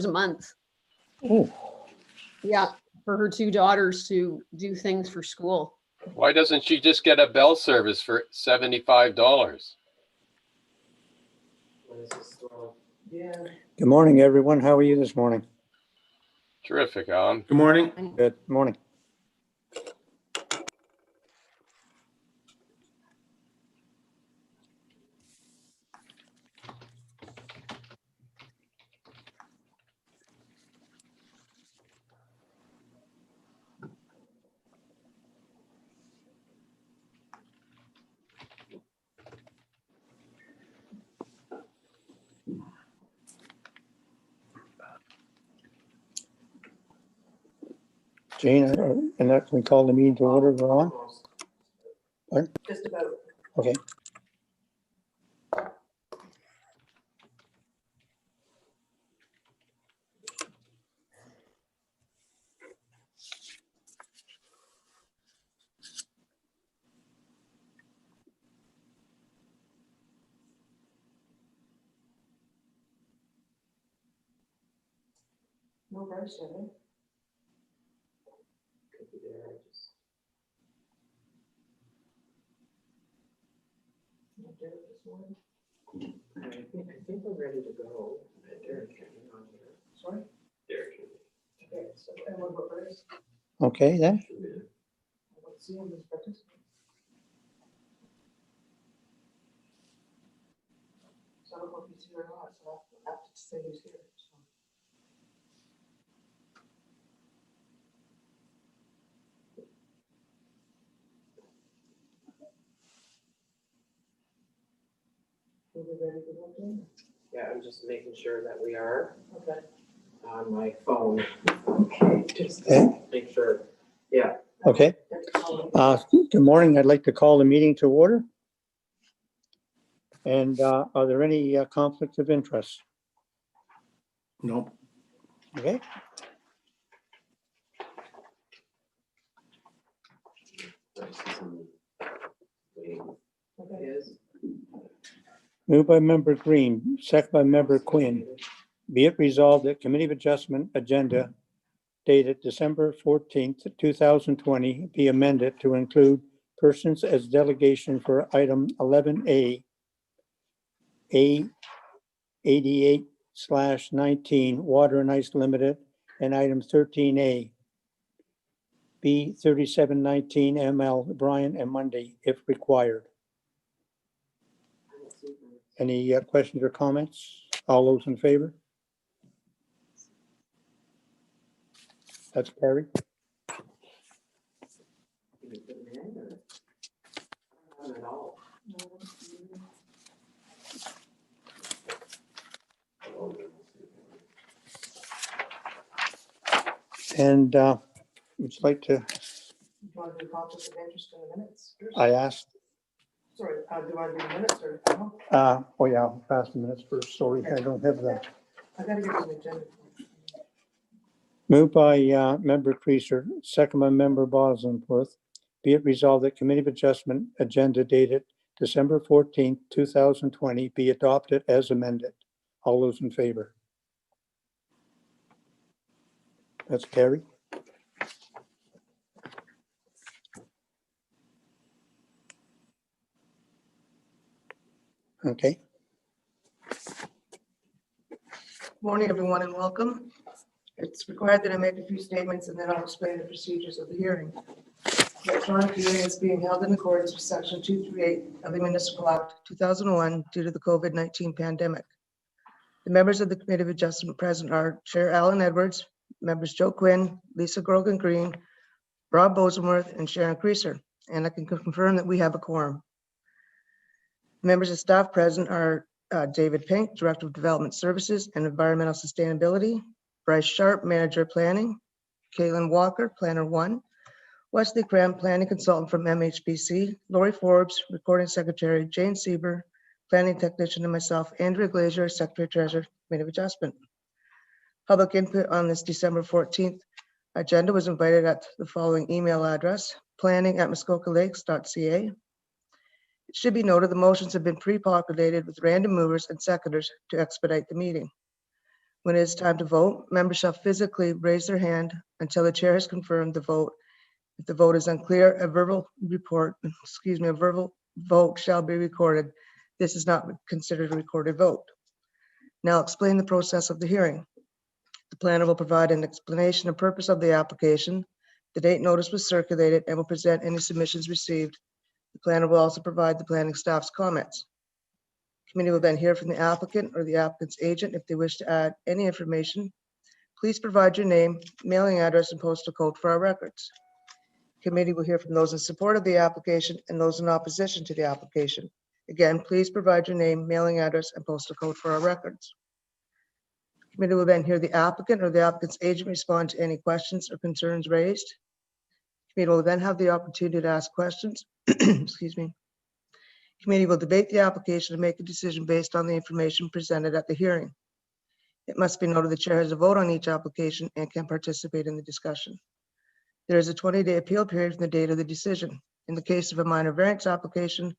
a month. Oh, Yeah, for her two daughters to do things for school. Why doesn't she just get a bell service for $75? good morning, everyone. How are you this morning? Terrific, Alan. Good morning. Good morning. Jane, and that we call the meeting to order. We're on. Pardon? Just about. Okay. No Bryce yet, eh? Could be there, I just. Not there this morning. I think we're ready to go. Derek can't be on here. Sorry? Derek. Okay, so and what about Bryce? Okay, then. I don't see him as participant. So I don't know if he's here or not, so I have to say he's here. So. Are we ready to go in? Yeah, I'm just making sure that we are Okay. on my phone. Okay, just. Okay. Make sure. Yeah. Okay. Good morning. I'd like to call the meeting to order. And are there any conflicts of interest? Nope. Okay. Is Moved by member Green, second by member Quinn. Be it resolved that Committee of Adjustment agenda dated December 14th, 2020 be amended to include persons as delegation for item 11A, A88/19, Water and Ice Limited, and item 13A, B3719, ML, Bryan and Monday, if required. Any questions or comments? All those in favor? That's carried. not at all. And would you like to, Do you want to do conflict of interest in the minutes? I asked, Sorry, do you want to do the minutes or? No? oh yeah, I'll pass the minutes first. Sorry, I don't have that. I gotta get to the agenda. Moved by member Creaser, second by member Boslenworth. Be it resolved that Committee of Adjustment agenda dated December 14th, 2020 be adopted as amended. All those in favor? That's carried. Okay. Morning, everyone, and welcome. It's required that I make a few statements and then I'll explain the procedures of the hearing. The electronic hearing is being held in accordance with Section 238 of the Municipal Act 2001 due to the COVID-19 pandemic. The members of the Committee of Adjustment present are Chair Alan Edwards, members Joe Quinn, Lisa Grogan Green, Rob Bosenworth, and Sharon Creaser, and I can confirm that we have a quorum. Members of staff present are David Pink, Director of Development Services and Environmental Sustainability, Bryce Sharp, Manager of Planning, Caitlin Walker, Planner 1, Wesley Cram, Planning Consultant from MHPC, Lori Forbes, Recording Secretary, Jane Sieber, Planning Technician, and myself, Andrea Glazier, Secretary Treasurer, Committee of Adjustment. Public input on this December 14th agenda was invited at the following email address, planning@muskokalakes.ca. It should be noted the motions have been pre-populated with random movers and seconders to expedite the meeting. When it is time to vote, members shall physically raise their hand until the chair has confirmed the vote. If the vote is unclear, a verbal vote shall be recorded. This is not considered a recorded vote. Now I'll explain the process of the hearing. The planner will provide an explanation and purpose of the application. The date notice was circulated and will present any submissions received. The planner will also provide the planning staff's comments. Committee will then hear from the applicant or the applicant's agent. If they wish to add any information, please provide your name, mailing address, and postal code for our records. Committee will hear from those in support of the application and those in opposition to the application. Again, please provide your name, mailing address, and postal code for our records. Committee will then hear the applicant or the applicant's agent respond to any questions or concerns raised. Committee will then have the opportunity to ask questions. Excuse me. Committee will debate the application and make a decision based on the information presented at the hearing. It must be noted the chair has a vote on each application and can participate in the discussion. There is a 20-day appeal period from the date of the decision. In the case of a minor variance application,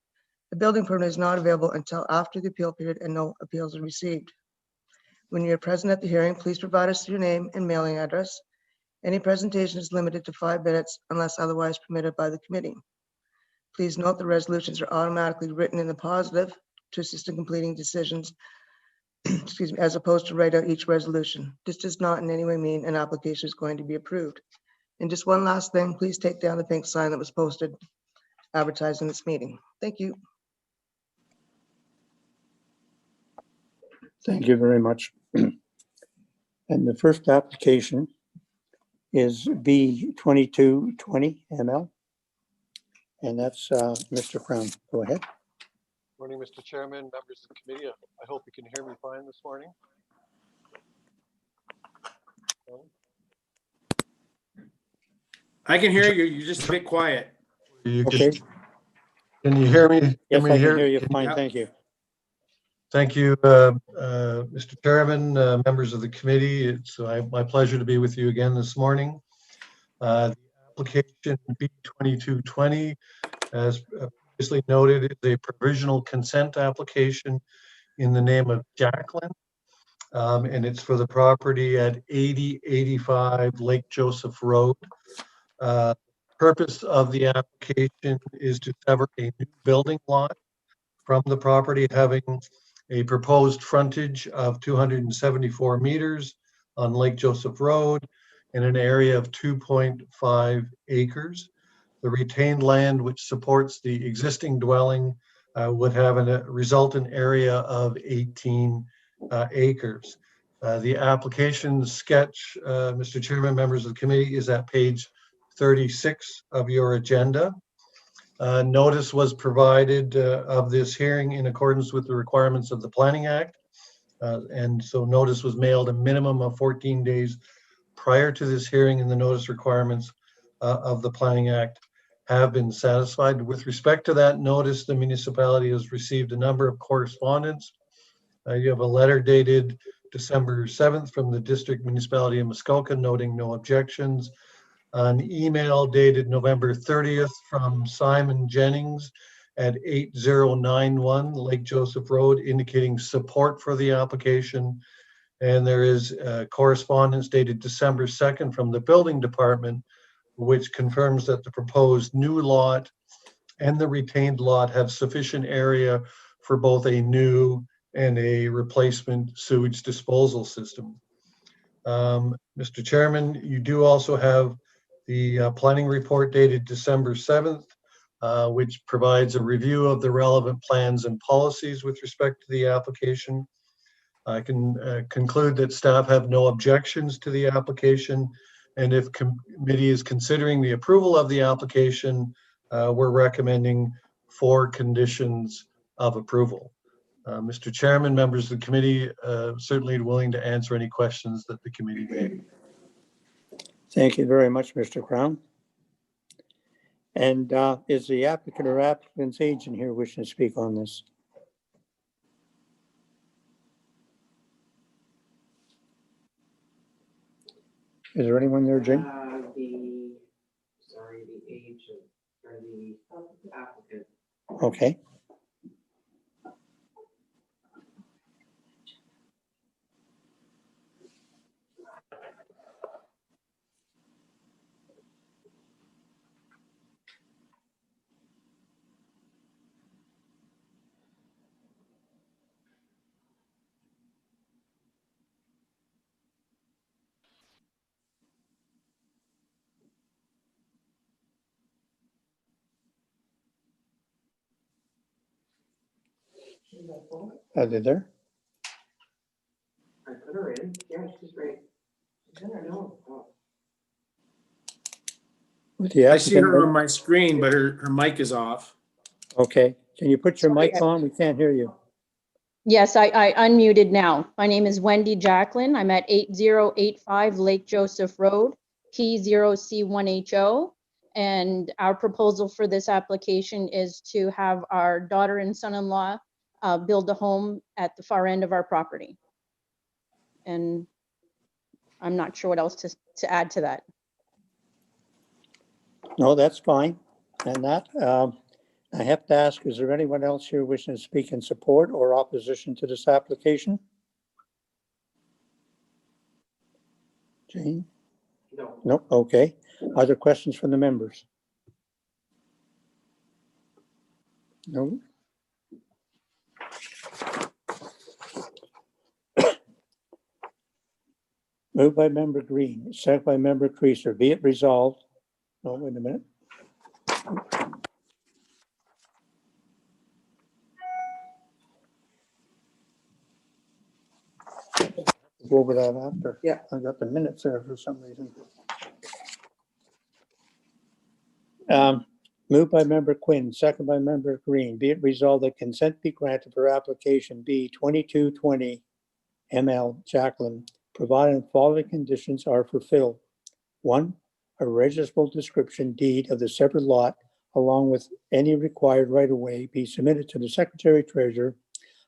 the building permit is not available until after the appeal period and no appeals are received. When you are present at the hearing, please provide us your name and mailing address. Any presentation is limited to 5 minutes unless otherwise permitted by the committee. Please note the resolutions are automatically written in the positive to assist in completing decisions, excuse me, as opposed to write out each resolution. This does not in any way mean an application is going to be approved. And just one last thing, please take down the pink sign that was posted advertising this meeting. Thank you. Thank you very much. And the first application is B2220 ML. And that's Mr. Crown. Go ahead. Morning, Mr. Chairman, members of the committee. I hope you can hear me fine this morning. I can hear you. You're just a bit quiet. You Okay. Can you hear me? Yes, I can hear you Can fine. Thank you. Thank you, Mr. Chairman, members of the committee. It's my pleasure to be with you again this morning. The application B2220, as previously noted, is a provisional consent application in the name of Jacklin, and it's for the property at 8085 Lake Joseph Road. Purpose of the application is to sever a new building lot from the property having a proposed frontage of 274 meters on Lake Joseph Road in an area of 2.5 acres. The retained land which supports the existing dwelling would have a resultant area of 18 acres. The application sketch, Mr. Chairman, members of the committee, is at page 36 of your agenda. Notice was provided of this hearing in accordance with the requirements of the Planning Act. And so notice was mailed a minimum of 14 days prior to this hearing, and the notice requirements of the Planning Act have been satisfied. With respect to that notice, the municipality has received a number of correspondence. You have a letter dated December 7th from the District Municipality of Muskoka noting no objections. An email dated November 30th from Simon Jennings at 8091 Lake Joseph Road indicating support for the application. And there is correspondence dated December 2nd from the building department, which confirms that the proposed new lot and the retained lot have sufficient area for both a new and a replacement sewage disposal system. Mr. Chairman, you do also have the planning report dated December 7th, which provides a review of the relevant plans and policies with respect to the application. I can conclude that staff have no objections to the application, and if committee is considering the approval of the application, we're recommending 4 conditions of approval. Mr. Chairman, members of the committee, certainly willing to answer any questions that the committee may. Thank you very much, Mr. Crown. And is the applicant or applicant's agent here wishing to speak on this? Is there anyone there, Jim? The agent or the applicant. Okay. Are they there? I put her in. Yeah, she's great. No. With the I see her on applicant? my screen, but her mic is off. Okay, can you put your Sorry. mic on? We can't hear you. Yes, I unmuted now. My name is Wendy Jacklin. I'm at 8085 Lake Joseph Road, P0C1HO. And our proposal for this application is to have our daughter and son-in-law build a home at the far end of our property. And I'm not sure what else to add to that. No, that's fine. And that, I have to ask, is there anyone else here wishing to speak in support or opposition to this application? Jane? No. No, okay. Are there questions from the members? No? Moved by member Green, second by member Creaser. Be it resolved. Oh, wait a minute. Go over that after. Yeah. I got the minutes there for some reason. Moved by member Quinn, second by member Green. Be it resolved that consent be granted for application B 2220 ML Jacklin, provided the following conditions are fulfilled. 1, a registrable description deed of the separate lot along with any required right-of-way be submitted to the Secretary Treasurer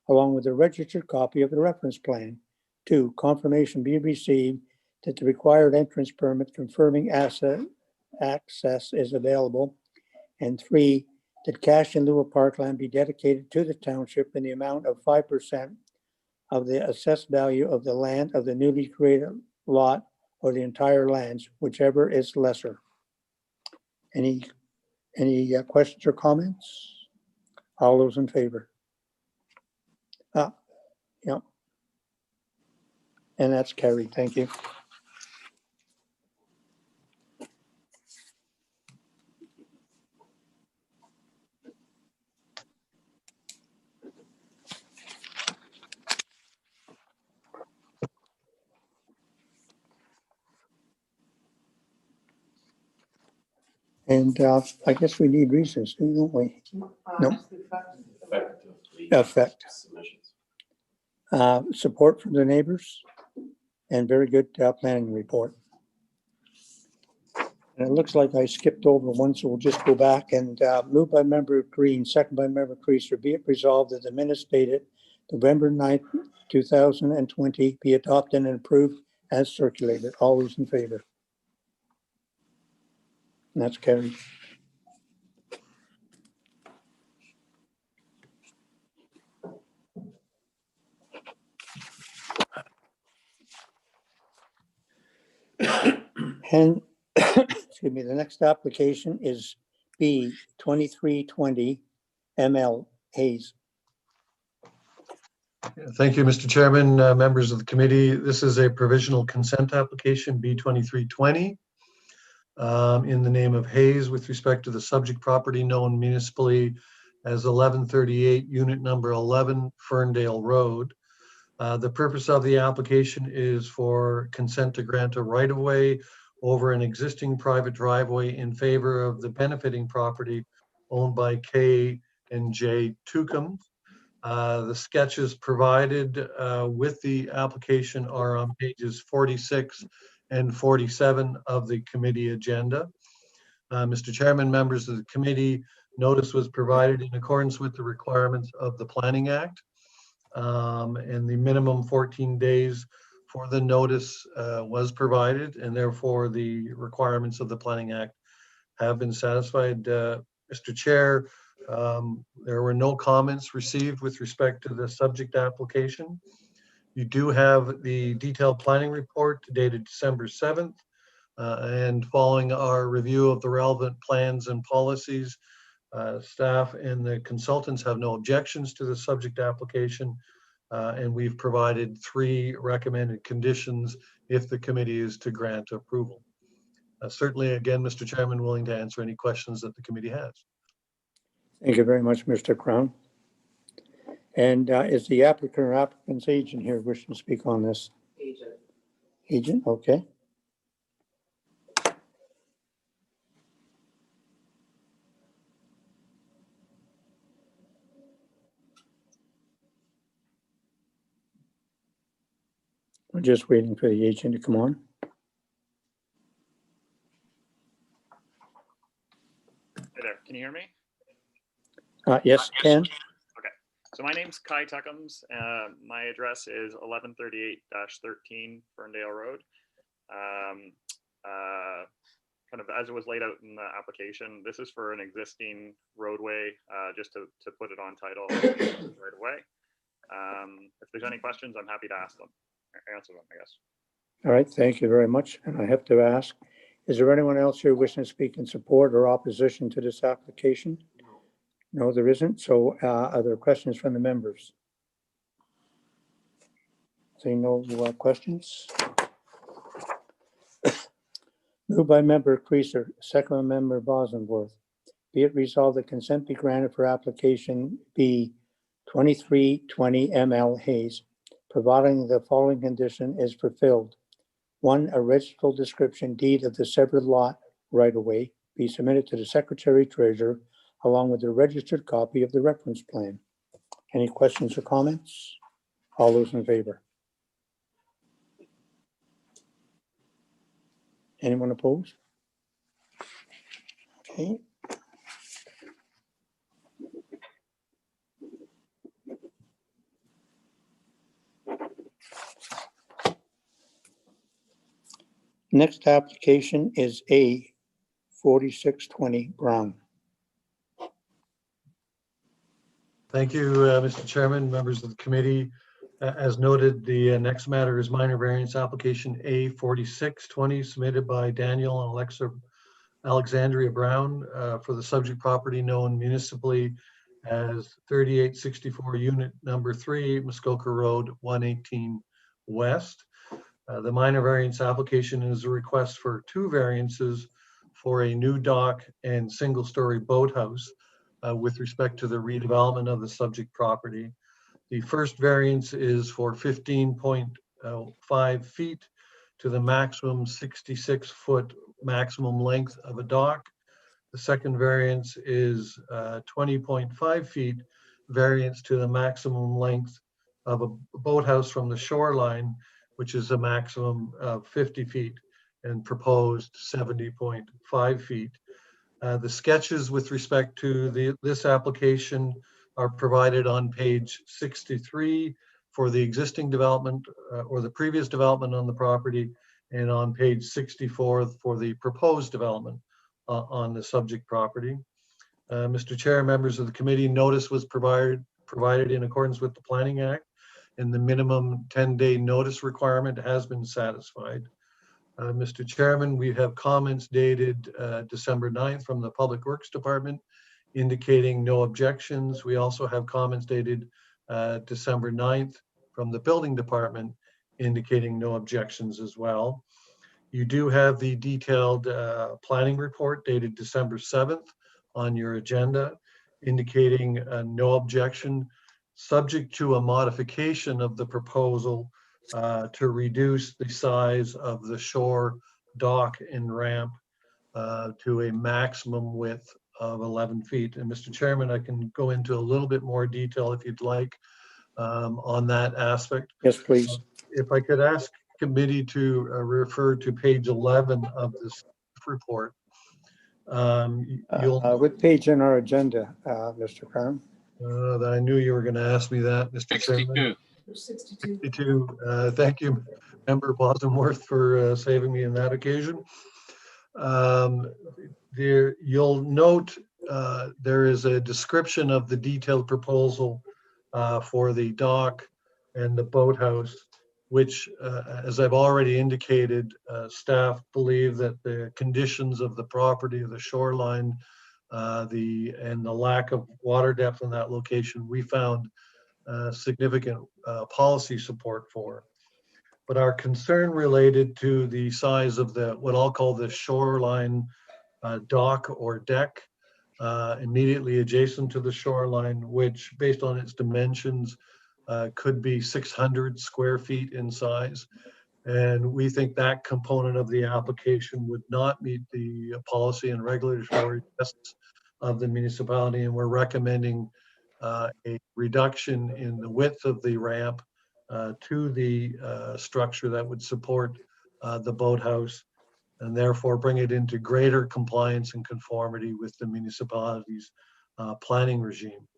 along with a registered copy of the reference plan. 2, confirmation be received that the required entrance permit confirming asset access is available. And 3, that cash in lieu of parkland be dedicated to the township in the amount of 5% of the assessed value of the land of the newly created lot or the entire lands, whichever is lesser. Any questions or comments? All those in favor? Yeah. And that's carried. Thank you. And I guess we need reasons, don't we? No. Effect. Support from the neighbors and very good planning report. And it looks like I skipped over one, so we'll just go back and move by member Green, second by member Creaser. Be it resolved that the minutes dated November 9th, 2020 be adopted and approved as circulated. All those in favor? And that's carried. And excuse me, the next application is B 2320 ML Hayes. Thank you, Mr. Chairman, members of the committee. This is a provisional consent application, B2320, in the name of Hayes with respect to the subject property known municipally as 1138 unit number 11 Ferndale Road. The purpose of the application is for consent to grant a right-of-way over an existing private driveway in favor of the benefiting property owned by K and J Tucum. The sketches provided with the application are on pages 46 and 47 of the committee agenda. Mr. Chairman, members of the committee, notice was provided in accordance with the requirements of the Planning Act. And the minimum 14 days for the notice was provided, and therefore the requirements of the Planning Act have been satisfied. Mr. Chair, there were no comments received with respect to the subject application. You do have the detailed planning report dated December 7th, and following our review of the relevant plans and policies, staff and the consultants have no objections to the subject application, and we've provided 3 recommended conditions if the committee is to grant approval. Certainly, again, Mr. Chairman, willing to answer any questions that the committee has. Thank you very much, Mr. Crown. And is the applicant or applicant's agent here wishing to speak on this? Agent. Agent, okay. We're just waiting for the agent to come on. Hey there, can you hear me? Yes, Ken? So my name's Kai Tuckums. My address is 1138-13 Ferndale Road. Kind of as it was laid out in the application, this is for an existing roadway, just to put it on title right away. If there's any questions, I'm happy to answer them, I guess. All right, thank you very much. And I have to ask, is there anyone else here wishing to speak in support or opposition to this application? No, there isn't. So are there questions from the members? Seeing no questions? Moved by member Creaser, second by member Bosworth. Be it resolved that consent be granted for application B 2320 ML Hayes, providing the following condition is fulfilled. 1, a registral description deed of the severed lot right of way be submitted to the Secretary Treasurer along with a registered copy of the reference plan. Any questions or comments? All those in favor? Anyone opposed? Okay. Next application is A 4620 Brown. Thank you, Mr. Chairman, members of the committee. As noted, the next matter is minor variance application A 4620 submitted by Daniel and Alexa Alexandria Brown for the subject property known municipally as 3864 unit number 3, Muskoka Road, 118 West. The minor variance application is a request for 2 variances for a new dock and single-story boathouse with respect to the redevelopment of the subject property. The first variance is for 15.5 feet to the maximum 66-foot maximum length of a dock. The second variance is 20.5 feet variance to the maximum length of a boathouse from the shoreline, which is a maximum of 50 feet and proposed 70.5 feet. The sketches with respect to this application are provided on page 63 for the existing development or the previous development on the property, and on page 64 for the proposed development on the subject property. Mr. Chair, members of the committee, notice was provided in accordance with the Planning Act, and the minimum 10-day notice requirement has been satisfied. Mr. Chairman, we have comments dated December 9th from the Public Works Department indicating no objections. We also have comments dated December 9th from the Building Department indicating no objections as well. You do have the detailed planning report dated December 7th on your agenda indicating no objection, subject to a modification of the proposal to reduce the size of the shore dock and ramp to a maximum width of 11 feet. And Mr. Chairman, I can go into a little bit more detail if you'd like on that aspect. Yes, please. If I could ask committee to refer to page 11 of this report. What page in our agenda, Mr. Carm? I knew you were going to ask me that, Mr. Chairman. 62. 62. Thank you, Member Bosworth, for saving me in that occasion. You'll note there is a description of the detailed proposal for the dock and the boathouse, which, as I've already indicated, staff believe that the conditions of the property, the shoreline, and the lack of water depth in that location, we found significant policy support for. But our concern related to the size of what I'll call the shoreline dock or deck immediately adjacent to the shoreline, which based on its dimensions could be 600 square feet in size. And we think that component of the application would not meet the policy and regulatory tests of the municipality. And we're recommending a reduction in the width of the ramp to the structure that would support the boathouse, and therefore bring it into greater compliance and conformity with the municipality's planning regime.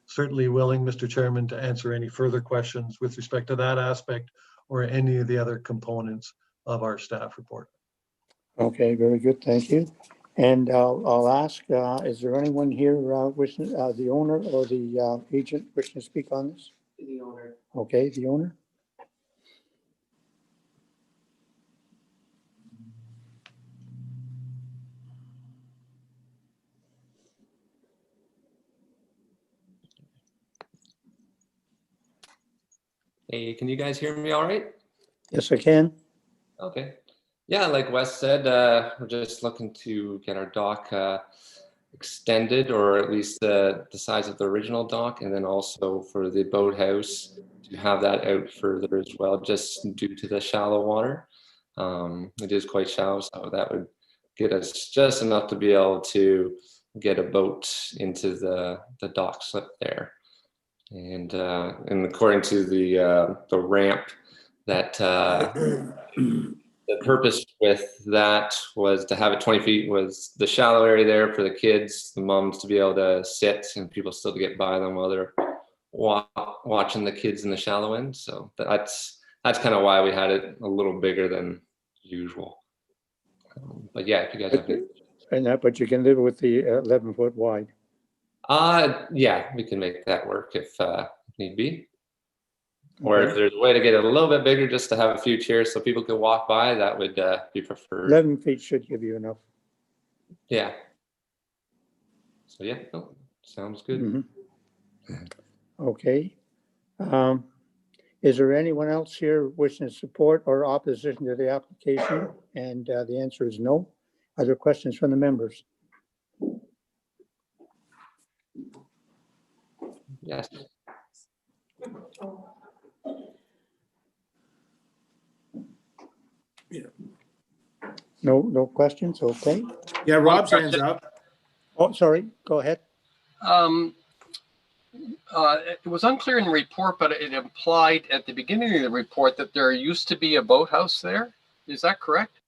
Certainly willing, Mr. Chairman, to answer any further questions with respect to that aspect or any of the other components of our staff report. Okay, very good, thank you. And I'll ask, is there anyone here wishing, the owner or the agent wishing to speak on this? The owner. Okay, the owner. Hey, can you guys hear me all right? Yes, I can. Okay. Yeah, like Wes said, we're just looking to get our dock extended, or at least the size of the original dock, and then also for the boathouse to have that out further as well, just due to the shallow water. It is quite shallow, so that would get us just enough to be able to get a boat into the dock slip there. And according to the ramp, that the purpose with that was to have it 20 feet, was the shallow area there for the kids, the moms to be able to sit and people still to get by them while they're watching the kids in the shallow end. So that's kind of why we had it a little bigger than usual. But yeah, if you guys have And that, but you can live with the 11-foot wide. yeah, we can make that work if need be. Or if there's a way to get it a little bit bigger, just to have a few chairs so people could walk by, that would be preferred. 11 feet should give you enough. Yeah. So yeah, no, sounds good. Mhm. Okay. Is there anyone else here wishing to support or opposition to the application? And the answer is no. Are there questions from the members? Yes. No questions? Okay. Yeah, Rob's hands up. Oh, sorry, go ahead. It was unclear in the report, but it implied at the beginning of the report that there used to be a boathouse there. Is that correct?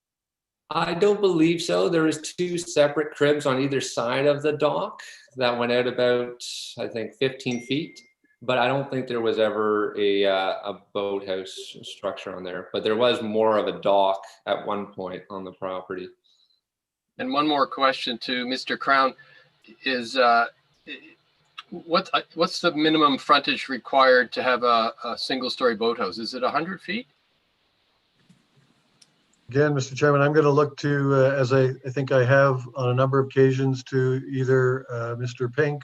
I don't believe so. There was 2 separate cribs on either side of the dock that went out about, I think, 15 feet. But I don't think there was ever a boathouse structure on there. But there was more of a dock at one point on the property. And one more question to Mr. Crown is, what's the minimum frontage required to have a single-story boathouse? Is it 100 feet? Again, Mr. Chairman, I'm going to look to, as I think I have on a number of occasions, to either Mr. Pink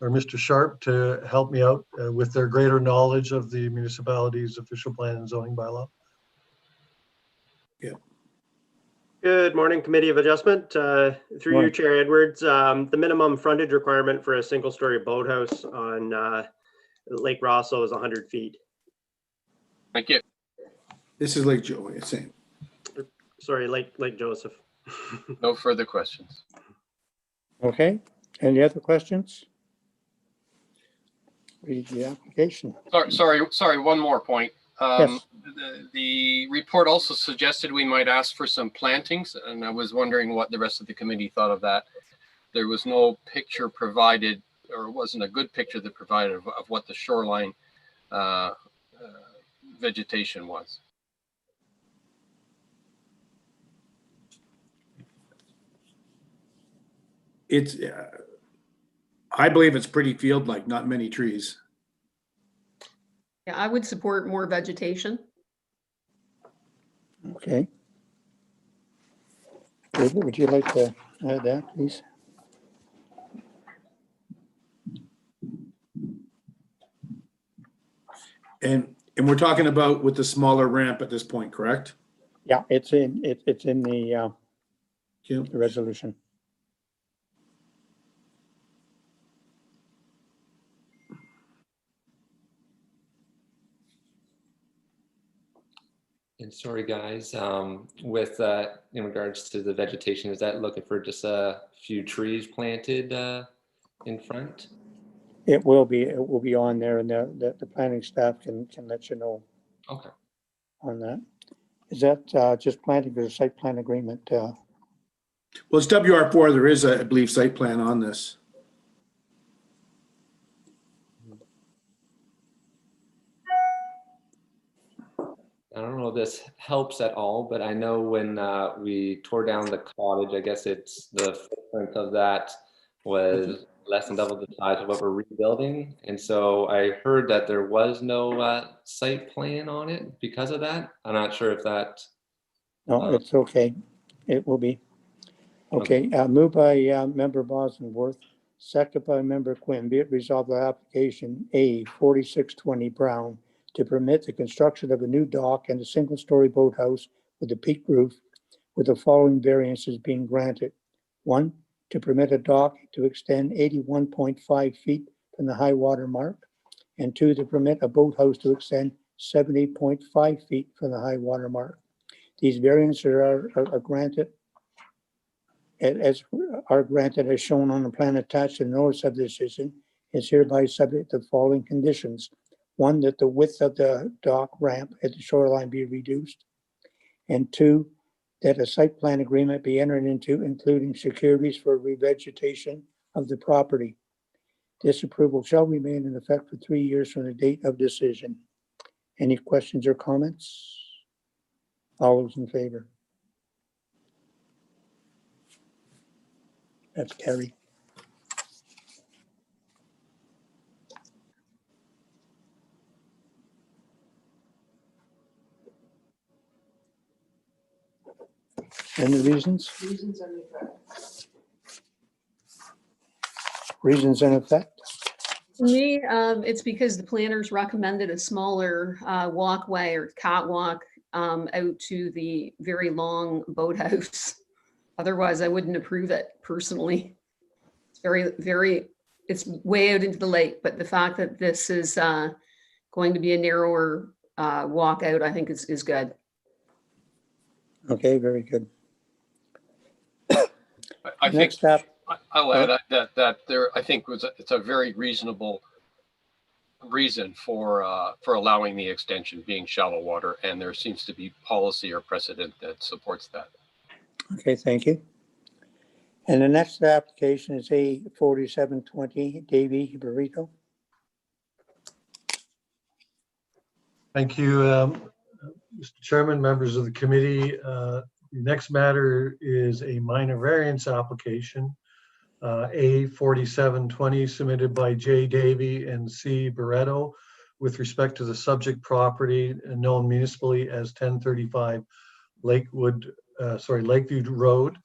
or Mr. Sharp to help me out with their greater knowledge of the municipality's official plan and zoning bylaw. Good morning, Committee of Adjustment. Through Morning. you, Chair Edwards. The minimum frontage requirement for a single-story boathouse on Lake Rosso is 100 feet. Thank you. This is Lake Joe, it's saying. Sorry, Lake Joseph. No further questions. Okay, any other questions? Read the application. Sorry, one more point. Yes. The report also suggested we might ask for some plantings, and I was wondering what the rest of the committee thought of that. There was no picture provided, or it wasn't a good picture that provided of what the shoreline vegetation was. It's, I believe it's pretty field-like, not many trees. Yeah, I would support more vegetation. Okay. David, would you like to add that, please? And we're talking about with the smaller ramp at this point, correct? Yeah, it's in the Yeah. resolution. And sorry, guys, with in regards to the vegetation, is that looking for just a few trees planted in front? It will be on there, and the planning staff can let you know Okay. on that. Is that just planting or site plan agreement? Well, it's WR4. There is, I believe, site plan on this. I don't know if this helps at all, but I know when we tore down the cottage, I guess it's the footprint of that was less than double the size of what we're rebuilding. And so I heard that there was no site plan on it because of that. I'm not sure if that. No, it's okay. It will be. Okay, moved by member Bosworth, second by member Quinn. Be it resolved that application A 4620 Brown to permit the construction of a new dock and a single-story boathouse with a peaked roof with the following variances being granted. 1, to permit a dock to extend 81.5 feet from the high water mark, and 2, to permit a boathouse to extend 70.5 feet from the high water mark. These variances are granted as shown on the plan attached to the notice of decision, is hereby subject to the following conditions. 1, that the width of the dock ramp at the shoreline be reduced. And 2, that a site plan agreement be entered into, including securities for revegetation of the property. This approval shall remain in effect for 3 years from the date of decision. Any questions or comments? All those in favor? That's carried. And the reasons? Reasons and effect. Reasons and effect? For me, it's because the planners recommended a smaller walkway or catwalk out to the very long boathouse. Otherwise, I wouldn't approve it personally. It's it's way out into the lake, but the fact that this is going to be a narrower walkout, I think is good. Okay, very good. I think Next up, I'll add that there, I think it's a very reasonable reason for allowing the extension being shallow water, and there seems to be policy or precedent that supports that. okay, thank you. And the next application is A 4720 Davy Burrito. Thank you, Mr. Chairman, members of the committee. The next matter is a minor variance application, A 4720, submitted by J. Davy and C. Barretto with respect to the subject property known municipally as 1035 Lakeview Road.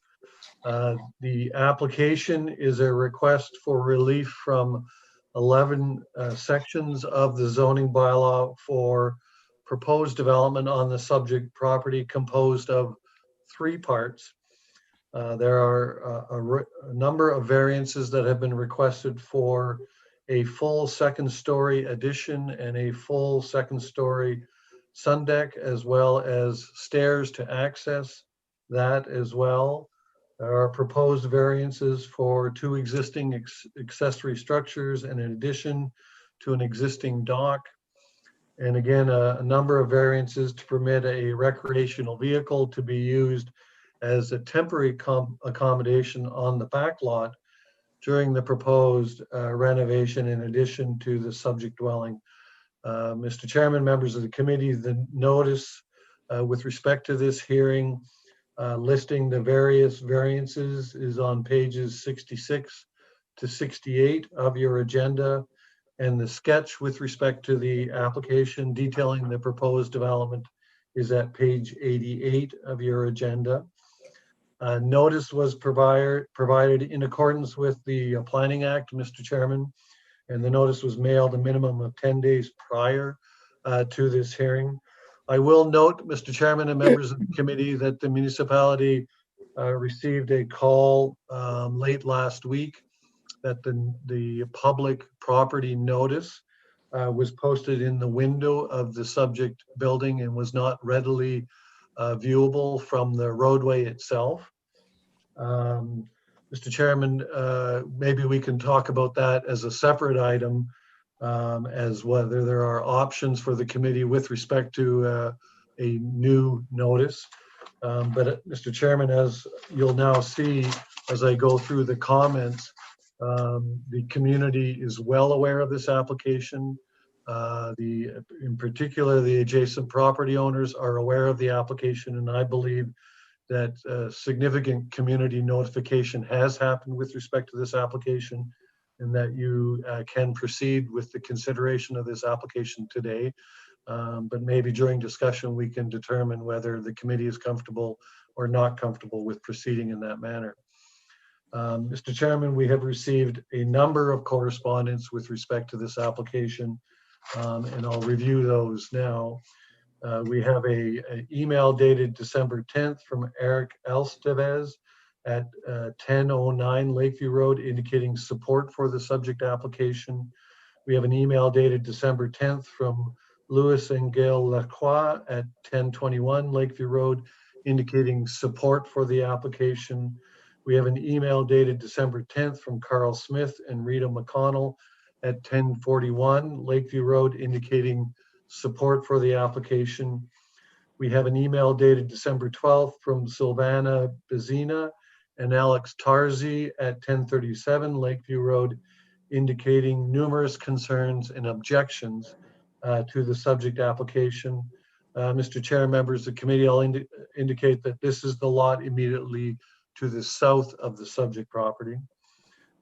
The application is a request for relief from 11 sections of the zoning bylaw for proposed development on the subject property composed of 3 parts. There are a number of variances that have been requested for a full second-story addition and a full second-story sun deck, as well as stairs to access that as well. There are proposed variances for 2 existing accessory structures and in addition to an existing dock. And again, a number of variances to permit a recreational vehicle to be used as a temporary accommodation on the back lot during the proposed renovation in addition to the subject dwelling. Mr. Chairman, members of the committee, the notice with respect to this hearing listing the various variances is on pages 66 to 68 of your agenda, and the sketch with respect to the application detailing the proposed development is at page 88 of your agenda. Notice was provided in accordance with the Planning Act, Mr. Chairman, and the notice was mailed a minimum of 10 days prior to this hearing. I will note, Mr. Chairman and members of the committee, that the municipality received a call late last week that the public property notice was posted in the window of the subject building and was not readily viewable from the roadway itself. Mr. Chairman, maybe we can talk about that as a separate item, as whether there are options for the committee with respect to a new notice. But Mr. Chairman, as you'll now see, as I go through the comments, the community is well aware of this application. In particular, the adjacent property owners are aware of the application, and I believe that significant community notification has happened with respect to this application, and that you can proceed with the consideration of this application today. But maybe during discussion, we can determine whether the committee is comfortable or not comfortable with proceeding in that manner. Mr. Chairman, we have received a number of correspondence with respect to this application, and I'll review those now. We have an email dated December 10th from Eric Elstevez at 1009 Lakeview Road indicating support for the subject application. We have an email dated December 10th from Louis and Gail Lacroix at 1021 Lakeview Road indicating support for the application. We have an email dated December 10th from Carl Smith and Rita McConnell at 1041 Lakeview Road indicating support for the application. We have an email dated December 12th from Silvana Bezina and Alex Tarzi at 1037 Lakeview Road indicating numerous concerns and objections to the subject application. Mr. Chair, members of the committee, I'll indicate that this is the lot immediately to the south of the subject property.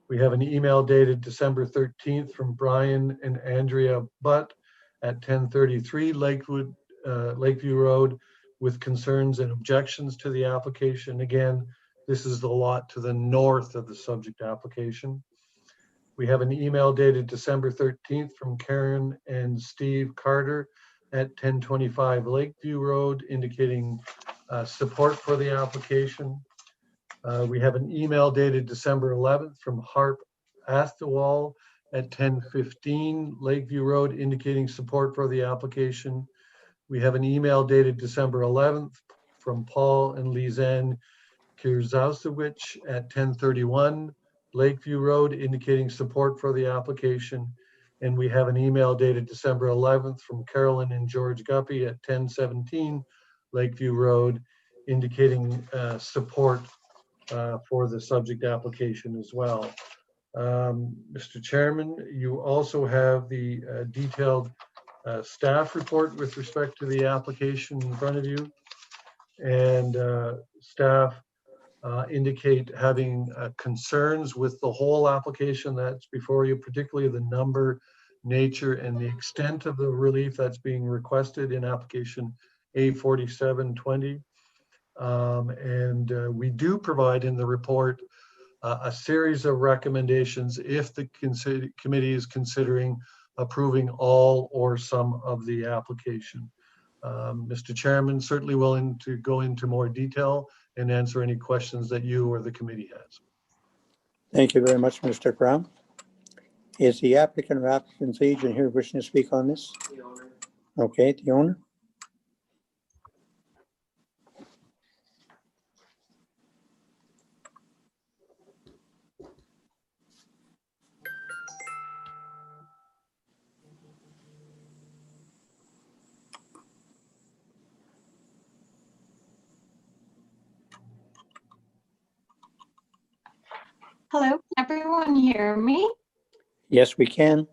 We have an email dated December 13th from Brian and Andrea Butt at 1033 Lakeview Road with concerns and objections to the application. Again, this is the lot to the north of the subject application. We have an email dated December 13th from Karen and Steve Carter at 1025 Lakeview Road indicating support for the application. We have an email dated December 11th from Harp Athawal at 1015 Lakeview Road indicating support for the application. We have an email dated December 11th from Paul and Lizanne Kirzowski at 1031 Lakeview Road indicating support for the application. And we have an email dated December 11th from Carolyn and George Guppy at 1017 Lakeview Road indicating support for the subject application as well. Mr. Chairman, you also have the detailed staff report with respect to the application in front of you. And staff indicate having concerns with the whole application that's before you, particularly the number, nature, and the extent of the relief that's being requested in application A4720. And we do provide in the report a series of recommendations if the committee is considering approving all or some of the application. Mr. Chairman, certainly willing to go into more detail and answer any questions that you or the committee has. Thank you very much, Mr. Brown. Is the applicant or applicant's agent here wishing to speak on this? The owner. Okay, the owner. Hello, can everyone hear me? Yes, we can.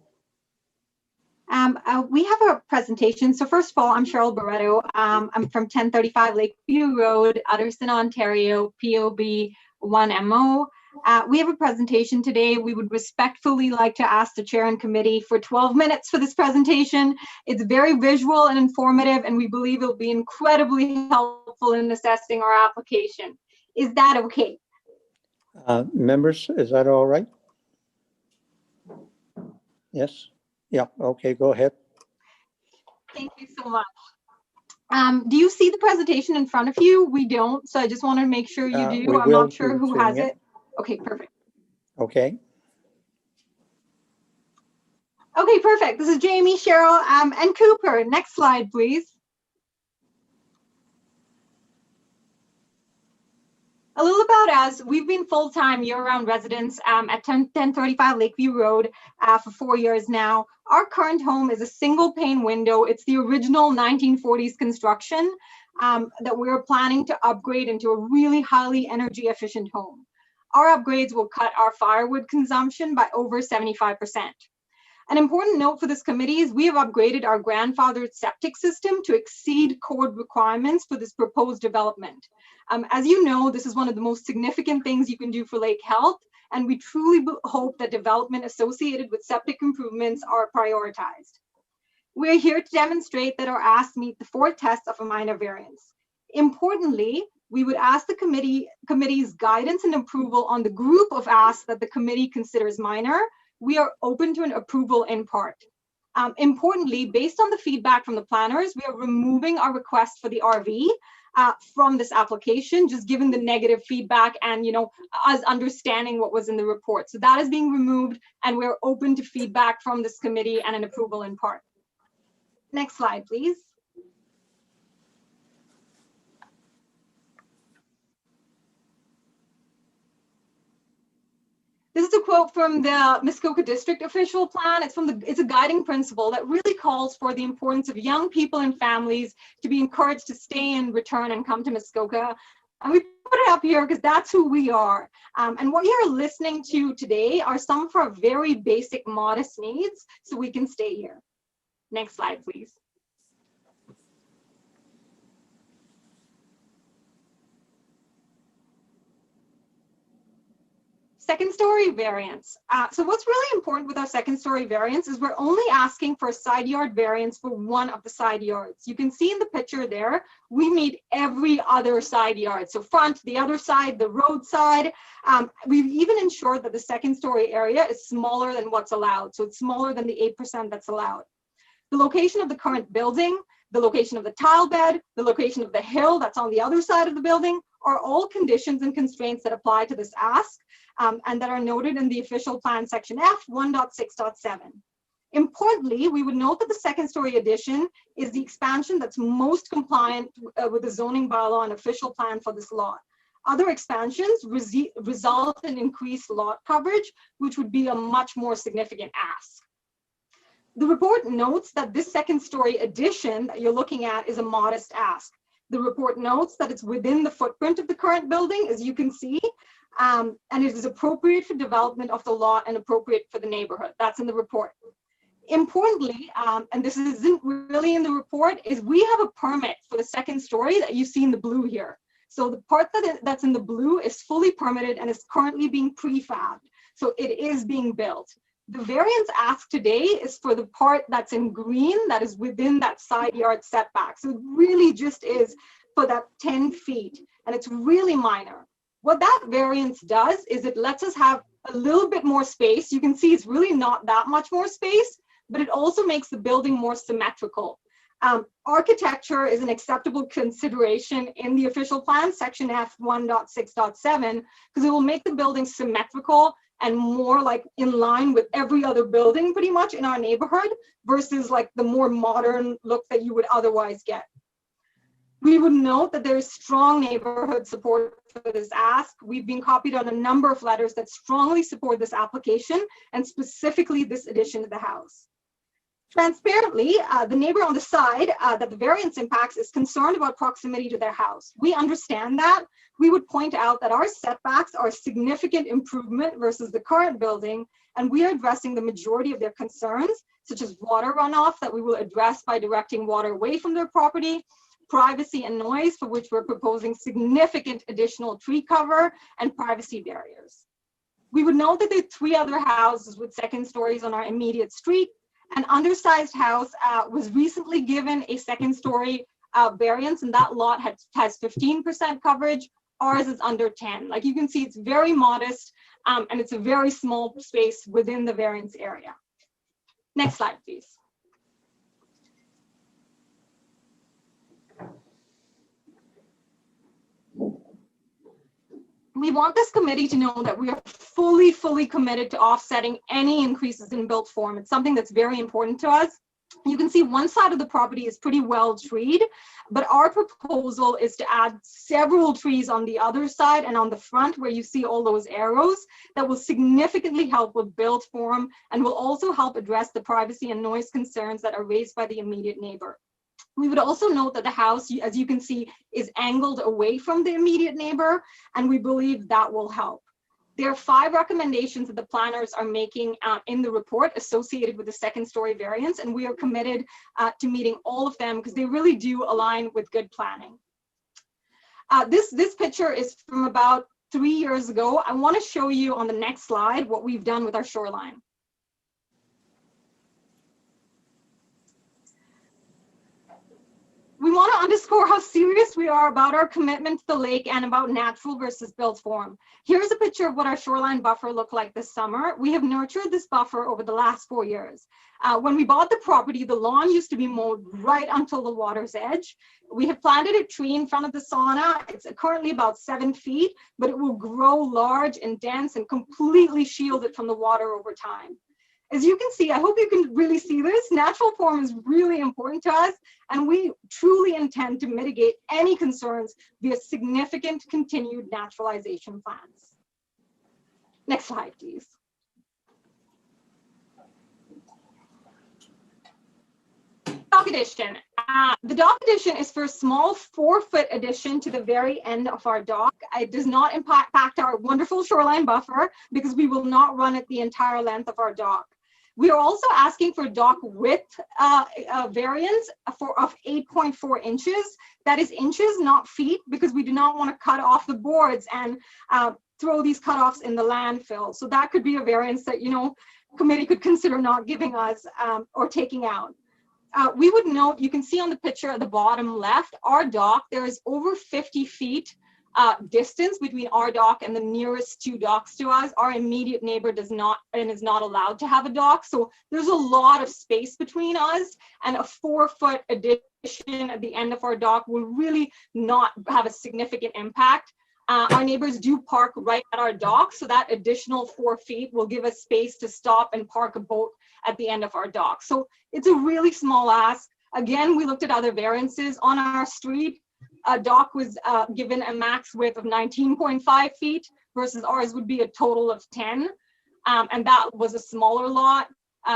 We have a presentation. So first of all, I'm Cheryl Barretto. I'm from 1035 Lakeview Road, Utterson, Ontario, POB 1MO. We have a presentation today. We would respectfully like to ask the chair and committee for 12 minutes for this presentation. It's very visual and informative, and we believe it will be incredibly helpful in assessing our application. Is that okay? Members, is that all right? Yes? Yeah, okay, go ahead. Thank you so much. Do you see the presentation in front of you? We don't, so I just want to make sure you do. I'm not sure who has it. Okay, perfect. Okay. Okay, perfect. This is Jamie, Cheryl, and Cooper. Next slide, please. A little about us. We've been full-time year-round residents at 1035 Lakeview Road for 4 years now. Our current home is a single pane window. It's the original 1940s construction that we're planning to upgrade into a really highly energy efficient home. Our upgrades will cut our firewood consumption by over 75%. An important note for this committee is we have upgraded our grandfathered septic system to exceed code requirements for this proposed development. As you know, this is one of the most significant things you can do for lake health, and we truly hope that development associated with septic improvements are prioritized. We're here to demonstrate that our asks meet the 4 tests of a minor variance. Importantly, we would ask the committee's guidance and approval on the group of asks that the committee considers minor. We are open to an approval in part. Importantly, based on the feedback from the planners, we are removing our request for the RV from this application, just given the negative feedback and, us understanding what was in the report. So that is being removed, and we're open to feedback from this committee and an approval in part. Next slide, please. This is a quote from the Muskoka District official plan. It's a guiding principle that really calls for the importance of young people and families to be encouraged to stay in, return, and come to Muskoka. And we put it up here because that's who we are. And what you're listening to today are some of our very basic, modest needs so we can stay here. Next slide, please. Second story variance. So what's really important with our second story variance is we're only asking for a side yard variance for one of the side yards. You can see in the picture there, we meet every other side yard. So front, the other side, the roadside. We've even ensured that the second story area is smaller than what's allowed. So it's smaller than the 8% that's allowed. The location of the current building, the location of the tile bed, the location of the hill that's on the other side of the building are all conditions and constraints that apply to this ask. And that are noted in the official plan section F 1.6.7. Importantly, we would note that the second story addition is the expansion that's most compliant with the zoning bylaw and official plan for this lot. Other expansions result in increased lot coverage, which would be a much more significant ask. The report notes that this second story addition that you're looking at is a modest ask. The report notes that it's within the footprint of the current building, as you can see, and it is appropriate for development of the lot and appropriate for the neighborhood. That's in the report. Importantly, and this isn't really in the report, is we have a permit for the second story that you see in the blue here. So the part that's in the blue is fully permitted and is currently being prefabbed. So it is being built. The variance asked today is for the part that's in green that is within that side yard setback. So it really just is for that 10 feet, and it's really minor. What that variance does is it lets us have a little bit more space. You can see it's really not that much more space, but it also makes the building more symmetrical. Architecture is an acceptable consideration in the official plan, section F 1.6.7, because it will make the building symmetrical and more like in line with every other building pretty much in our neighborhood versus like the more modern look that you would otherwise get. We would note that there is strong neighborhood support for this ask. We've been copied on a number of letters that strongly support this application and specifically this addition to the house. Transparently, the neighbor on the side that the variance impacts is concerned about proximity to their house. We understand that. We would point out that our setbacks are a significant improvement versus the current building, and we are addressing the majority of their concerns, such as water runoff that we will address by directing water away from their property, privacy and noise, for which we're proposing significant additional tree cover and privacy barriers. We would note that there are 3 other houses with second stories on our immediate street. An undersized house was recently given a second story variance, and that lot has 15% coverage. Ours is under 10. Like you can see, it's very modest, and it's a very small space within the variance area. Next slide, please. We want this committee to know that we are fully committed to offsetting any increases in built form. It's something that's very important to us. You can see one side of the property is pretty well treed, but our proposal is to add several trees on the other side and on the front where you see all those arrows that will significantly help with built form and will also help address the privacy and noise concerns that are raised by the immediate neighbor. We would also note that the house, as you can see, is angled away from the immediate neighbor, and we believe that will help. There are 5 recommendations that the planners are making in the report associated with the second story variance, and we are committed to meeting all of them because they really do align with good planning. This picture is from about 3 years ago. I want to show you on the next slide what we've done with our shoreline. We want to underscore how serious we are about our commitment to the lake and about natural versus built form. Here's a picture of what our shoreline buffer looked like this summer. We have nurtured this buffer over the last 4 years. When we bought the property, the lawn used to be mowed right until the water's edge. We have planted a tree in front of the sauna. It's currently about 7 feet, but it will grow large and dense and completely shield it from the water over time. As you can see, I hope you can really see this, natural form is really important to us, and we truly intend to mitigate any concerns via significant continued naturalization plans. Next slide, please. Dock addition. The dock addition is for a small 4-foot addition to the very end of our dock. It does not impact our wonderful shoreline buffer because we will not run it the entire length of our dock. We are also asking for dock width variance of 8.4 inches. That is inches, not feet, because we do not want to cut off the boards and throw these cutoffs in the landfill. So that could be a variance that, you know, committee could consider not giving us or taking out. We would note, you can see on the picture at the bottom left, our dock, there is over 50 feet distance between our dock and the nearest 2 docks to us. Our immediate neighbor does not and is not allowed to have a dock. So there's a lot of space between us, and a 4-foot addition at the end of our dock will really not have a significant impact. Our neighbors do park right at our dock, so that additional 4 feet will give us space to stop and park a boat at the end of our dock. So it's a really small ask. Again, we looked at other variances on our street. A dock was given a max width of 19.5 feet versus ours would be a total of 10. And that was a smaller lot.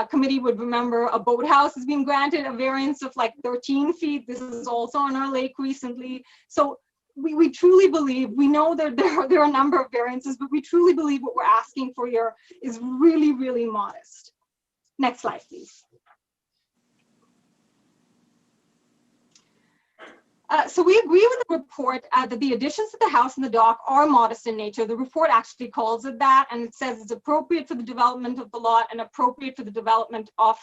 Committee would remember a boathouse has been granted a variance of like 13 feet. This is also on our lake recently. So we truly believe, we know that there are a number of variances, but we truly believe what we're asking for here is really, really modest. Next slide, please. So we agree with the report that the additions to the house and the dock are modest in nature. The report actually calls it that, and it says it's appropriate for the development of the lot and appropriate for the development of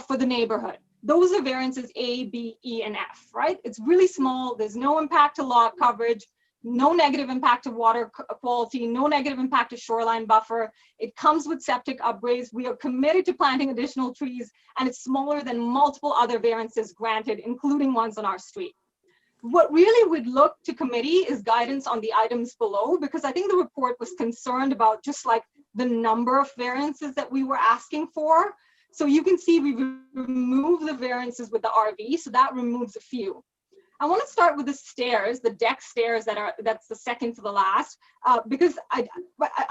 for the neighborhood. Those are variances A, B, E, and F, right? It's really small. There's no impact to lot coverage, no negative impact to water quality, no negative impact to shoreline buffer. It comes with septic upgrades. We are committed to planting additional trees, and it's smaller than multiple other variances granted, including ones on our street. What really would look to committee is guidance on the items below, because I think the report was concerned about just like the number of variances that we were asking for. So you can see we removed the variances with the RV, so that removes a few. I want to start with the stairs, the deck stairs that's the second to the last, because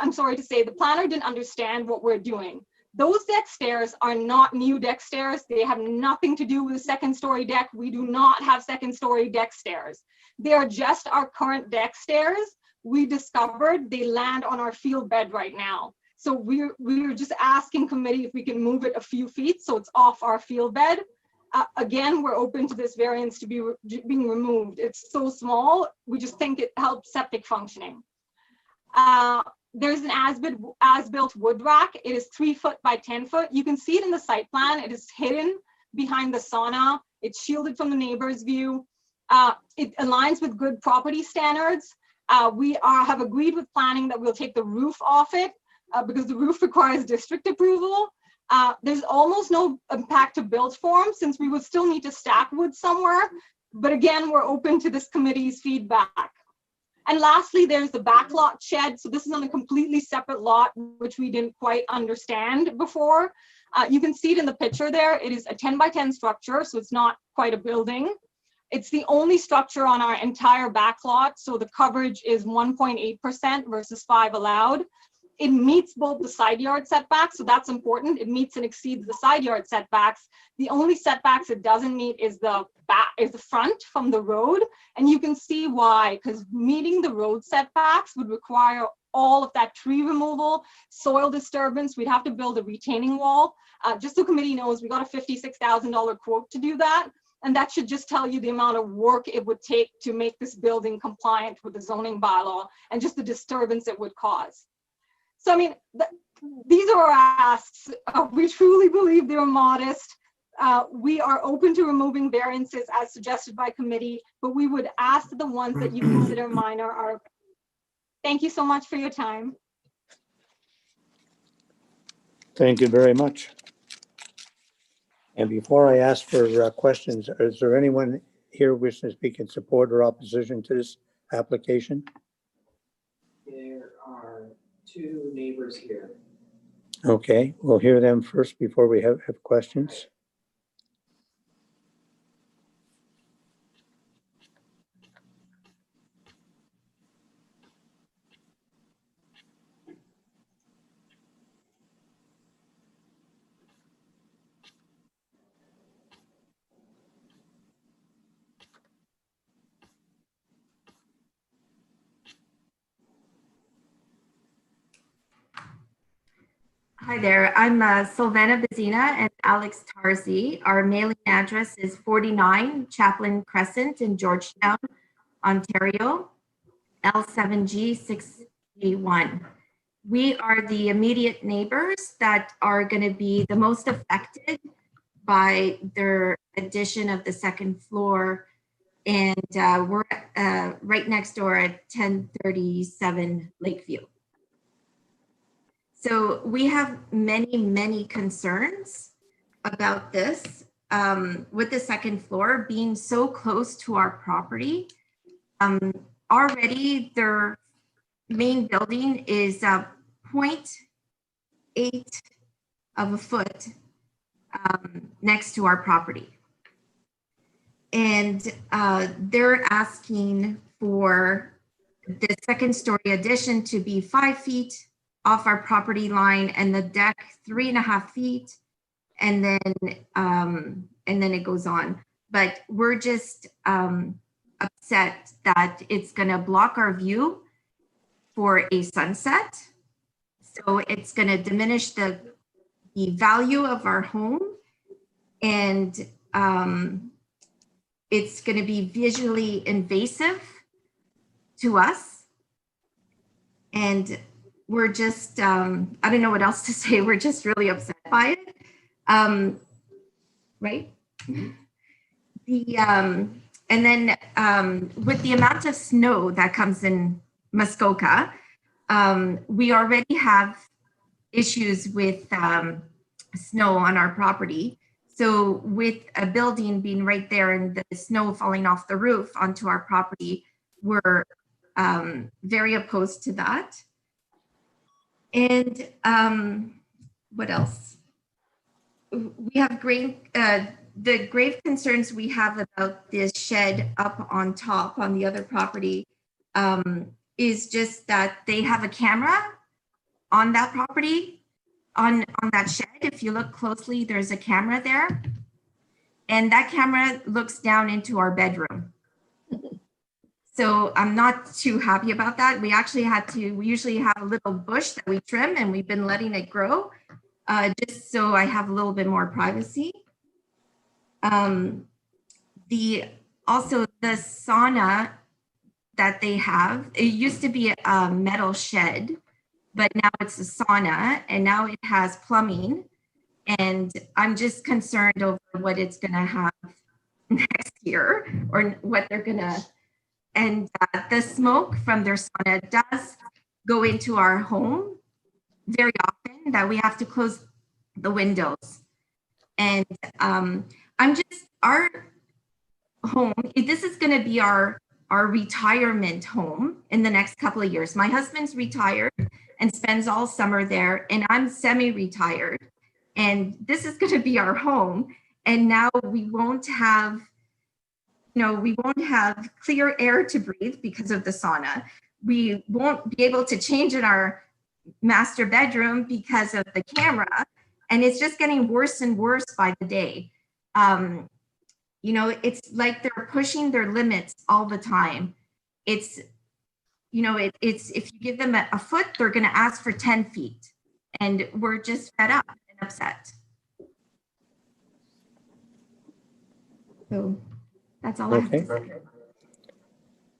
I'm sorry to say the planner didn't understand what we're doing. Those deck stairs are not new deck stairs. They have nothing to do with the second story deck. We do not have second story deck stairs. They are just our current deck stairs. We discovered they land on our field bed right now. So we're just asking committee if we can move it a few feet so it's off our field bed. Again, we're open to this variance to be being removed. It's so small, we just think it helps septic functioning. There's an as-built wood rack. It is 3 foot by 10 foot. You can see it in the site plan. It is hidden behind the sauna. It's shielded from the neighbor's view. It aligns with good property standards. We have agreed with planning that we'll take the roof off it because the roof requires district approval. There's almost no impact to build form since we would still need to stack wood somewhere. But again, we're open to this committee's feedback. And lastly, there's the backlot shed. So this is on a completely separate lot, which we didn't quite understand before. You can see it in the picture there. It is a 10 by 10 structure, so it's not quite a building. It's the only structure on our entire backlot, so the coverage is 1.8% versus 5 allowed. It meets both the side yard setbacks, so that's important. It meets and exceeds the side yard setbacks. The only setbacks it doesn't meet is the front from the road, and you can see why, because meeting the road setbacks would require all of that tree removal, soil disturbance. We'd have to build a retaining wall. Just so committee knows, we got a $56,000 quote to do that. And that should just tell you the amount of work it would take to make this building compliant with the zoning bylaw and just the disturbance it would cause. So, I mean, these are our asks. We truly believe they're modest. We are open to removing variances as suggested by committee, but we would ask the ones that you consider minor are. Thank you so much for your time. Thank you very much. And before I ask for questions, is there anyone here wishing to speak in support or opposition to this application? There are 2 neighbors here. Okay, we'll hear them first before we have questions. Hi there, I'm Sylvana Bazina and Alex Tarzi. Our mailing address is 49 Jacklin Crescent in Georgetown, Ontario, L7G6G1. We are the immediate neighbors that are going to be the most affected by their addition of the second floor. And we're right next door at 1037 Lakeview. So we have many concerns about this with the second floor being so close to our property. Already their main building is 0.8 of a foot next to our property. And they're asking for the second story addition to be 5 feet off our property line and the deck 3.5 feet, and then it goes on. But we're just upset that it's going to block our view for a sunset. So it's going to diminish the value of our home, and it's going to be visually invasive to us. And we're just, I don't know what else to say. We're just really upset by it. Right? And then with the amount of snow that comes in Muskoka, we already have issues with snow on our property. So with a building being right there and the snow falling off the roof onto our property, we're very opposed to that. And what else? We have the grave concerns we have about this shed up on top on the other property is just that they have a camera on that property, on that shed. If you look closely, there's a camera there. And that camera looks down into our bedroom. So I'm not too happy about that. We usually have a little bush that we trim, and we've been letting it grow just so I have a little bit more privacy. Also the sauna that they have, it used to be a metal shed, but now it's a sauna, and now it has plumbing. And I'm just concerned over what it's going to have next year, or what they're going to. And the smoke from their sauna does go into our home very often, that we have to close the windows. And our home, this is going to be our our retirement home in the next couple of years. My husband's retired and spends all summer there, and I'm semi-retired, and this is going to be our home. And now we won't have, we won't have clear air to breathe because of the sauna. We won't be able to change in our master bedroom because of the camera, and it's just getting worse and worse by the day. It's like they're pushing their limits all the time. It's if you give them a foot, they're going to ask for 10 feet, and we're just fed up and upset. So that's all I have to say.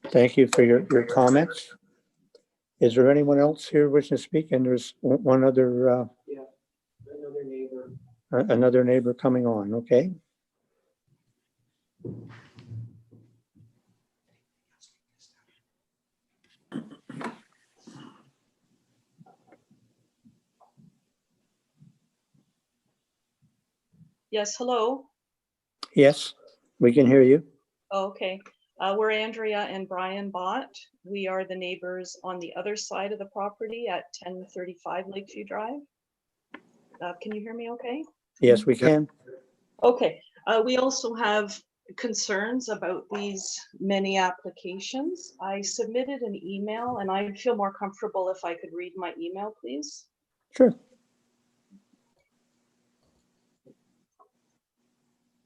Thank you for your comments. Is there anyone else here wishing to speak? And there's one other, Yeah, another neighbor. another neighbor coming on, okay? Yes, hello. Yes, we can hear you. Okay, we're Andrea and Brian Bott. We are the neighbors on the other side of the property at 1035 Lakeview Drive. Can you hear me okay? Yes, we can. Okay, we also have concerns about these many applications. I submitted an email, and I'd feel more comfortable if I could read my email, please. Sure.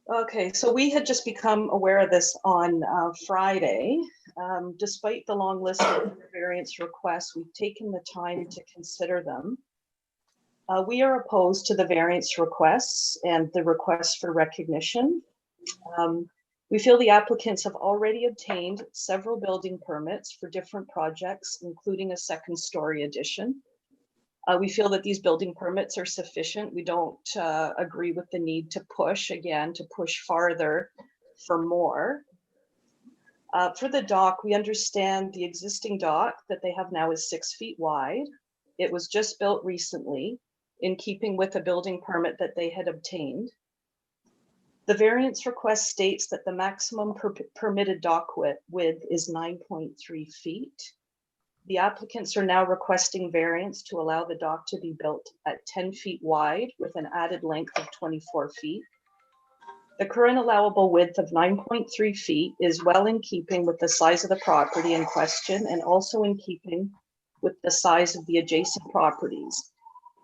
Okay, so we had just become aware of this on Friday. Despite the long list of variance requests, we've taken the time to consider them. We are opposed to the variance requests and the requests for recognition. We feel the applicants have already obtained several building permits for different projects, including a second-story addition. We feel that these building permits are sufficient. We don't agree with the need to push farther for more. For the dock, we understand the existing dock that they have now is 6 feet wide. It was just built recently in keeping with a building permit that they had obtained. The variance request states that the maximum permitted dock width is 9.3 feet. The applicants are now requesting variance to allow the dock to be built at 10 feet wide with an added length of 24 feet. The current allowable width of 9.3 feet is well in keeping with the size of the property in question and also in keeping with the size of the adjacent properties.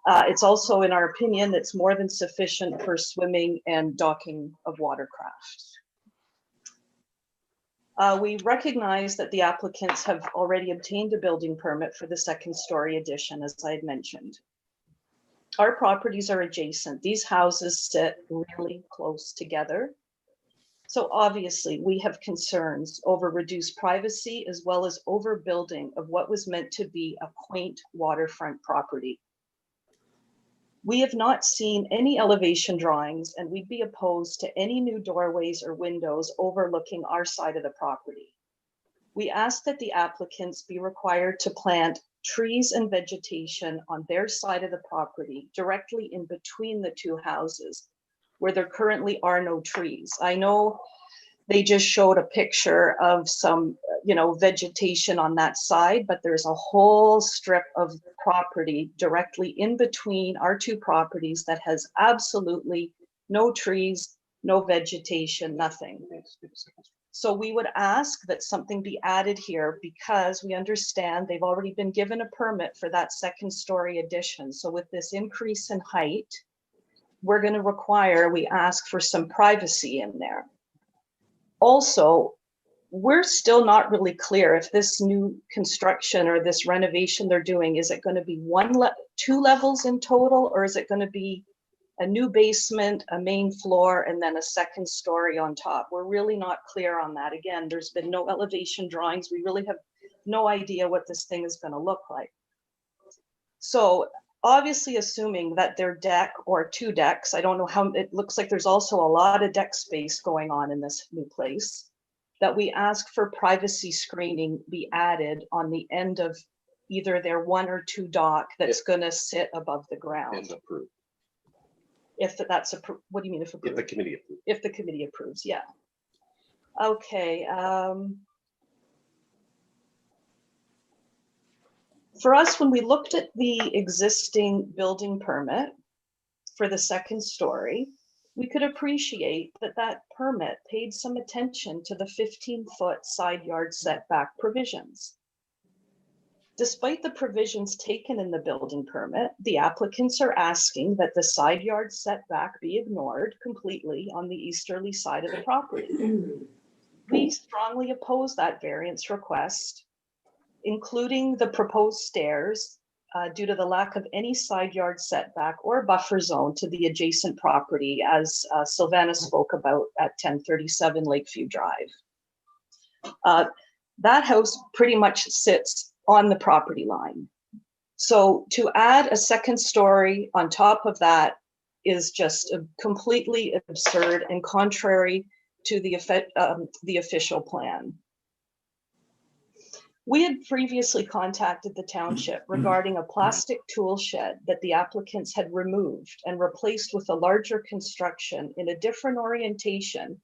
It's also, in our opinion, that's more than sufficient for swimming and docking of watercraft. We recognize that the applicants have already obtained a building permit for the second-story addition, as I had mentioned. Our properties are adjacent. These houses sit really close together. So obviously, we have concerns over reduced privacy as well as overbuilding of what was meant to be a quaint waterfront property. We have not seen any elevation drawings, and we'd be opposed to any new doorways or windows overlooking our side of the property. We ask that the applicants be required to plant trees and vegetation on their side of the property directly in between the two houses where there currently are no trees. I know they just showed a picture of some, vegetation on that side, but there's a whole strip of property directly in between our two properties that has absolutely no trees, no vegetation, nothing. So we would ask that something be added here because we understand they've already been given a permit for that second-story addition. So with this increase in height, we're going to require, we ask for some privacy in there. Also, we're still not really clear if this new construction or this renovation they're doing, is it going to be two levels in total, or is it going to be a new basement, a main floor, and then a second story on top? We're really not clear on that. Again, there's been no elevation drawings. We really have no idea what this thing is going to look like. So obviously assuming that their deck or two decks, I don't know how, it looks like there's also a lot of deck space going on in this new place, that we ask for privacy screening be added on the end of either their one or two dock that's going to sit above the ground. And approved. If that's approved, what do you mean if approved? If the committee approves. If the committee approves, yeah. Okay. For us, when we looked at the existing building permit for the second story, we could appreciate that that permit paid some attention to the 15-foot side yard setback provisions. Despite the provisions taken in the building permit, the applicants are asking that the side yard setback be ignored completely on the easterly side of the property. We strongly oppose that variance request, including the proposed stairs, due to the lack of any side yard setback or buffer zone to the adjacent property, as Sylvana spoke about at 1037 Lakeview Drive. That house pretty much sits on the property line. So to add a second story on top of that is just completely absurd and contrary to the official plan. We had previously contacted the township regarding a plastic tool shed that the applicants had removed and replaced with a larger construction in a different orientation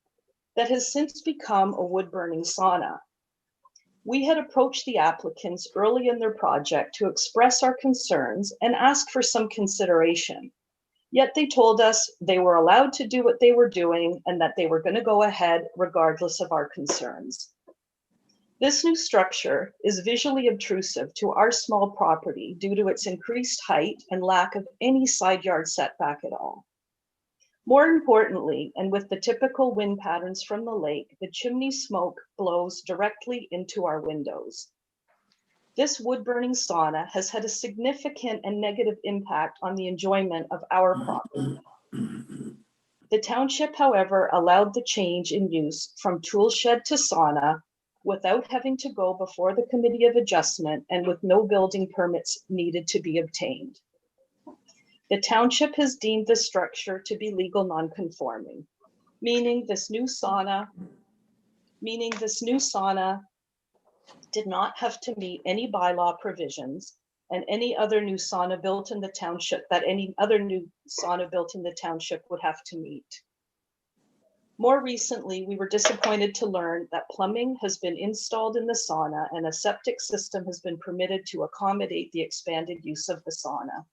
that has since become a wood-burning sauna. We had approached the applicants early in their project to express our concerns and ask for some consideration. Yet they told us they were allowed to do what they were doing and that they were going to go ahead regardless of our concerns. This new structure is visually obtrusive to our small property due to its increased height and lack of any side yard setback at all. More importantly, and with the typical wind patterns from the lake, the chimney smoke blows directly into our windows. This wood-burning sauna has had a significant and negative impact on the enjoyment of our property. The township, however, allowed the change in use from tool shed to sauna without having to go before the Committee of Adjustment and with no building permits needed to be obtained. The township has deemed the structure to be legal non-conforming, meaning this new sauna did not have to meet any bylaw provisions and any other new sauna built in the township would have to meet. More recently, we were disappointed to learn that plumbing has been installed in the sauna and a septic system has been permitted to accommodate the expanded use of the sauna.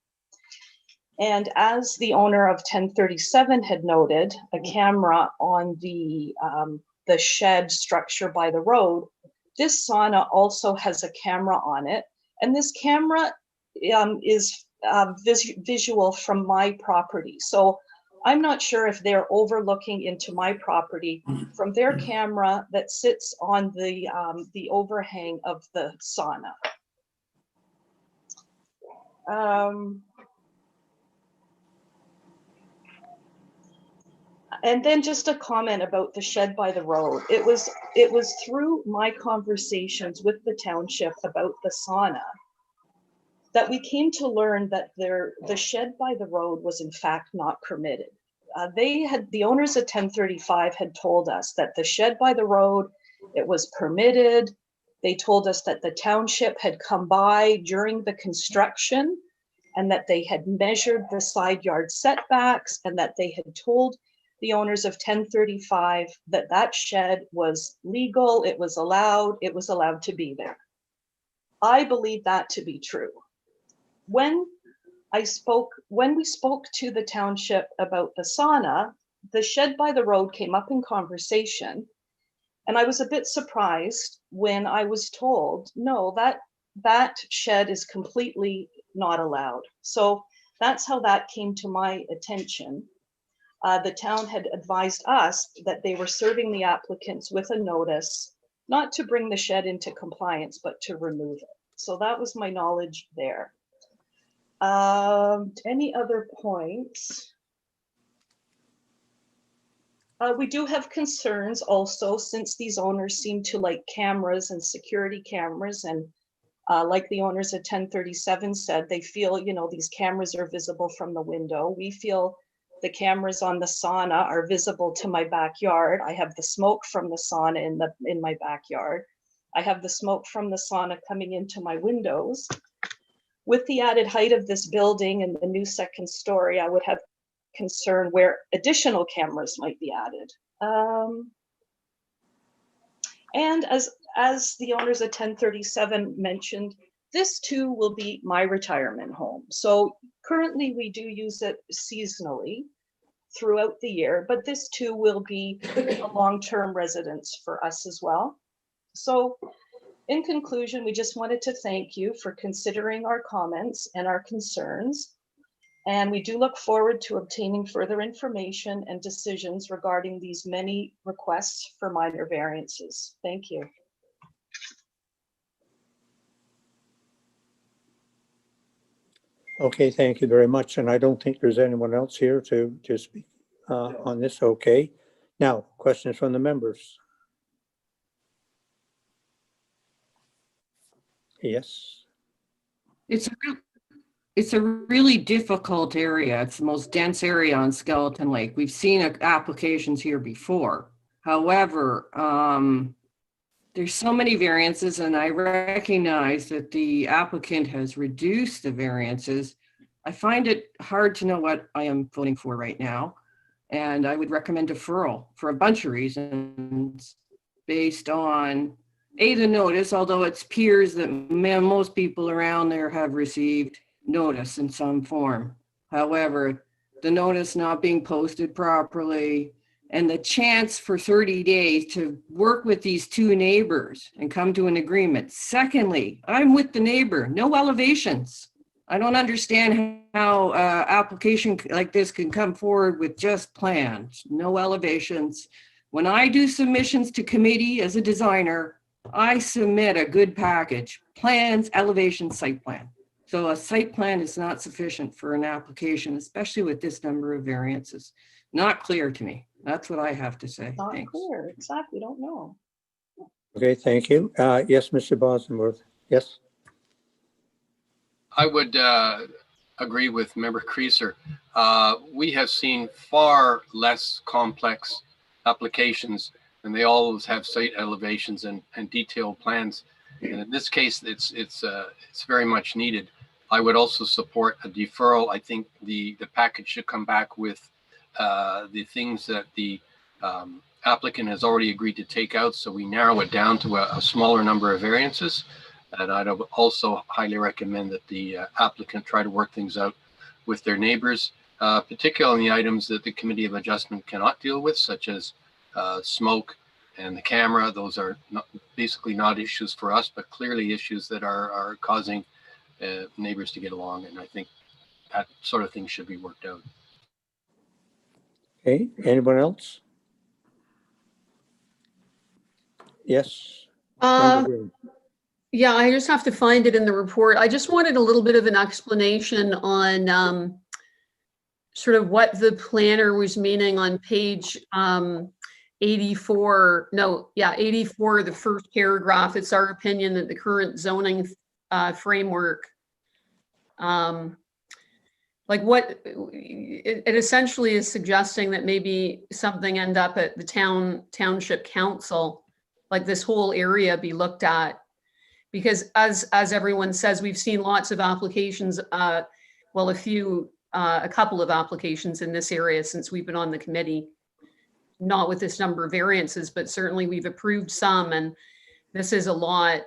And as the owner of 1037 had noted, a camera on the shed structure by the road, this sauna also has a camera on it. And this camera is visual from my property. So I'm not sure if they're overlooking into my property from their camera that sits on the overhang of the sauna. And then just a comment about the shed by the road. It was through my conversations with the township about the sauna that we came to learn that the shed by the road was in fact not permitted. The owners of 1035 had told us that the shed by the road, it was permitted. They told us that the township had come by during the construction and that they had measured the side yard setbacks and that they had told the owners of 1035 that that shed was legal, it was allowed to be there. I believe that to be true. When we spoke to the township about the sauna, the shed by the road came up in conversation, and I was a bit surprised when I was told, no, that shed is completely not allowed. So that's how that came to my attention. The town had advised us that they were serving the applicants with a notice, not to bring the shed into compliance, but to remove it. So that was my knowledge there. Any other points? We do have concerns also, since these owners seem to like cameras and security cameras, and like the owners at 1037 said, they feel, these cameras are visible from the window. We feel the cameras on the sauna are visible to my backyard. I have the smoke from the sauna in my backyard. I have the smoke from the sauna coming into my windows. With the added height of this building and the new second story, I would have concern where additional cameras might be added. And as the owners of 1037 mentioned, This too will be my retirement home. So currently we do use it seasonally throughout the year, but this too will be a long-term residence for us as well. So in conclusion, we just wanted to thank you for considering our comments and our concerns. And we do look forward to obtaining further information and decisions regarding these many requests for minor variances. Thank you. Okay, thank you very much. And I don't think there's anyone else here to speak on this. Okay. Now, questions from the members. Yes. It's a really difficult area. It's the most dense area on Skeleton Lake. We've seen applications here before. However, there's so many variances, and I recognize that the applicant has reduced the variances. I find it hard to know what I am voting for right now, and I would recommend deferral for a bunch of reasons based on the notice, although it appears that most people around there have received notice in some form. However, the notice not being posted properly, and the chance for 30 days to work with these two neighbors and come to an agreement. Secondly, I'm with the neighbor, no elevations. I don't understand how application like this can come forward with just plans, no elevations. When I do submissions to committee as a designer, I submit a good package, plans, elevation, site plan. So a site plan is not sufficient for an application, especially with this number of variances. Not clear to me. That's what I have to say. Not Thanks. clear, exactly, don't know. Okay, thank you. Yes, Mr. Bosworth. Yes. I would agree with Member Creaser. We have seen far less complex applications, and they always have site elevations and detailed plans. And in this case, it's very much needed. I would also support a deferral. I think the package should come back with the things that the applicant has already agreed to take out, so we narrow it down to a smaller number of variances. And I'd also highly recommend that the applicant try to work things out with their neighbors, particularly on the items that the Committee of Adjustment cannot deal with, such as smoke and the camera. Those are basically not issues for us, but clearly issues that are causing neighbors to get along. And I think that sort of thing should be worked out. Okay, anyone else? Yes. Yeah, I just have to find it in the report. I just wanted a little bit of an explanation on sort of what the planner was meaning on page 84. No, yeah, 84, the first paragraph. It's our opinion that the current zoning framework, like what it essentially is suggesting that maybe something end up at the township council, like this whole area be looked at. Because as everyone says, we've seen lots of applications, well, a couple of applications in this area since we've been on the committee, not with this number of variances, but certainly we've approved some, and this is a lot.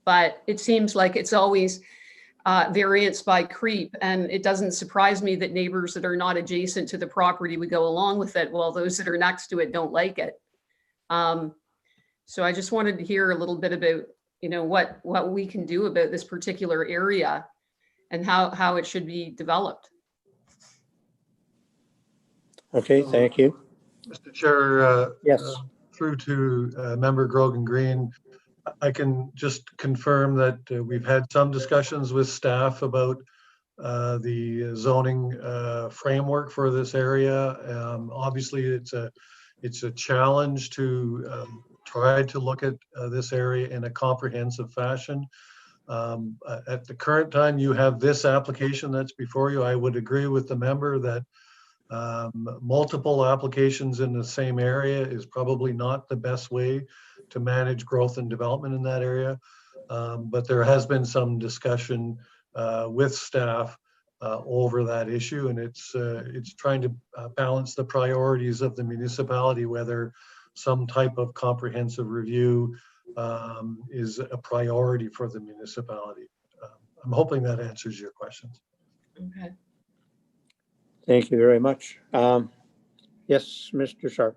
But it seems like it's always variance by creep, and it doesn't surprise me that neighbors that are not adjacent to the property would go along with it, while those that are next to it don't like it. So I just wanted to hear a little bit about, you know, what we can do about this particular area and how it should be developed. Okay, thank you. Mr. Chair, yes. Through to Member Grogan Green, I can just confirm that we've had some discussions with staff about the zoning framework for this area. Obviously, it's a challenge to try to look at this area in a comprehensive fashion. At the current time, you have this application that's before you. I would agree with the member that multiple applications in the same area is probably not the best way to manage growth and development in that area. But there has been some discussion with staff over that issue, and it's trying to balance the priorities of the municipality, whether some type of comprehensive review is a priority for the municipality. I'm hoping that answers your questions. Okay. Thank you very much. Yes, Mr. Sharp.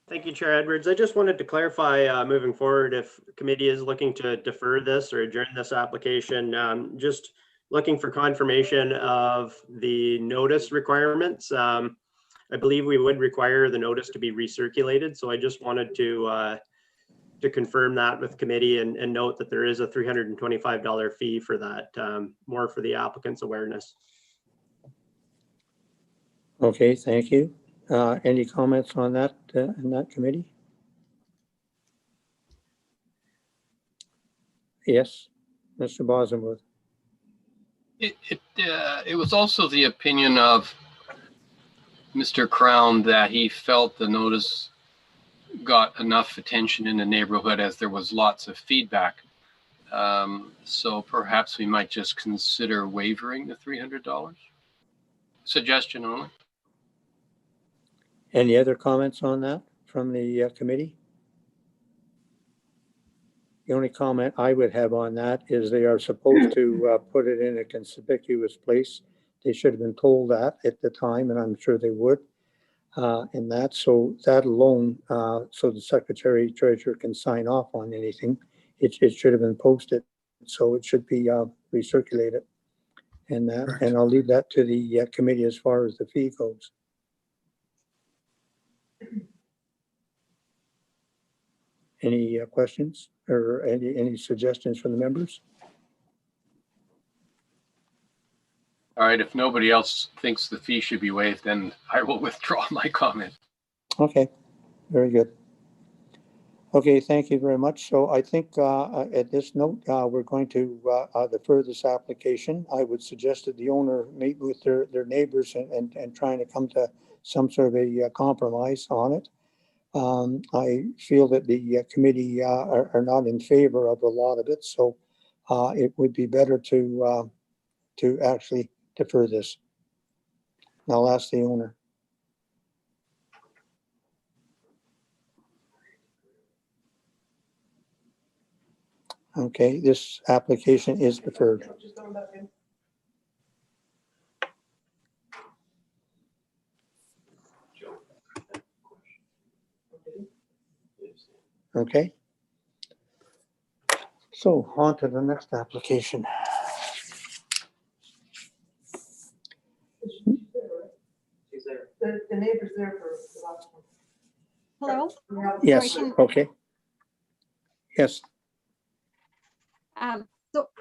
Thank you, Chair Edwards. I just wanted to clarify moving forward, if the committee is looking to defer this or adjourn this application, just looking for confirmation of the notice requirements. I believe we would require the notice to be recirculated. So I just wanted to confirm that with committee and note that there is a $325 fee for that, more for the applicant's awareness. Okay, thank you. Any comments on that in that committee? Yes, Mr. Bosenworth. It was also the opinion of Mr. Crown that he felt the notice got enough attention in the neighborhood as there was lots of feedback. So perhaps we might just consider waiving the $300. Suggestion only. Any other comments on that from the committee? The only comment I would have on that is they are supposed to put it in a conspicuous place. They should have been told that at the time, and I'm sure they would. And that, so that alone, so the secretary treasurer can sign off on anything, it should have been posted. So it should be recirculated. And that, Correct. and I'll leave that to the committee as far as the fee goes. Any questions or any suggestions from the members? All right, if nobody else thinks the fee should be waived, then I will withdraw my comment. Okay, very good. Okay, thank you very much. So I think at this note, we're going to defer this application. I would suggest that the owner meet with their neighbors and trying to come to some sort of a compromise on it. I feel that the committee are not in favor of a lot of it, so it would be better to actually defer this. And I'll ask the owner. Okay, this application is deferred. Okay. So on to the next application. She's there. The neighbor's there for the last one. Hello? Yes, Sorry, okay. Yes,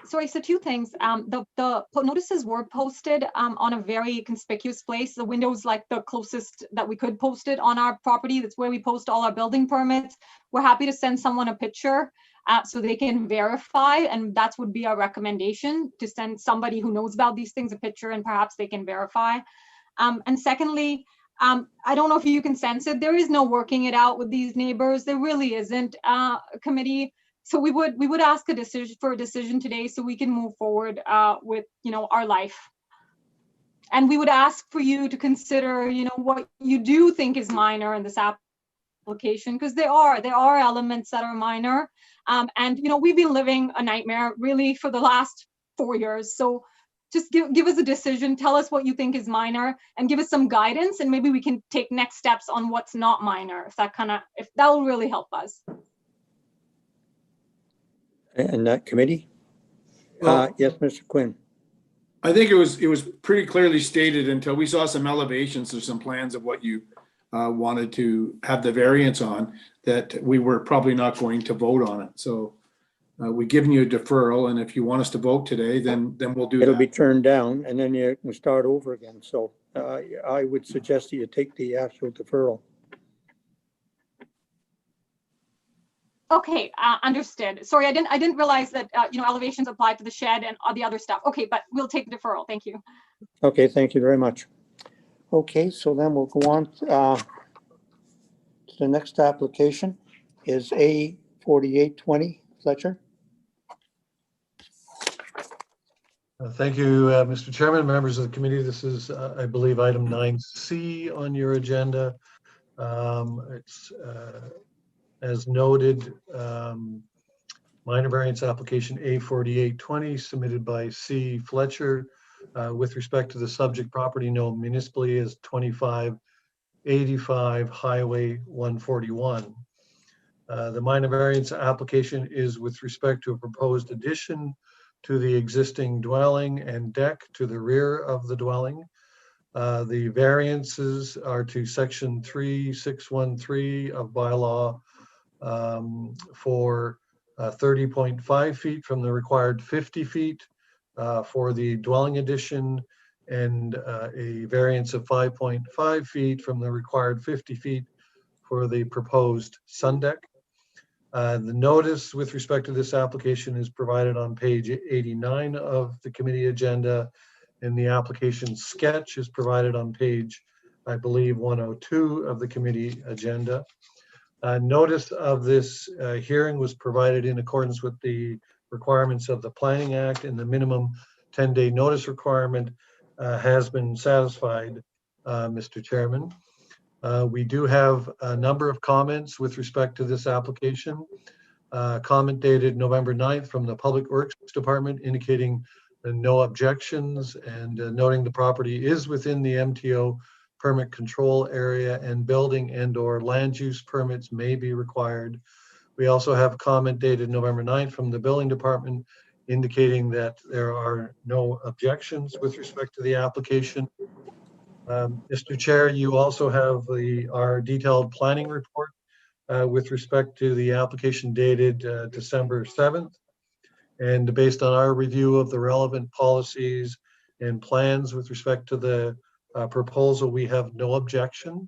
So two things. The notices were posted on a very conspicuous place. The window's like the closest that we could post it on our property. That's where we post all our building permits. We're happy to send someone a picture so they can verify, and that would be our recommendation, to send somebody who knows about these things a picture and perhaps they can verify. And secondly, I don't know if you can sense it. There is no working it out with these neighbors. There really isn't a committee. So we would ask a decision today so we can move forward with, our life. And we would ask for you to consider, what you do think is minor in this application, because there are elements that are minor. And we've been living a nightmare really for the last 4 years. So just give us a decision, tell us what you think is minor, and give us some guidance, and maybe we can take next steps on what's not minor, if that will really help us. and that committee? Well, Yes, Mr. Quinn. I think it was pretty clearly stated until we saw some elevations or some plans of what you wanted to have the variance on, that we were probably not going to vote on it. So we've given you a deferral, and if you want us to vote today, then we'll do It'll that. be turned down and then you can start over again. So I would suggest that you take the actual deferral. Okay, understood. Sorry, I didn't realize that, elevations applied to the shed and all the other stuff. Okay, but we'll take the deferral. Thank you. Okay, thank you very much. Okay, so then we'll go on to the next application is A 4820 Fletcher. Thank you, Mr. Chairman, members of the committee. This is, I believe, item 9C on your agenda. It's as noted, minor variance application A4820 submitted by C. Fletcher with respect to the subject property known municipally as 2585 Highway 141. The minor variance application is with respect to a proposed addition to the existing dwelling and deck to the rear of the dwelling. The variances are to section 3613 of bylaw for 30.5 feet from the required 50 feet for the dwelling addition, and a variance of 5.5 feet from the required 50 feet for the proposed sun deck. The notice with respect to this application is provided on page 89 of the committee agenda, and the application sketch is provided on page, I believe, 102 of the committee agenda. Notice of this hearing was provided in accordance with the requirements of the Planning Act, and the minimum 10-day notice requirement has been satisfied, Mr. Chairman. We do have a number of comments with respect to this application. Comment dated November 9th from the Public Works Department indicating no objections and noting the property is within the MTO permit control area and building and/or land use permits may be required. We also have comment dated November 9th from the Building Department indicating that there are no objections with respect to the application. Mr. Chair, you also have our detailed planning report with respect to the application dated December 7th. And based on our review of the relevant policies and plans with respect to the proposal, we have no objection.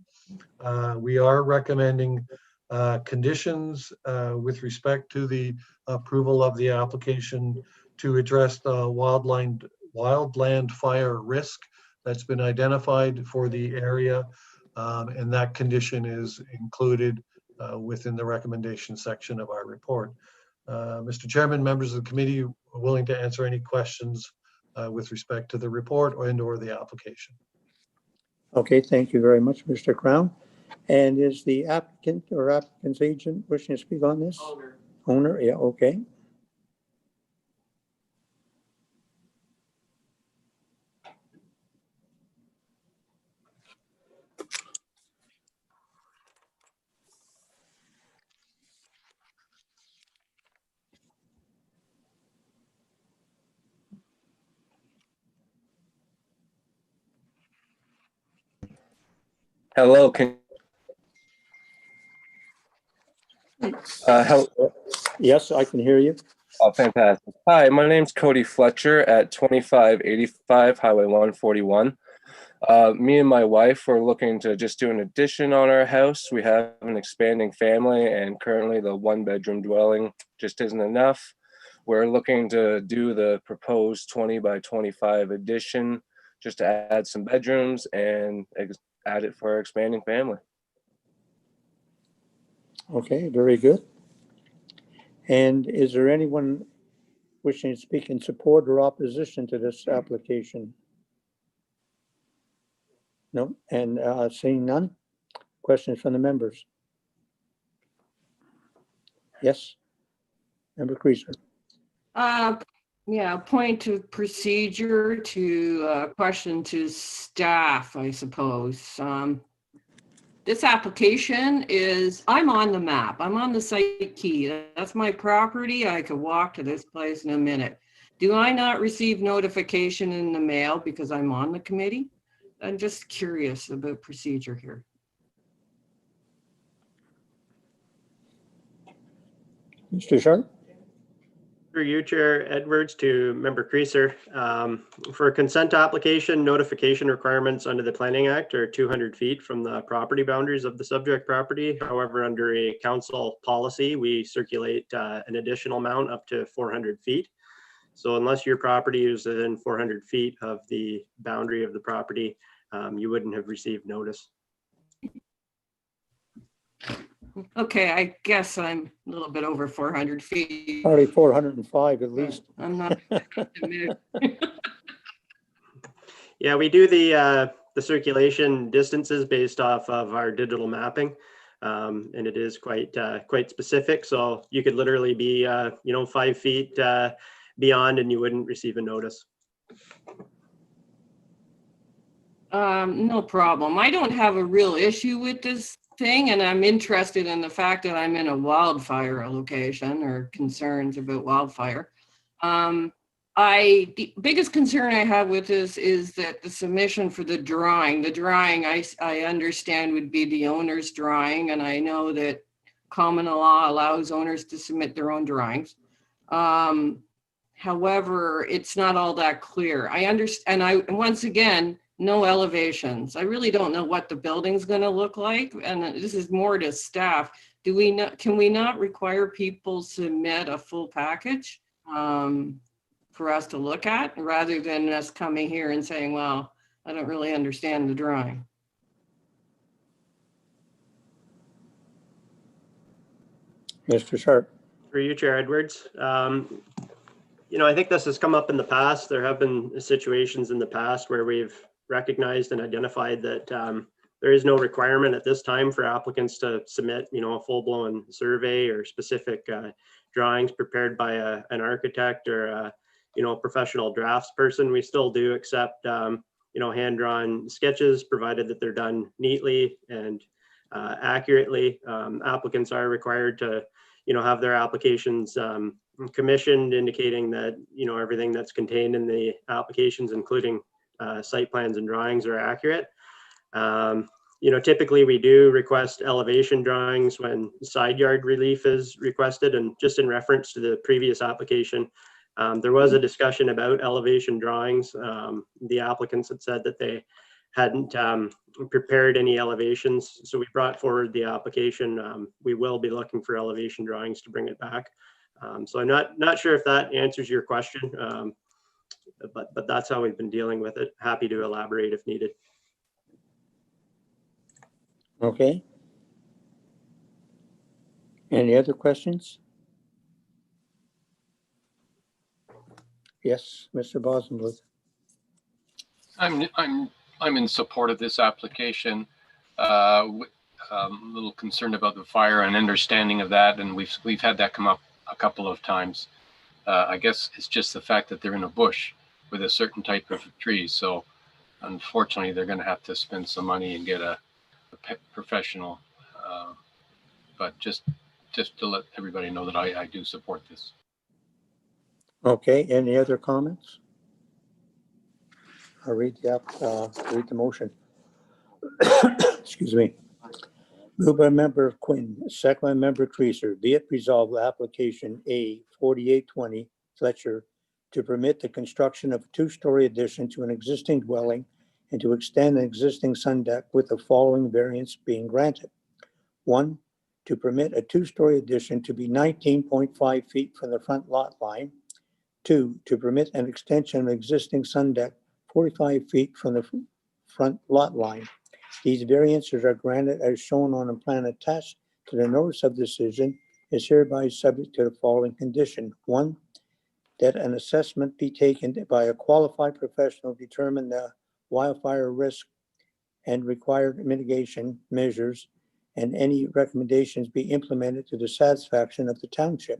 We are recommending conditions with respect to the approval of the application to address the wildland fire risk that's been identified for the area, and that condition is included within the recommendation section of our report. Mr. Chairman, members of the committee are willing to answer any questions with respect to the report or the application. Okay, thank you very much, Mr. Crown. And is the applicant or applicant's agent wishing to speak on this? Owner. Owner, yeah, okay. Hello, Yes, I can hear you. Oh, fantastic. Hi, my name's Cody Fletcher at 2585 Highway 141. Me and my wife were looking to just do an addition on our house. We have an expanding family, and currently the one-bedroom dwelling just isn't enough. We're looking to do the proposed 20 by 25 addition just to add some bedrooms and add it for our expanding family. Okay, very good. And is there anyone wishing to speak in support or opposition to this application? No, and seeing none, questions from the members? Yes, Member Creaser. Yeah, point of procedure to question to staff, I suppose. This application is, I'm on the map. I'm on the site key. That's my property. I could walk to this place in a minute. Do I not receive notification in the mail because I'm on the committee? I'm just curious about procedure here. Mr. Sharp? Through you, Chair Edwards, to Member Creaser. For a consent application, notification requirements under the Planning Act are 200 feet from the property boundaries of the subject property. However, under a council policy, we circulate an additional amount up to 400 feet. So unless your property is within 400 feet of the boundary of the property, you wouldn't have received notice. Okay, I guess I'm a little bit over 400 feet. Probably 405 at least. I'm not. Yeah, we do the circulation distances based off of our digital mapping. And it is quite specific. So you could literally be, 5 feet beyond and you wouldn't receive a notice. No problem. I don't have a real issue with this thing, and I'm interested in the fact that I'm in a wildfire location or concerns about wildfire. The biggest concern I have with this is that the submission for the drawing I understand would be the owner's drawing, and I know that common law allows owners to submit their own drawings. However, it's not all that clear. I understand, once again, no elevations. I really don't know what the building's going to look like, and this is more to staff. Can we not require people submit a full package for us to look at, rather than us coming here and saying, well, I don't really understand the drawing? Mr. Sharp. Through you, Chair Edwards. I think this has come up in the past. There have been situations in the past where we've recognized and identified that there is no requirement at this time for applicants to submit, a full-blown survey or specific drawings prepared by an architect or a professional drafts person. We still do accept, hand-drawn sketches, provided that they're done neatly and accurately. Applicants are required to, have their applications commissioned, indicating that, everything that's contained in the applications, including site plans and drawings, are accurate. Typically we do request elevation drawings when side yard relief is requested. And just in reference to the previous application, there was a discussion about elevation drawings. The applicants had said that they hadn't prepared any elevations. So we brought forward the application. We will be looking for elevation drawings to bring it back. So I'm not sure if that answers your question, but that's how we've been dealing with it. Happy to elaborate if needed. Okay. Any other questions? Yes, Mr. Bossenbluth. I'm in support of this application. A little concerned about the fire and understanding of that, and we've had that come up a couple of times. I guess it's just the fact that they're in a bush with a certain type of tree. So unfortunately, they're going to have to spend some money and get a professional. But just to let everybody know that I do support this. Okay, any other comments? I'll read the motion. Excuse me. Moved by Member Quinn, second by Member Creaser. Be it resolved, application A 4820 Fletcher to permit the construction of a two-story addition to an existing dwelling and to extend an existing sun deck with the following variance being granted. 1, to permit a two-story addition to be 19.5 feet from the front lot line. 2, to permit an extension of existing sun deck 45 feet from the front lot line. These variances are granted as shown on a plan attached to the notice of decision, is hereby subject to the following condition. 1, that an assessment be taken by a qualified professional to determine the wildfire risk and required mitigation measures, and any recommendations be implemented to the satisfaction of the township.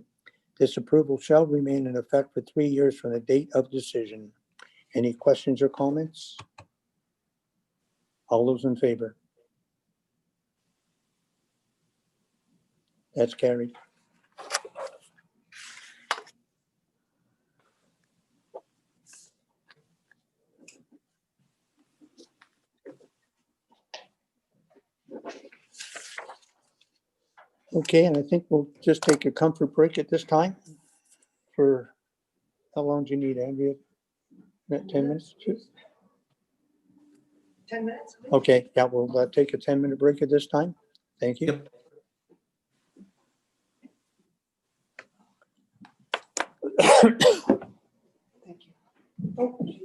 This approval shall remain in effect for 3 years from the date of decision. Any questions or comments? All those in favor? That's carried. Okay, and I think we'll just take a comfort break at this time for, how long do you need, Andrea? 10 minutes? 10 minutes? Okay, yeah, we'll take a 10-minute break at this time. Thank you. Yep. Thank you. Oh, geez.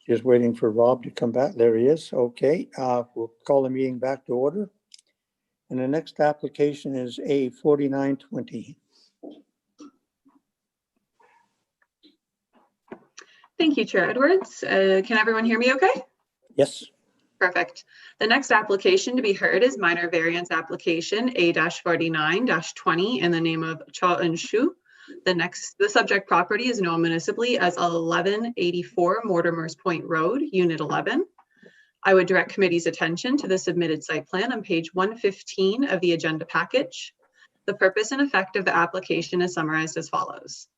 Just waiting for Rob to come back. There he is. Okay, we'll call the meeting back to order. And the next application is A 4920. Thank you, Chair Edwards. Can everyone hear me okay? Yes. Perfect. The next application to be heard is minor variance application A-49-20 in the name of Cha Eun-shu. The subject property is known municipally as 1184 Mortimer's Point Road, Unit 11. I would direct committee's attention to the submitted site plan on page 115 of the agenda package. The purpose and effect of the application is summarized as follows.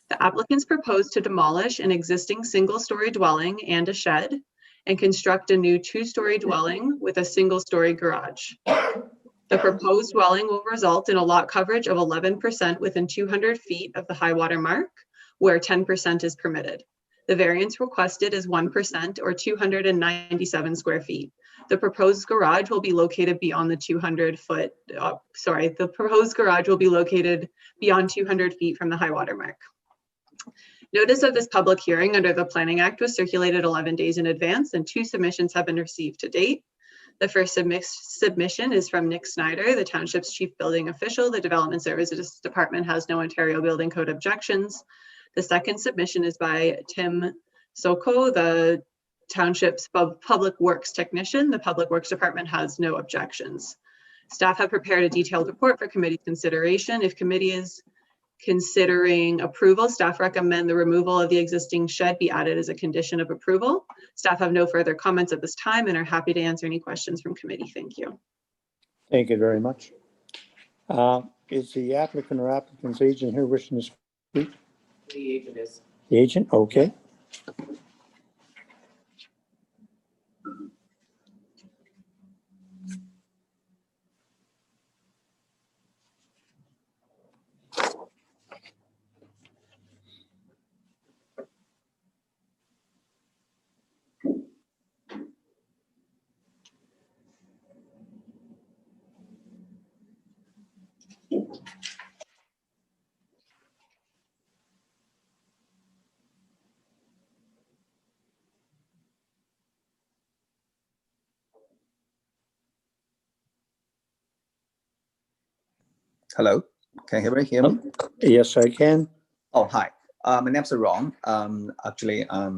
The applicants propose to demolish an existing single-story dwelling and a shed and construct a new two-story dwelling with a single-story garage. The proposed dwelling will result in a lot coverage of 11% within 200 feet of the high water mark, where 10% is permitted. The variance requested is 1% or 297 square feet. The proposed garage will be located beyond the 200 foot, the proposed garage will be located beyond 200 feet from the high water mark. Notice of this public hearing under the Planning Act was circulated 11 days in advance, and 2 submissions have been received to date. The first submission is from Nick Snyder, the Township's Chief Building Official. The Development Services Department has no Ontario Building Code objections. The second submission is by Tim Soko, the Township's Public Works Technician. The Public Works Department has no objections. Staff have prepared a detailed report for committee consideration. If committee is considering approval, staff recommend the removal of the existing shed be added as a condition of approval. Staff have no further comments at this time and are happy to answer any questions from committee. Thank you. Thank you very much. Is the applicant or applicant's agent here wishing to speak? The agent is. The agent, okay. Hello, can you hear me? Yes, I can. Oh, hi. My name's Ron. Actually, I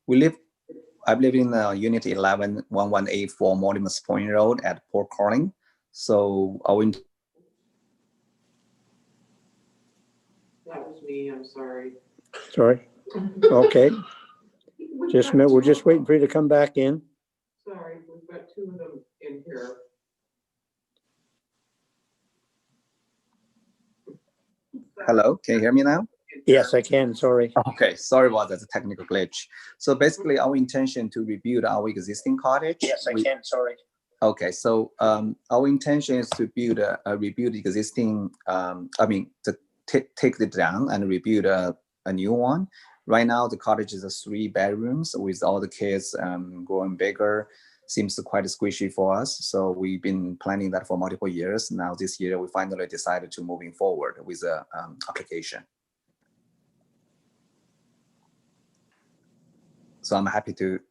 live in Unit 11, 1184 Mortimer's Point Road at Port Calling. So I went. That was me, I'm sorry. Sorry. Okay. Just a minute. We're just waiting for you to come back in. Sorry, we've got 2 of them in here. Hello, can you hear me now? Yes, I can. Sorry. Okay, sorry about that, the technical glitch. So basically, our intention to rebuild our existing cottage. Yes, I can. Sorry. Okay, so our intention is to rebuild existing. Take it down and rebuild a new one. Right now, the cottage is 3 bedrooms with all the kids growing bigger. Seems quite squishy for us. So we've been planning that for multiple years. Now this year, we finally decided to moving forward with the application. So I'm happy to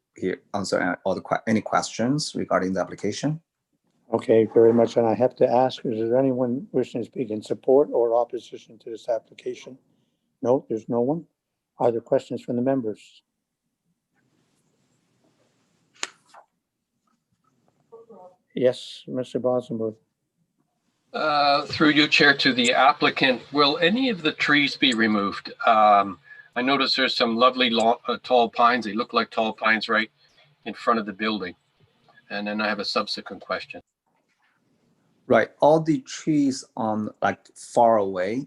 answer any questions regarding the application. Okay, very much. And I have to ask, is there anyone wishing to speak in support or opposition to this application? No, there's no one. Are there questions from the members? Yes, Mr. Bosenberg. Through you, Chair, to the applicant, will any of the trees be removed? I noticed there's some lovely tall pines. They look like tall pines right in front of the building. And then I have a subsequent question. Right, all the trees on far away,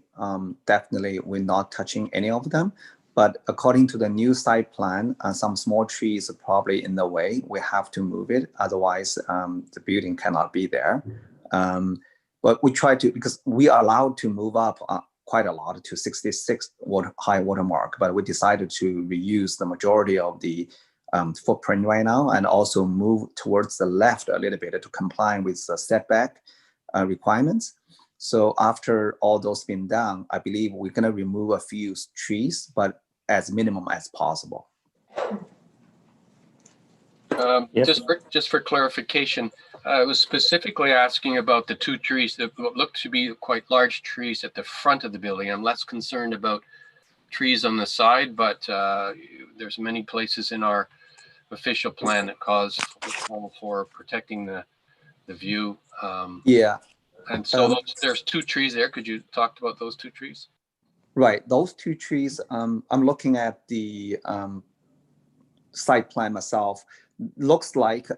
definitely we're not touching any of them. But according to the new site plan, some small trees are probably in the way. We have to move it, otherwise the building cannot be there. But we try to, because we are allowed to move up quite a lot to 66 high water mark, but we decided to reuse the majority of the footprint right now and also move towards the left a little bit to comply with the setback requirements. So after all those been done, I believe we're going to remove a few trees, but as minimum as possible. Yes. Just for clarification, I was specifically asking about the two trees that look to be quite large trees at the front of the building. I'm less concerned about trees on the side, but there's many places in our official plan that call for protecting the view. Yeah. And so there's two trees there. Could you talk about those two trees? Right. Those two trees, I'm looking at the site plan myself. Looks like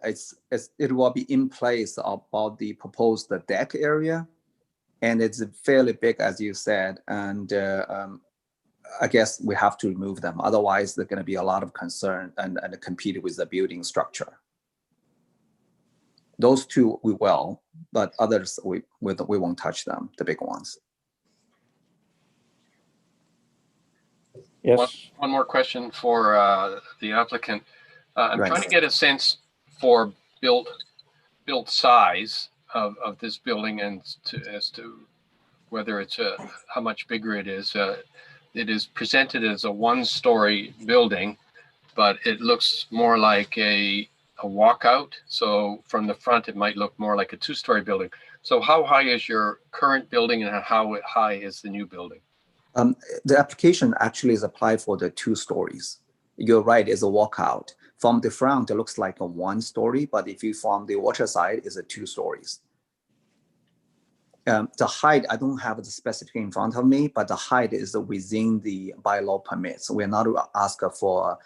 it will be in place about the proposed deck area. And it's fairly big, as you said. And I guess we have to remove them. Otherwise, there's going to be a lot of concern and compete with the building structure. Those two we will, but others we won't touch them, the big ones. Yes. One more question for the applicant. I'm Right. trying to get a sense for built size of this building and as to whether it's how much bigger it is. It is presented as a one-story building, but it looks more like a walkout. So from the front, it might look more like a two-story building. So how high is your current building and how high is the new building? The application actually is applied for the 2 stories. You're right, it's a walkout. From the front, it looks like a 1 story, but if you from the water side, it's a 2 stories. The height, I don't have the specific in front of me, but the height is within the bylaw permits. We're not asking for,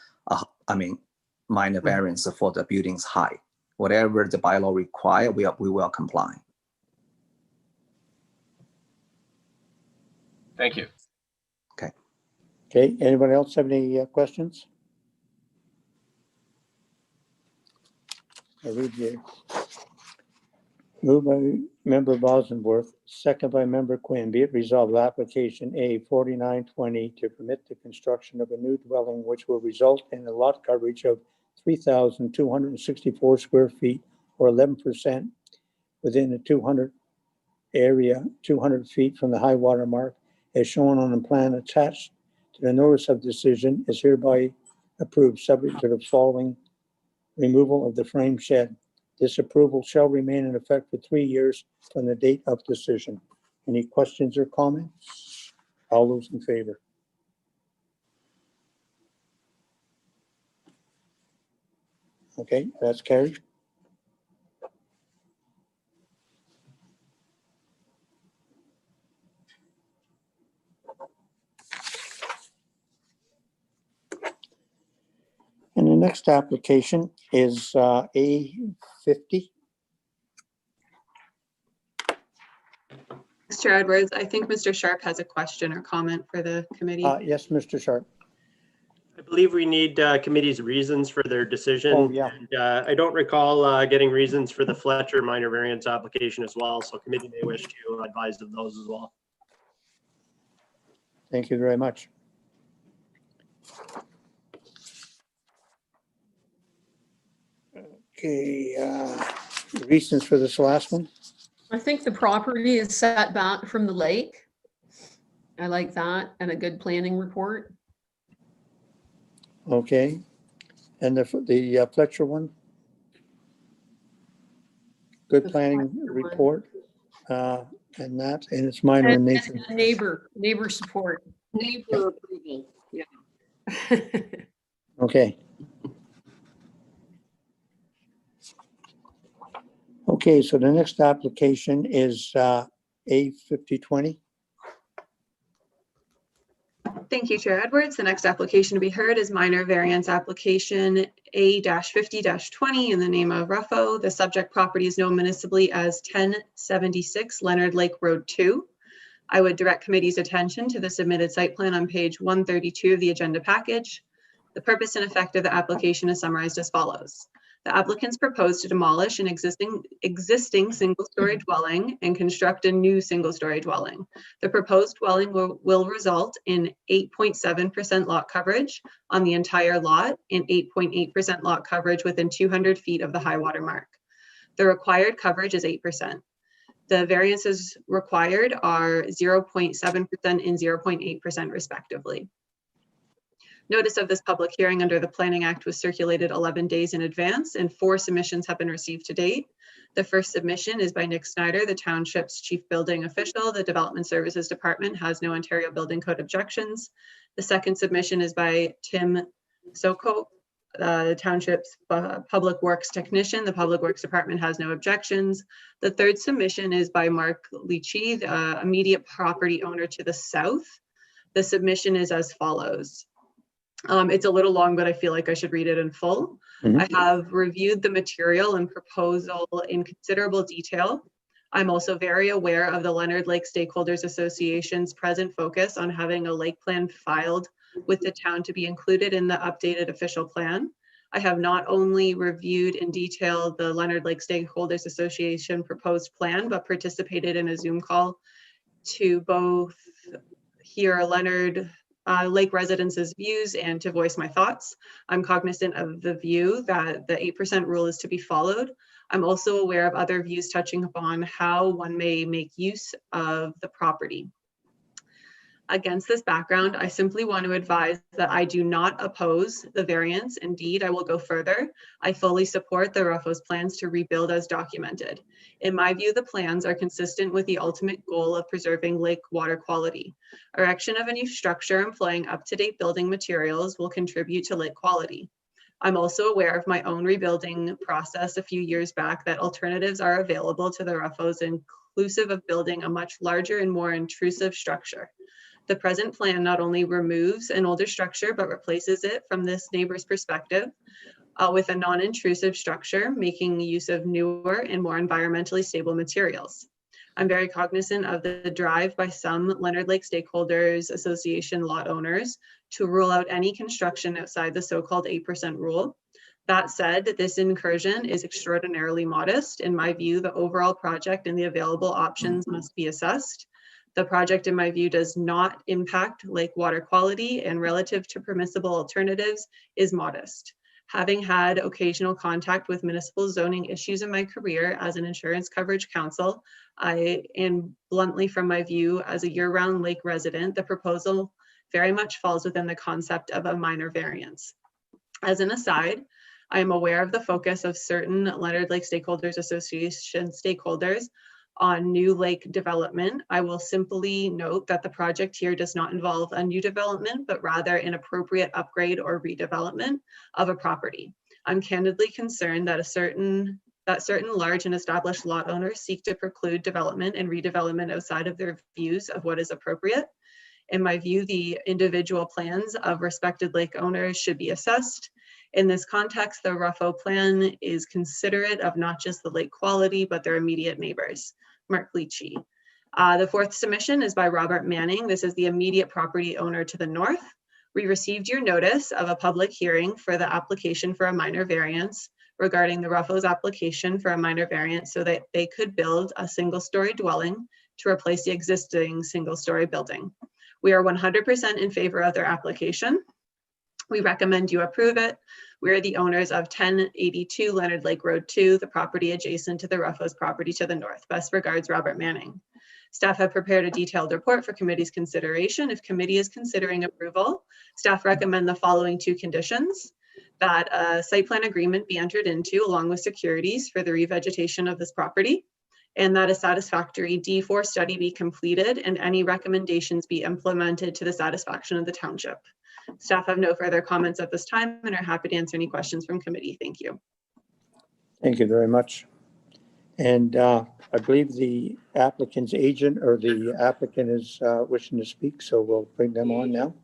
minor variance for the building's height. Whatever the bylaw require, we will comply. Thank you. Okay, anyone else have any questions? I read here. Moved by Member Bosworth, second by Member Quinn. Be it resolved, application A 4920 to permit the construction of a new dwelling which will result in a lot coverage of 3,264 square feet or 11% within the 200 area, 200 feet from the high water mark, as shown on the plan attached to the notice of decision, is hereby approved, subject to the following: removal of the frame shed. This approval shall remain in effect for 3 years from the date of decision. Any questions or comments? All those in favor? Okay, that's carried. And the next application is A50. Mr. Edwards, I think Mr. Sharp has a question or comment for the committee. Yes, Mr. Sharp. I believe we need committee's reasons for their decision. Oh, yeah. And, I don't recall getting reasons for the Fletcher minor variance application as well, so committee may wish to advise of those as well. Thank you very much. Okay, reasons for this last one? I think the property is set back from the lake. I like that, and a good planning report. Okay, and the Fletcher one? Good The planning Fletcher one. report, and it's minor in nature. And neighbor support, neighbor approval, yeah. Okay. Okay, so the next application is A5020. Thank you, Chair Edwards. The next application to be heard is minor variance application A-50-20 in the name of Ruffo. The subject property is known municipally as 1076 Leonard Lake Road 2. I would direct committee's attention to the submitted site plan on page 132 of the agenda package. The purpose and effect of the application is summarized as follows. The applicants propose to demolish an existing single-story dwelling and construct a new single-story dwelling. The proposed dwelling will result in 8.7% lot coverage on the entire lot and 8.8% lot coverage within 200 feet of the high water mark. The required coverage is 8%. The variances required are 0.7% and 0.8% respectively. Notice of this public hearing under the Planning Act was circulated 11 days in advance, and 4 submissions have been received to date. The first submission is by Nick Snyder, the township's chief building official. The Development Services Department has no Ontario Building Code objections. The second submission is by Tim Soko, the township's public works technician. The Public Works Department has no objections. The third submission is by Mark Leachy, the immediate property owner to the south. The submission is as follows. It's a little long, but I feel like I should read it in full. I have reviewed the material and proposal in considerable detail. I'm also very aware of the Leonard Lake Stakeholders Association's present focus on having a lake plan filed with the town to be included in the updated official plan. I have not only reviewed in detail the Leonard Lake Stakeholders Association proposed plan, but participated in a Zoom call to both hear Leonard Lake residents' views and to voice my thoughts. I'm cognizant of the view that the 8% rule is to be followed. I'm also aware of other views touching upon how one may make use of the property. Against this background, I simply want to advise that I do not oppose the variance. Indeed, I will go further. I fully support the Ruffos plans to rebuild as documented. In my view, the plans are consistent with the ultimate goal of preserving lake water quality. Erection of a new structure employing up-to-date building materials will contribute to lake quality. I'm also aware of my own rebuilding process a few years back that alternatives are available to the Ruffos, inclusive of building a much larger and more intrusive structure. The present plan not only removes an older structure, but replaces it from this neighbor's perspective with a non-intrusive structure, making use of newer and more environmentally stable materials. I'm very cognizant of the drive by some Leonard Lake Stakeholders Association lot owners to rule out any construction outside the so-called 8% rule. That said, this incursion is extraordinarily modest. In my view, the overall project and the available options must be assessed. The project, in my view, does not impact lake water quality and relative to permissible alternatives is modest. Having had occasional contact with municipal zoning issues in my career as an insurance coverage counsel, and bluntly from my view as a year-round lake resident, the proposal very much falls within the concept of a minor variance. As an aside, I am aware of the focus of certain Leonard Lake Stakeholders Association stakeholders on new lake development. I will simply note that the project here does not involve a new development, but rather an appropriate upgrade or redevelopment of a property. I'm candidly concerned that certain large and established lot owners seek to preclude development and redevelopment outside of their views of what is appropriate. In my view, the individual plans of respected lake owners should be assessed. In this context, the Ruffo plan is considerate of not just the lake quality, but their immediate neighbors. Mark Leachy. The fourth submission is by Robert Manning. This is the immediate property owner to the north. We received your notice of a public hearing for the application for a minor variance regarding the Ruffos application for a minor variance so that they could build a single-story dwelling to replace the existing single-story building. We are 100% in favor of their application. We recommend you approve it. We are the owners of 1082 Leonard Lake Road 2, the property adjacent to the Ruffos property to the north. Best regards, Robert Manning. Staff have prepared a detailed report for committee's consideration. If committee is considering approval, staff recommend the following 2 conditions: that a site plan agreement be entered into along with securities for the revegetation of this property, and that a satisfactory D4 study be completed and any recommendations be implemented to the satisfaction of the township. Staff have no further comments at this time and are happy to answer any questions from committee. Thank you. Thank you very much. And I believe the applicant's agent or the applicant is wishing to speak, so we'll bring them on now.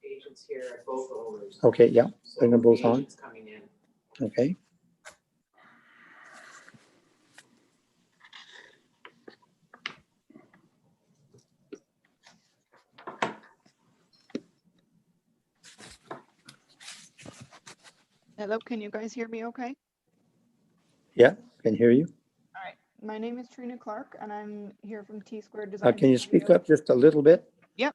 Agents here at both owners. Okay, yeah, bring them both The on. agents coming in. Okay. Hello, can you guys hear me okay? Yeah, can hear you. All right, my name is Trina Clark and I'm here from T-Squared Design. Can you speak up just a little bit? Yep.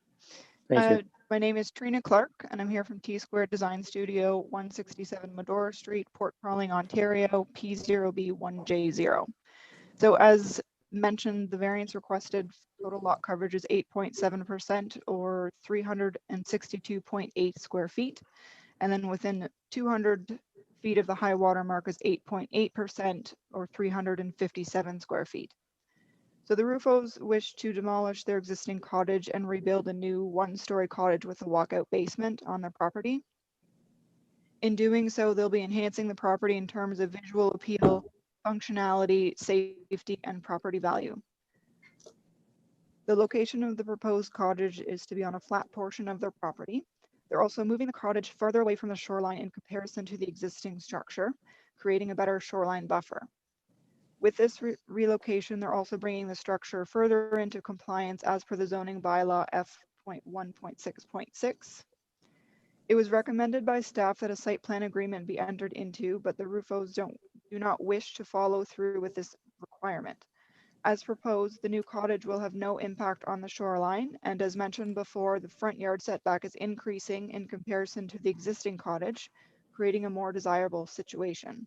Thank you. My name is Trina Clark and I'm here from T-Squared Design Studio, 167 Medora Street, Port Crawling, Ontario, P0B1J0. So as mentioned, the variance requested total lot coverage is 8.7% or or 362.8 square feet. And then within 200 feet of the high water mark is 8.8% or 357 square feet. So the Rufos wish to demolish their existing cottage and rebuild a new one-story cottage with a walkout basement on their property. In doing so, they'll be enhancing the property in terms of visual appeal, functionality, safety, and property value. The location of the proposed cottage is to be on a flat portion of their property. They're also moving the cottage farther away from the shoreline in comparison to the existing structure, creating a better shoreline buffer. With this relocation, they're also bringing the structure further into compliance as per the zoning bylaw F.1.6.6. It was recommended by staff that a site plan agreement be entered into, but the Rufos do not wish to follow through with this requirement. As proposed, the new cottage will have no impact on the shoreline, and as mentioned before, the front yard setback is increasing in comparison to the existing cottage, creating a more desirable situation.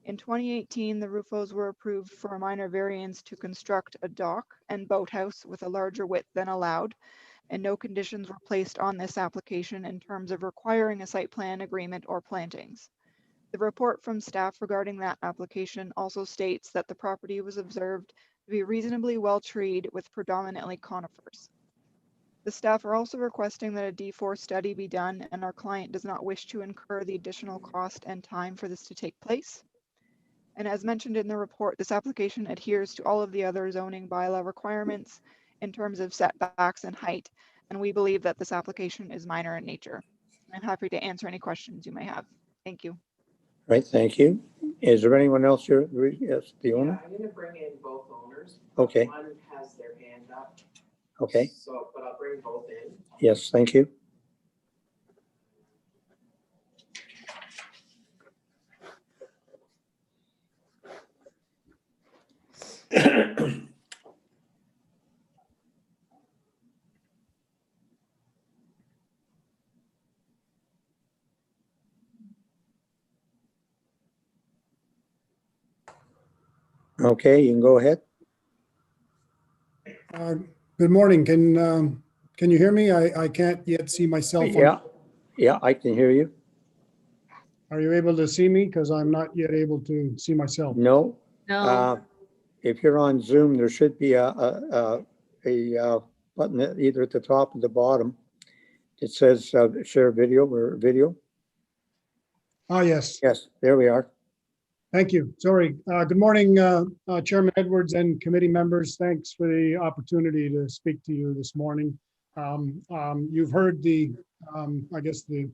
In 2018, the Rufos were approved for a minor variance to construct a dock and boathouse with a larger width than allowed, and no conditions were placed on this application in terms of requiring a site plan agreement or plantings. The report from staff regarding that application also states that the property was observed to be reasonably well treed with predominantly conifers. The staff are also requesting that a D4 study be done, and our client does not wish to incur the additional cost and time for this to take place. And as mentioned in the report, this application adheres to all of the other zoning bylaw requirements in terms of setbacks and height, and we believe that this application is minor in nature. I'm happy to answer any questions you may have. Thank you. Right, thank you. Is there anyone else here? Yes, the owner? I'm gonna bring in both owners. Okay. One has their hand up. Okay. So, but I'll bring both in. Yes, thank you. Okay, you can go ahead. Good morning. Can you hear me? I can't yet see myself. Yeah, I can hear you. Are you able to see me? Because I'm not yet able to see myself. No. No. If you're on Zoom, there should be a button either at the top or the bottom. It says share video or video. Ah, yes. Yes, there we are. Thank you. Sorry. Good morning, Chairman Edwards and committee members. Thanks for the opportunity to speak to you this morning. You've heard the, I guess, the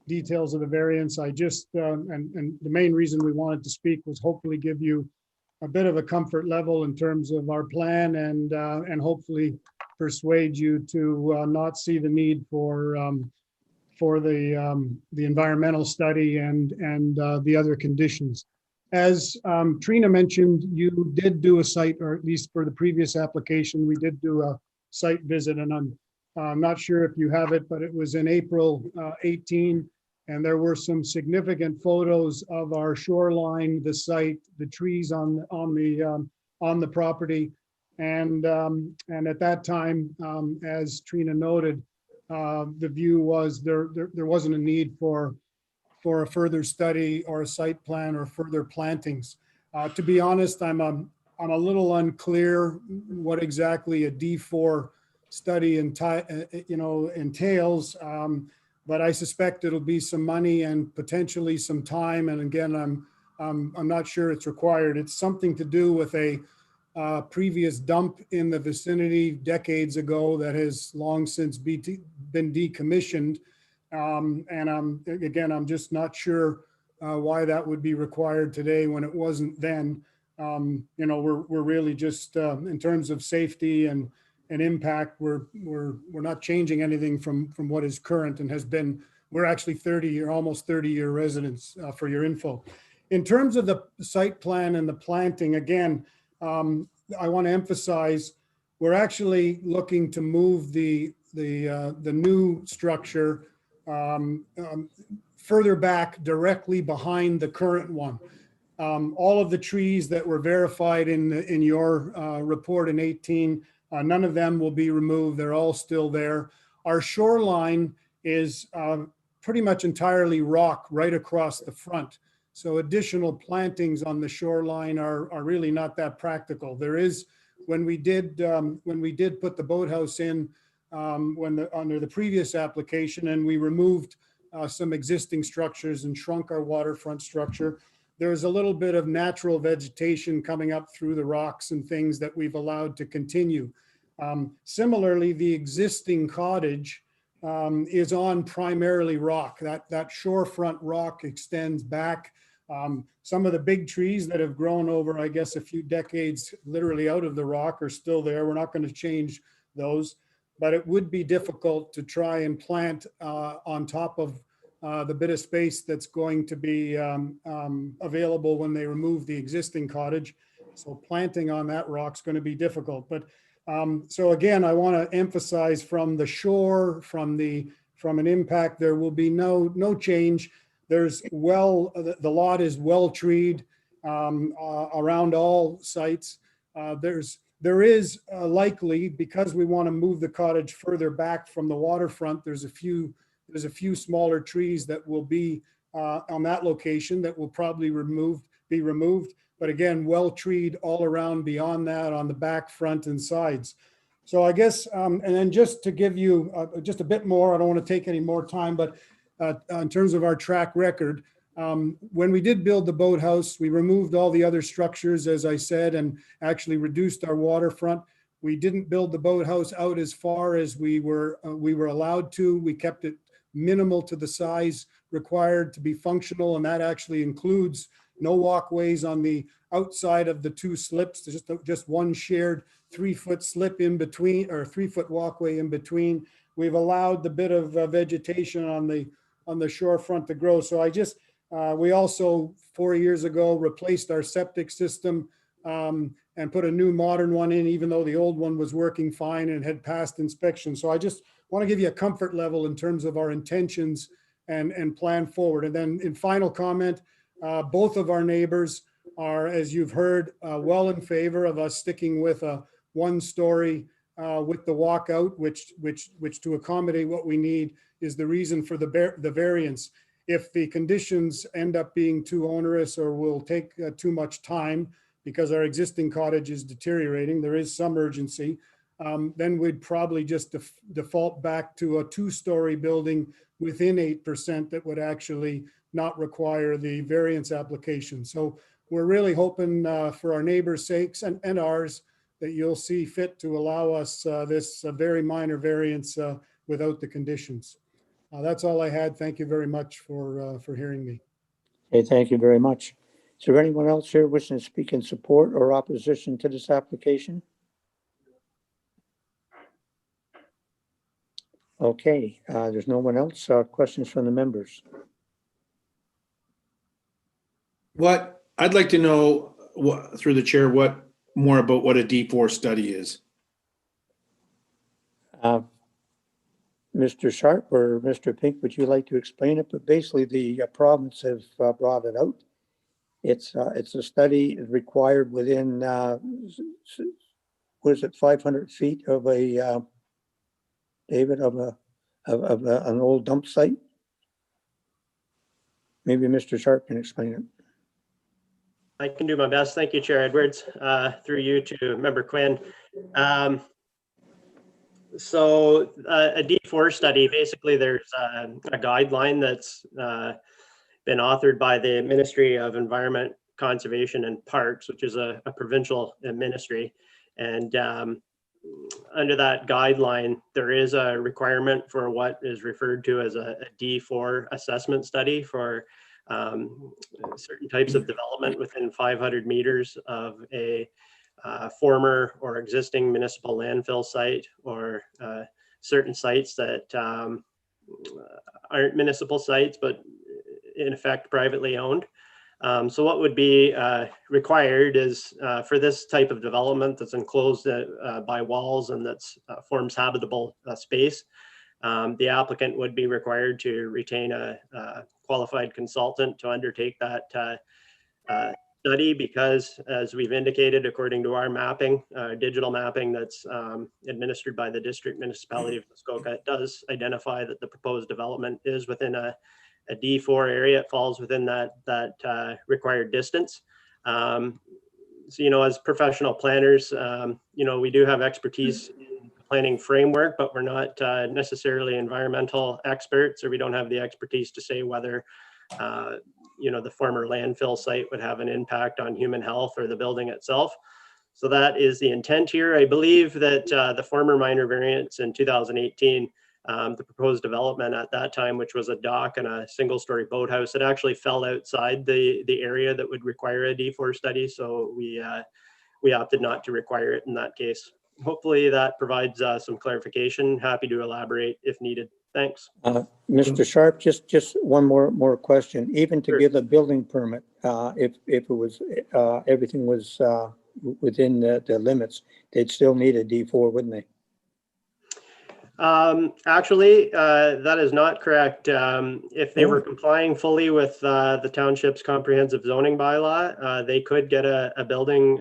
details of the variance. I just, and the main reason we wanted to speak was hopefully give you a bit of a comfort level in terms of our plan and hopefully persuade you to not see the need for the environmental study and the other conditions. As Trina mentioned, you did do a site, or at least for the previous application, we did do a site visit, and I'm not sure if you have it, but it was in April 18, and there were some significant photos of our shoreline, the site, the trees on the property, and at that time, as Trina noted, the view was there wasn't a need for a further study or a site plan or further plantings. To be honest, I'm a little unclear what exactly a D4 study entails, but I suspect it'll be some money and potentially some time. And again, I'm not sure it's required. It's something to do with a previous dump in the vicinity decades ago that has long since been decommissioned. And I'm just not sure why that would be required today when it wasn't then. We're really just in terms of safety and impact, we're not changing anything from what is current and has been. We're actually almost 30-year residents for your info. In terms of the site plan and the planting, again, I want to emphasize we're actually looking to move the new structure further back directly behind the current one. All of the trees that were verified in your report in 18, none of them will be removed. They're all still there. our shoreline is pretty much entirely rock right across the front. So additional plantings on the shoreline are really not that practical. There is, when we did put the boathouse in under the previous application, and we removed some existing structures and shrunk our waterfront structure, there's a little bit of natural vegetation coming up through the rocks and things that we've allowed to continue. Similarly, the existing cottage is on primarily rock. That shorefront rock extends back. Some of the big trees that have grown over, I guess, a few decades literally out of the rock are still there. We're not going to change those, but it would be difficult to try and plant on top of the bit of space that's going to be available when they remove the existing cottage. So planting on that rock is going to be difficult. But so again, I want to emphasize from the shore, from an impact, there will be no change. There's the lot is well treed around all sites. There is likely, because we want to move the cottage further back from the waterfront, there's a few smaller trees that will be on that location that will probably be removed. But again, well treed all around beyond that on the back, front, and sides. So I guess, and then just to give you just a bit more, I don't want to take any more time, but in terms of our track record, when we did build the boathouse, we removed all the other structures, as I said, and actually reduced our waterfront. We didn't build the boathouse out as far as we were allowed to. We kept it minimal to the size required to be functional, and that actually includes no walkways on the outside of the two slips. There's just one shared 3-foot slip in between, or 3-foot walkway in between. We've allowed the bit of vegetation on the shorefront to grow. So we also 4 years ago replaced our septic system and put a new modern one in, even though the old one was working fine and had passed inspection. So I just want to give you a comfort level in terms of our intentions and plan forward. And then in final comment, both of our neighbors are, as you've heard, well in favor of us sticking with a 1-story with the walkout, which to accommodate what we need is the reason for the variance. If the conditions end up being too onerous or will take too much time because our existing cottage is deteriorating, there is some urgency, then we'd probably just default back to a 2-story building within 8% that would actually not require the variance application. So we're really hoping for our neighbors' sakes and ours that you'll see fit to allow us this very minor variance without the conditions. That's all I had. Thank you very much for hearing me. Okay, thank you very much. Is there anyone else here wishing to speak in support or opposition to this application? Okay, there's no one else. Questions from the members? What I'd like to know, through the chair, more about what a D4 study is. Mr. Sharp or Mr. Pink, would you like to explain it? But basically, the province have brought it out. It's a study required within, what is it, 500 feet of a, David, of an old dump site? Maybe Mr. Sharp can explain it. I can do my best. Thank you, Chair Edwards. Through you to Member Quinn. So a D4 study, basically there's a guideline that's been authored by the Ministry of Environment, Conservation and Parks, which is a provincial ministry. And under that guideline, there is a requirement for what is referred to as a D4 assessment study for certain types of development within 500 meters of a former or existing municipal landfill site, or certain sites that aren't municipal sites, but in effect privately owned. So what would be required is for this type of development that's enclosed by walls and that's forms habitable space, the applicant would be required to retain a qualified consultant to undertake that study because, as we've indicated, according to our mapping, digital mapping that's administered by the district municipality of Muskoka, it does identify that the proposed development is within a D4 area. It falls within that required distance. So, as professional planners, we do have expertise in planning framework, but we're not necessarily environmental experts, or we don't have the expertise to say whether the former landfill site would have an impact on human health or the building itself. So that is the intent here. I believe that the former minor variance in 2018, the proposed development at that time, which was a dock and a single-story boathouse, it actually fell outside the area that would require a D4 study. So we opted not to require it in that case. Hopefully that provides some clarification. Happy to elaborate if needed. Thanks. Mr. Sharp, just one more question. Even to give a building permit, if it was everything was within the limits, they'd still need a D4, wouldn't they? Actually, that is not correct. If they were complying fully with the township's comprehensive zoning bylaw, they could get a building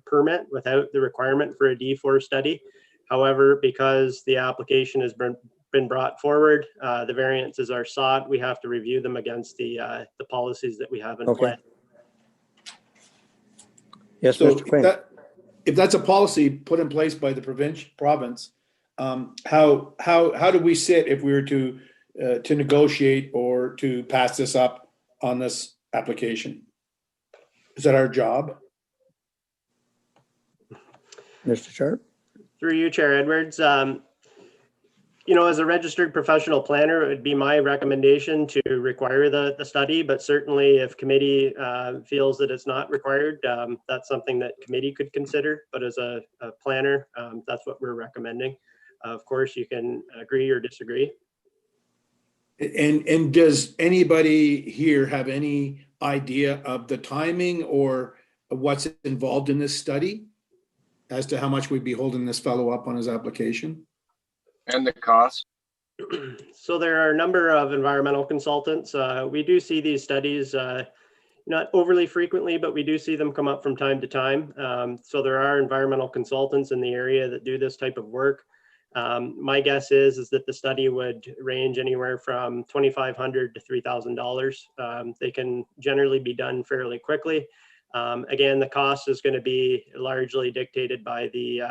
permit without the requirement for a D4 study. However, because the application has been brought forward, the variances are sought, we have to review them against the policies that we have in play. Yes, So Mr. Quinn. if that's a policy put in place by the province, how do we sit if we were to negotiate or to pass this up on this application? Is that our job? Mr. Sharp? Through you, Chair Edwards. As a registered professional planner, it would be my recommendation to require the study, but certainly if committee feels that it's not required, that's something that committee could consider. But as a planner, that's what we're recommending. Of course, you can agree or disagree. And does anybody here have any idea of the timing or what's involved in this study as to how much we'd be holding this fellow up on his application? And the cost? So there are a number of environmental consultants. We do see these studies not overly frequently, but we do see them come up from time to time. So there are environmental consultants in the area that do this type of work. My guess is that the study would range anywhere from $2,500 to $3,000. They can generally be done fairly quickly. Again, the cost is going to be largely dictated by the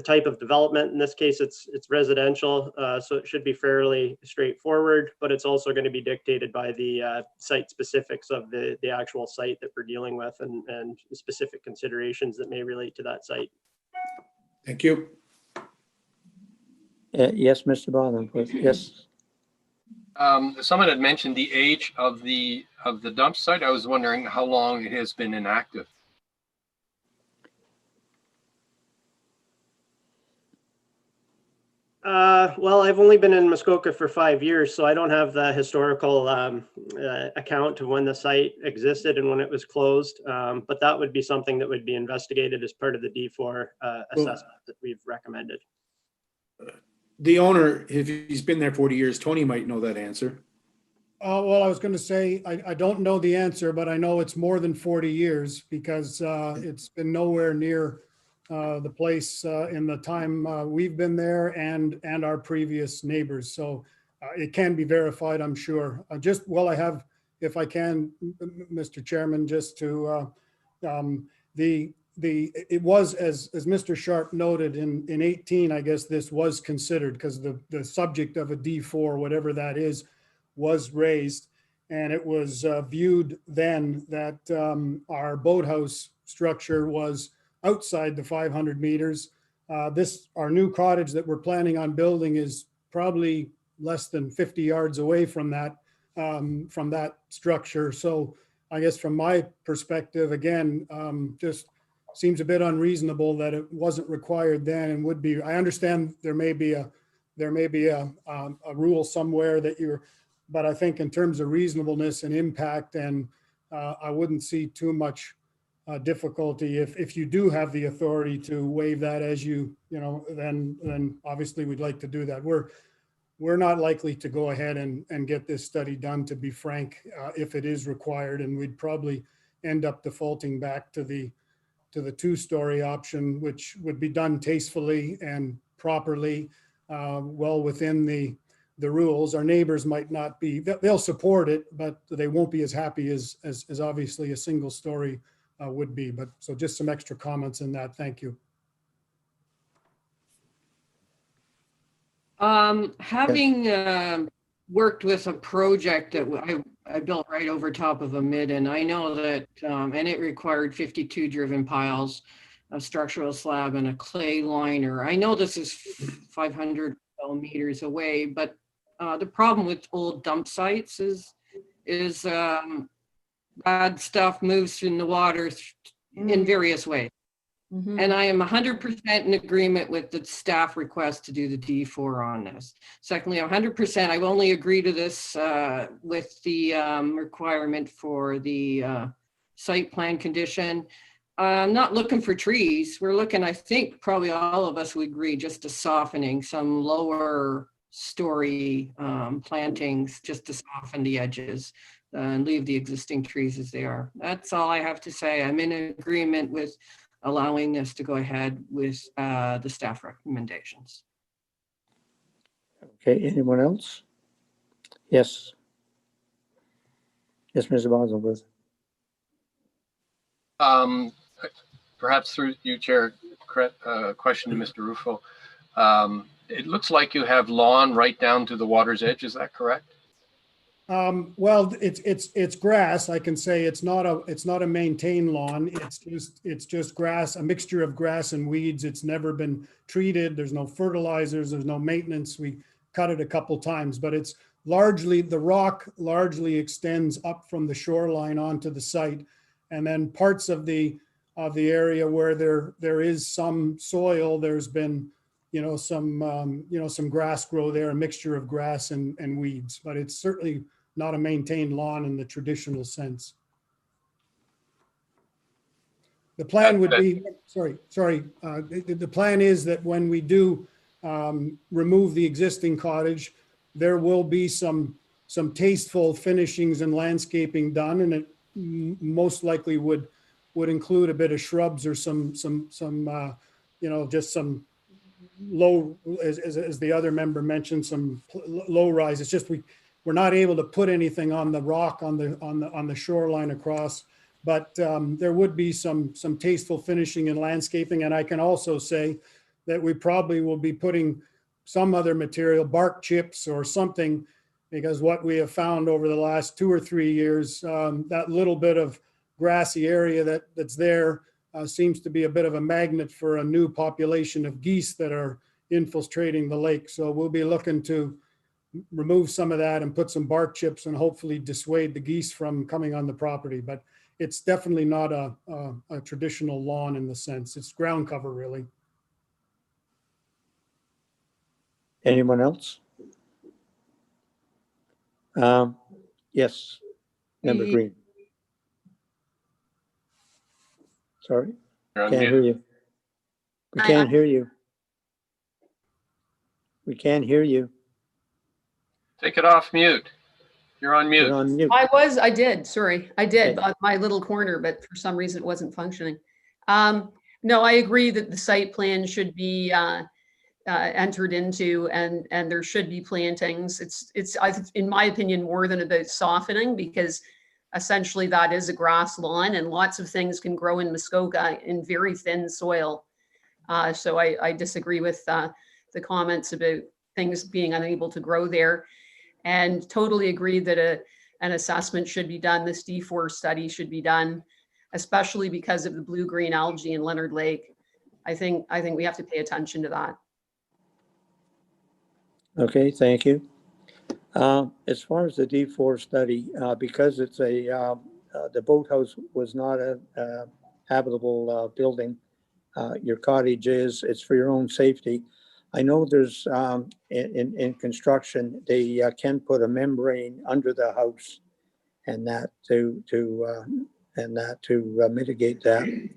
type of development. In this case, it's residential, so it should be fairly straightforward, but it's also going to be dictated by the site specifics of the actual site that we're dealing with and specific considerations that may relate to that site. Thank you. Yes, Mr. Baldwin, please. Yes. Someone had mentioned the age of the dump site. I was wondering how long it has been inactive. Well, I've only been in Muskoka for 5 years, so I don't have the historical account of when the site existed and when it was closed. But that would be something that would be investigated as part of the D4 assessment that we've recommended. The owner, if he's been there 40 years, Tony might know that answer. Well, I was going to say, I don't know the answer, but I know it's more than 40 years because it's been nowhere near the place in the time we've been there and our previous neighbors. So it can be verified, I'm sure. I have, if I can, Mr. Chairman, just to it was, as Mr. Sharp noted, in 18, I guess this was considered because the subject of a D4, whatever that is, was raised. And it was viewed then that our boathouse structure was outside the 500 meters. Our new cottage that we're planning on building is probably less than 50 yards away from that structure. So I guess from my perspective, again, just seems a bit unreasonable that it wasn't required then and would be. I understand there may be a rule somewhere but I think in terms of reasonableness and impact, and I wouldn't see too much difficulty if you do have the authority to waive that then obviously we'd like to do that. We're not likely to go ahead and get this study done, to be frank, if it is required, and we'd probably end up defaulting back to the two-story option, which would be done tastefully and properly, well within the rules. Our neighbors might not be, they'll support it, but they won't be as happy as obviously a single story would be. But so just some extra comments in that. Thank you. Having worked with a project that I built right over top of a midden, I know that, and it required 52 driven piles, a structural slab and a clay liner. I know this is 500 meters away, but the problem with old dump sites is bad stuff moves in the water in various ways. And I am 100% in agreement with the staff request to do the D4 on this. Secondly, 100%, I only agree to this with the requirement for the site plan condition. I'm not looking for trees. We're looking, I think probably all of us would agree, just to softening some lower story plantings just to soften the edges and leave the existing trees as they are. That's all I have to say. I'm in agreement with allowing this to go ahead with the staff recommendations. Okay, anyone else? Yes. Yes, Mr. Bosworth. Perhaps through you, Chair, question to Mr. Rufo. It looks like you have lawn right down to the water's edge. Is that correct? Well, it's grass. I can say it's not a maintained lawn. It's just grass, a mixture of grass and weeds. It's never been treated. There's no fertilizers. There's no maintenance. We cut it a couple times, but it's largely, the rock largely extends up from the shoreline onto the site, and then parts of the area where there is some soil, there's been some grass grow there, a mixture of grass and weeds, but it's certainly not a maintained lawn in the traditional sense. The plan would be, the plan is that when we do remove the existing cottage, there will be some tasteful finishings and landscaping done, and it most likely would include a bit of shrubs or some just some low, as the other member mentioned, some low rise. It's just we're not able to put anything on the rock on the shoreline across, but there would be some tasteful finishing and landscaping. And I can also say that we probably will be putting some other material, bark chips or something, because what we have found over the last 2 or 3 years, that little bit of grassy area that's there seems to be a bit of a magnet for a new population of geese that are infiltrating the lake. So we'll be looking to remove some of that and put some bark chips and hopefully dissuade the geese from coming on the property. But it's definitely not a traditional lawn in the sense. It's ground cover, really. Anyone else? Yes, Member Green. Sorry, can't hear you. We can't hear you. We can't hear you. Take it off mute. You're on mute. You're on mute. I did, sorry. I did, Okay. my little corner, but for some reason it wasn't functioning. No, I agree that the site plan should be entered into and there should be plantings. It's in my opinion, more than about softening, because essentially that is a grass lawn and lots of things can grow in Muskoka in very thin soil. So I disagree with the comments about things being unable to grow there, and totally agree that an assessment should be done. This D4 study should be done, especially because of the blue-green algae in Leonard Lake. I think we have to pay attention to that. Okay, thank you. As far as the D4 study, because it's the boathouse was not a habitable building, your cottage is, it's for your own safety. I know there's, in construction, they can put a membrane under the house and that to mitigate that.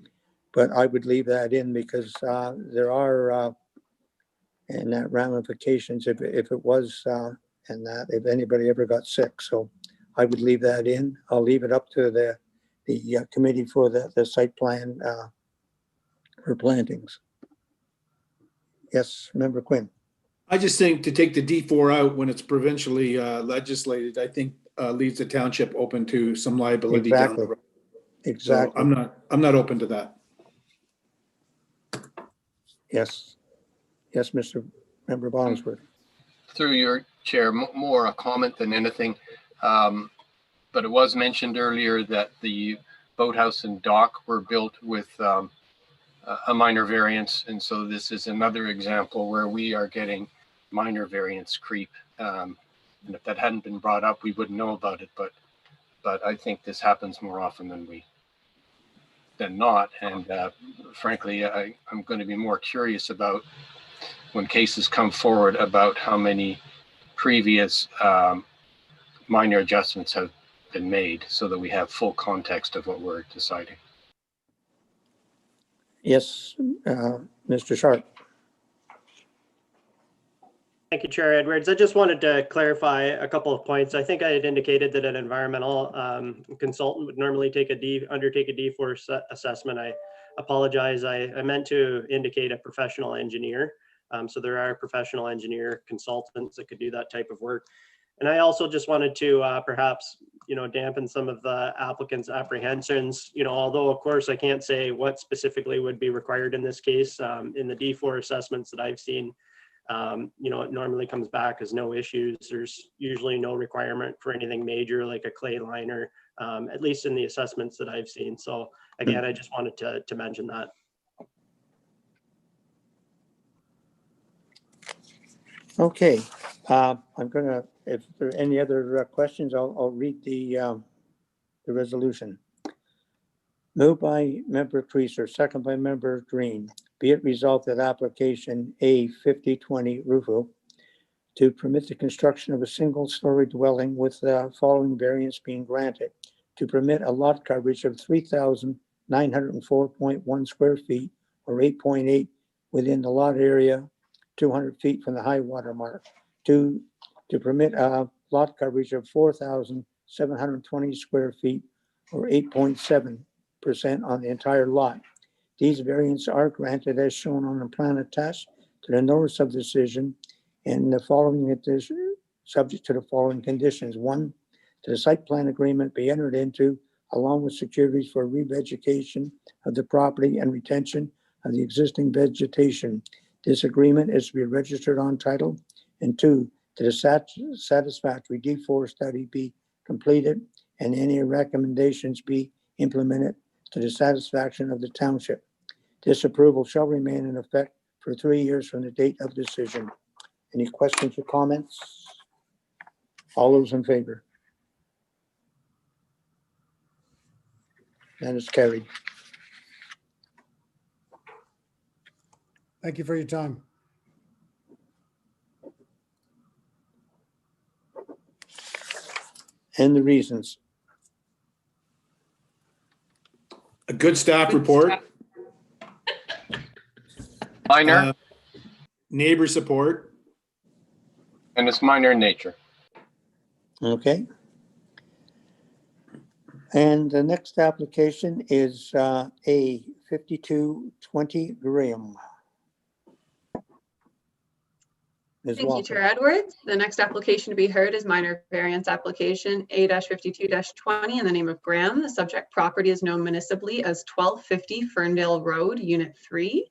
But I would leave that in because there are and that ramifications if it was and that if anybody ever got sick. So I would leave that in. I'll leave it up to the the committee for the site plan for plantings. Yes, Member Quinn. I just think to take the D4 out when it's provincially legislated, I think leaves the township open to some liability down Exactly. the road. Exactly. So I'm not open to that. Yes. Yes, Mr. Member Bosworth. Through your chair, more a comment than anything. But it was mentioned earlier that the boathouse and dock were built with a minor variance. And so this is another example where we are getting minor variance creep. And if that hadn't been brought up, we wouldn't know about it. But I think this happens more often than not. And frankly, I'm going to be more curious about when cases come forward about how many previous minor adjustments have been made so that we have full context of what we're deciding. Yes, Mr. Sharp. Thank you, Chair Edwards. I just wanted to clarify a couple of points. I think I had indicated that an environmental consultant would normally undertake a D4 assessment. I apologize. I meant to indicate a professional engineer. So there are professional engineer consultants that could do that type of work. And I also just wanted to perhaps, dampen some of the applicant's apprehensions, although of course I can't say what specifically would be required in this case. In the D4 assessments that I've seen, it normally comes back as no issues. There's usually no requirement for anything major like a clay liner, at least in the assessments that I've seen. So again, I just wanted to mention that. Okay, I'm gonna, if there are any other questions, I'll read the resolution. Moved by Member Creaser, second by Member Green. Be it resolved that application A5020 Rufo to permit the construction of a single-story dwelling with the following variance being granted: to permit a lot coverage of 3,904.1 square feet or 8.8 within the lot area 200 feet from the high water mark, to permit a lot coverage of 4,720 square feet or 8.7% on the entire lot. These variants are granted as shown on the plan attached to the notice of decision, and the following it is subject to the following conditions. 1, that the site plan agreement be entered into along with securities for revegetation of the property and retention of the existing vegetation. This agreement is to be registered on title. And 2, that a satisfactory D4 study be completed and any recommendations be implemented to the satisfaction of the township. This approval shall remain in effect for 3 years from the date of decision. Any questions or comments? All those in favor? That is carried. Thank you for your time. And the reasons. A good staff report. Minor. Neighbor support. And it's minor in nature. Okay. And the next application is A5220 Graham. Ms. Thank you, Walker. Chair Edwards. The next application to be heard is minor variance application A-52-20 in the name of Graham. The subject property is known municipally as 1250 Ferndale Road, Unit 3.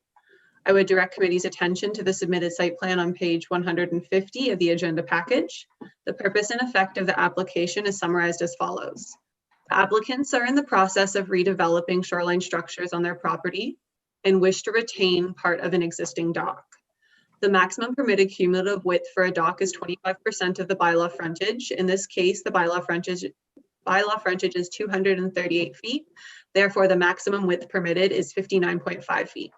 I would direct committee's attention to the submitted site plan on page 150 of the agenda package. The purpose and effect of the application is summarized as follows. The applicants are in the process of redeveloping shoreline structures on their property and wish to retain part of an existing dock. The maximum permitted cumulative width for a dock is 25% of the bylaw frontage. In this case, the bylaw frontage is 238 feet. Therefore, the maximum width permitted is 59.5 feet.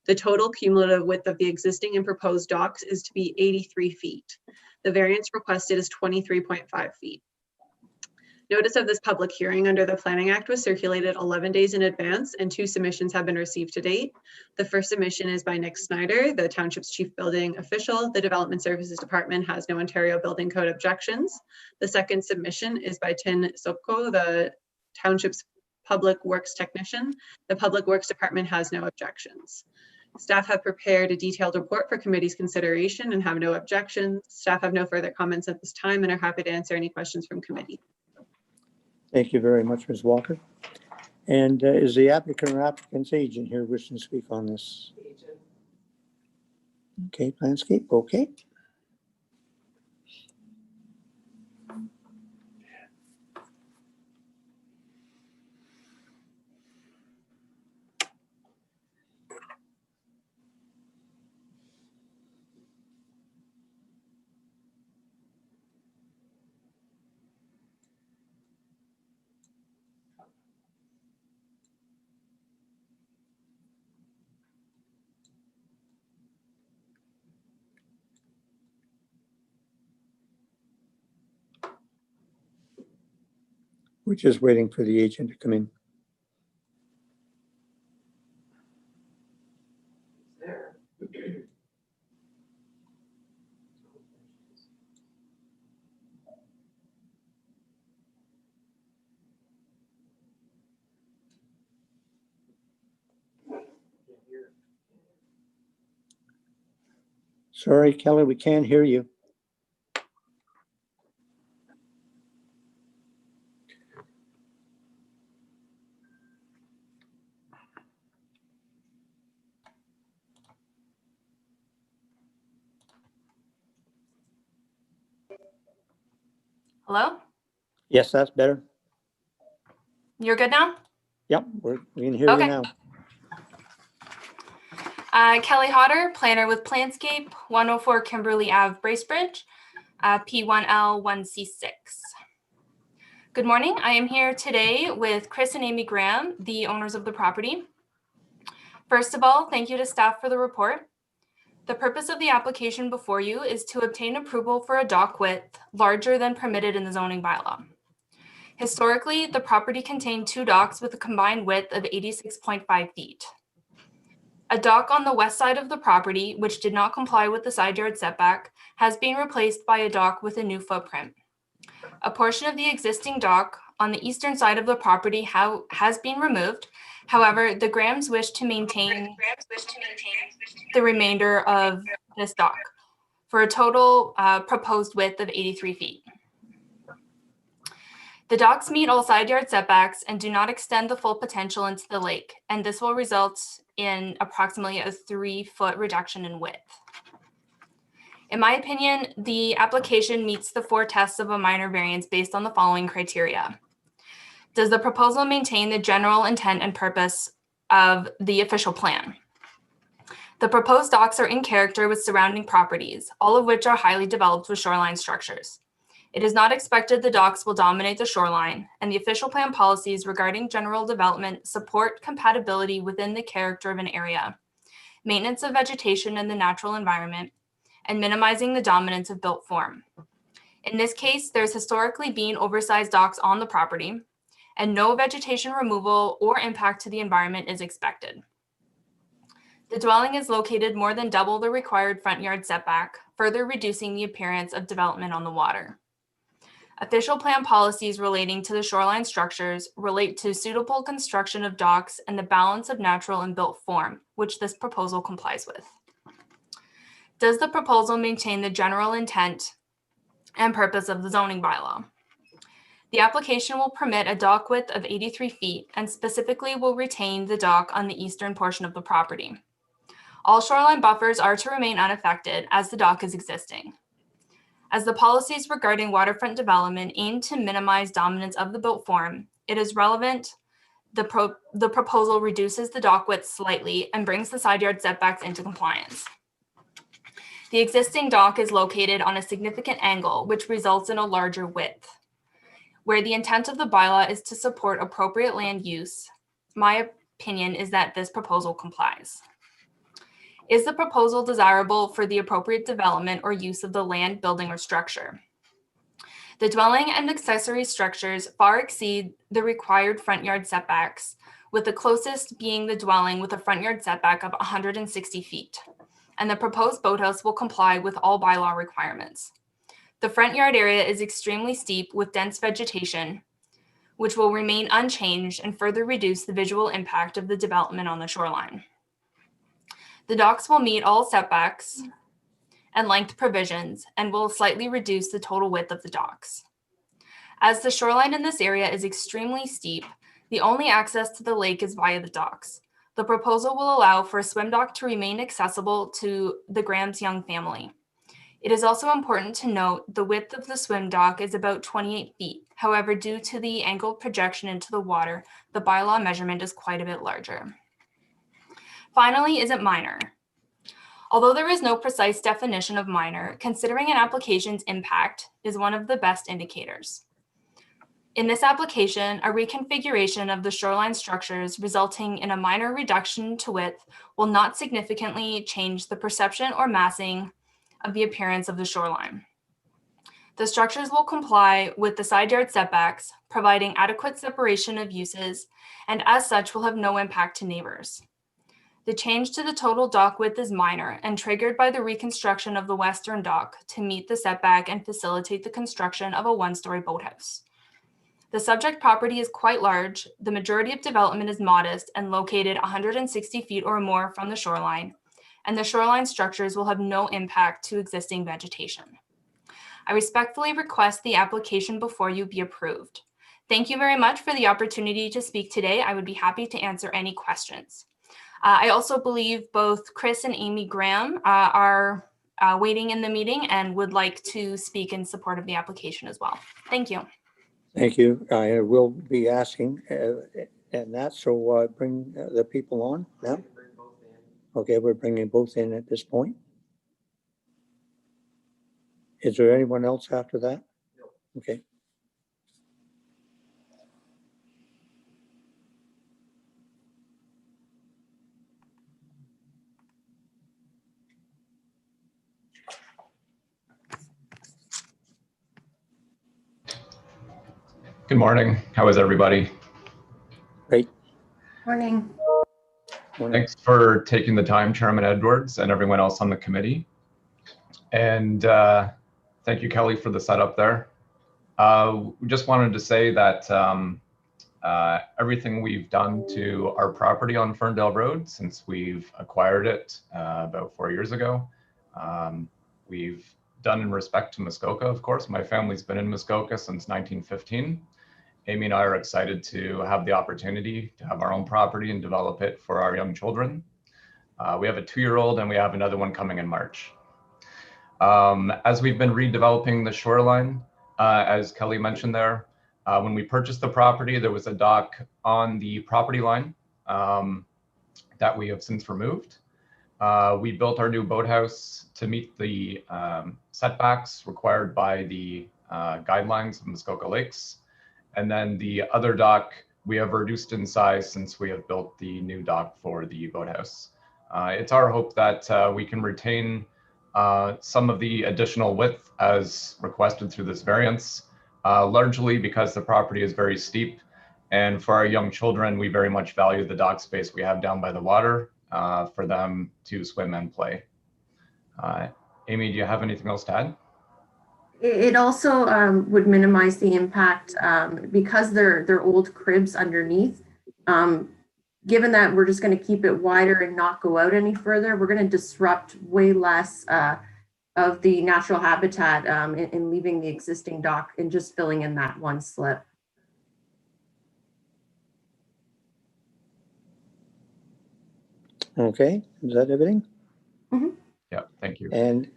The total cumulative width of the existing and proposed docks is to be 83 feet. The variance requested is 23.5 feet. Notice of this public hearing under the Planning Act was circulated 11 days in advance, and 2 submissions have been received to date. The first submission is by Nick Snyder, the Township's Chief Building Official. The Development Services Department has no Ontario Building Code objections. The second submission is by Tin Sopko, the Township's Public Works Technician. The Public Works Department has no objections. Staff have prepared a detailed report for committee's consideration and have no objections. Staff have no further comments at this time and are happy to answer any questions from committee. Thank you very much, Ms. Walker. And is the applicant or applicant's agent here wishing to speak on this? Okay, landscape, okay. We're just waiting for the agent to come in. Sorry, Kelly, we can't hear you. Hello? Yes, that's better. You're good now? Yep, we can hear you now. Kelly Hodder, planner with Planscape, 104 Kimberly Ave, Bracebridge, P1L1C6. Good morning. I am here today with Chris and Amy Graham, the owners of the property. First of all, thank you to staff for the report. The purpose of the application before you is to obtain approval for a dock width larger than permitted in the zoning bylaw. Historically, the property contained 2 docks with a combined width of 86.5 feet. A dock on the west side of the property, which did not comply with the side yard setback, has been replaced by a dock with a new footprint. A portion of the existing dock on the eastern side of the property has been removed. However, the Grahams wish to maintain the remainder of this dock for a total proposed width of 83 feet. The docks meet all side yard setbacks and do not extend the full potential into the lake, and this will result in approximately a 3-foot reduction in width. In my opinion, the application meets the 4 tests of a minor variance based on the following criteria. Does the proposal maintain the general intent and purpose of the official plan? The proposed docks are in character with surrounding properties, all of which are highly developed with shoreline structures. It is not expected the docks will dominate the shoreline, and the official plan policies regarding general development support compatibility within the character of an area, maintenance of vegetation in the natural environment, and minimizing the dominance of built form. In this case, there's historically been oversized docks on the property, and no vegetation removal or impact to the environment is expected. The dwelling is located more than double the required front yard setback, further reducing the appearance of development on the water. Official plan policies relating to the shoreline structures relate to suitable construction of docks and the balance of natural and built form, which this proposal complies with. Does the proposal maintain the general intent and purpose of the zoning bylaw? The application will permit a dock width of 83 feet and specifically will retain the dock on the eastern portion of the property. All shoreline buffers are to remain unaffected as the dock is existing. As the policies regarding waterfront development aim to minimize dominance of the built form, it is relevant the proposal reduces the dock width slightly and brings the side yard setbacks into compliance. The existing dock is located on a significant angle, which results in a larger width. Where the intent of the bylaw is to support appropriate land use, my opinion is that this proposal complies. Is the proposal desirable for the appropriate development or use of the land, building, or structure? The dwelling and accessory structures far exceed the required front yard setbacks, with the closest being the dwelling with a front yard setback of 160 feet. And the proposed boathouse will comply with all bylaw requirements. The front yard area is extremely steep with dense vegetation, which will remain unchanged and further reduce the visual impact of the development on the shoreline. The docks will meet all setbacks and length provisions and will slightly reduce the total width of the docks. As the shoreline in this area is extremely steep, the only access to the lake is via the docks. The proposal will allow for a swim dock to remain accessible to the Graham's Young family. It is also important to note the width of the swim dock is about 28 feet. However, due to the angled projection into the water, the bylaw measurement is quite a bit larger. Finally, is it minor? Although there is no precise definition of minor, considering an application's impact is one of the best indicators. In this application, a reconfiguration of the shoreline structures resulting in a minor reduction to width will not significantly change the perception or massing of the appearance of the shoreline. The structures will comply with the side yard setbacks, providing adequate separation of uses, and as such will have no impact to neighbors. The change to the total dock width is minor and triggered by the reconstruction of the western dock to meet the setback and facilitate the construction of a one-story boathouse. The subject property is quite large. The majority of development is modest and located 160 feet or more from the shoreline, and the shoreline structures will have no impact to existing vegetation. I respectfully request the application before you be approved. Thank you very much for the opportunity to speak today. I would be happy to answer any questions. I also believe both Chris and Amy Graham are waiting in the meeting and would like to speak in support of the application as well. Thank you. Thank you. I will be asking and that, so bring the people on now. Okay, we're bringing both in at this point. Is there anyone else after that? No. Okay. Good morning. How is everybody? Great. Morning. Thanks for taking the time, Chairman Edwards, and everyone else on the committee. And thank you, Kelly, for the setup there. We just wanted to say that everything we've done to our property on Ferndale Road since we've acquired it about 4 years ago, we've done in respect to Muskoka, of course. My family's been in Muskoka since 1915. Amy and I are excited to have the opportunity to have our own property and develop it for our young children. We have a 2-year-old and we have another one coming in March. As we've been redeveloping the shoreline, as Kelly mentioned there, when we purchased the property, there was a dock on the property line that we have since removed. We built our new boathouse to meet the setbacks required by the guidelines of Muskoka Lakes. And then the other dock we have reduced in size since we have built the new dock for the boathouse. It's our hope that we can retain some of the additional width as requested through this variance, largely because the property is very steep. And for our young children, we very much value the dock space we have down by the water for them to swim and play. Amy, do you have anything else to add? It also would minimize the impact because they're old cribs underneath. Given that we're just going to keep it wider and not go out any further, we're going to disrupt way less of the natural habitat in leaving the existing dock and just filling in that one slip. Okay, is that everything? Mm-hmm. Yeah, thank you. And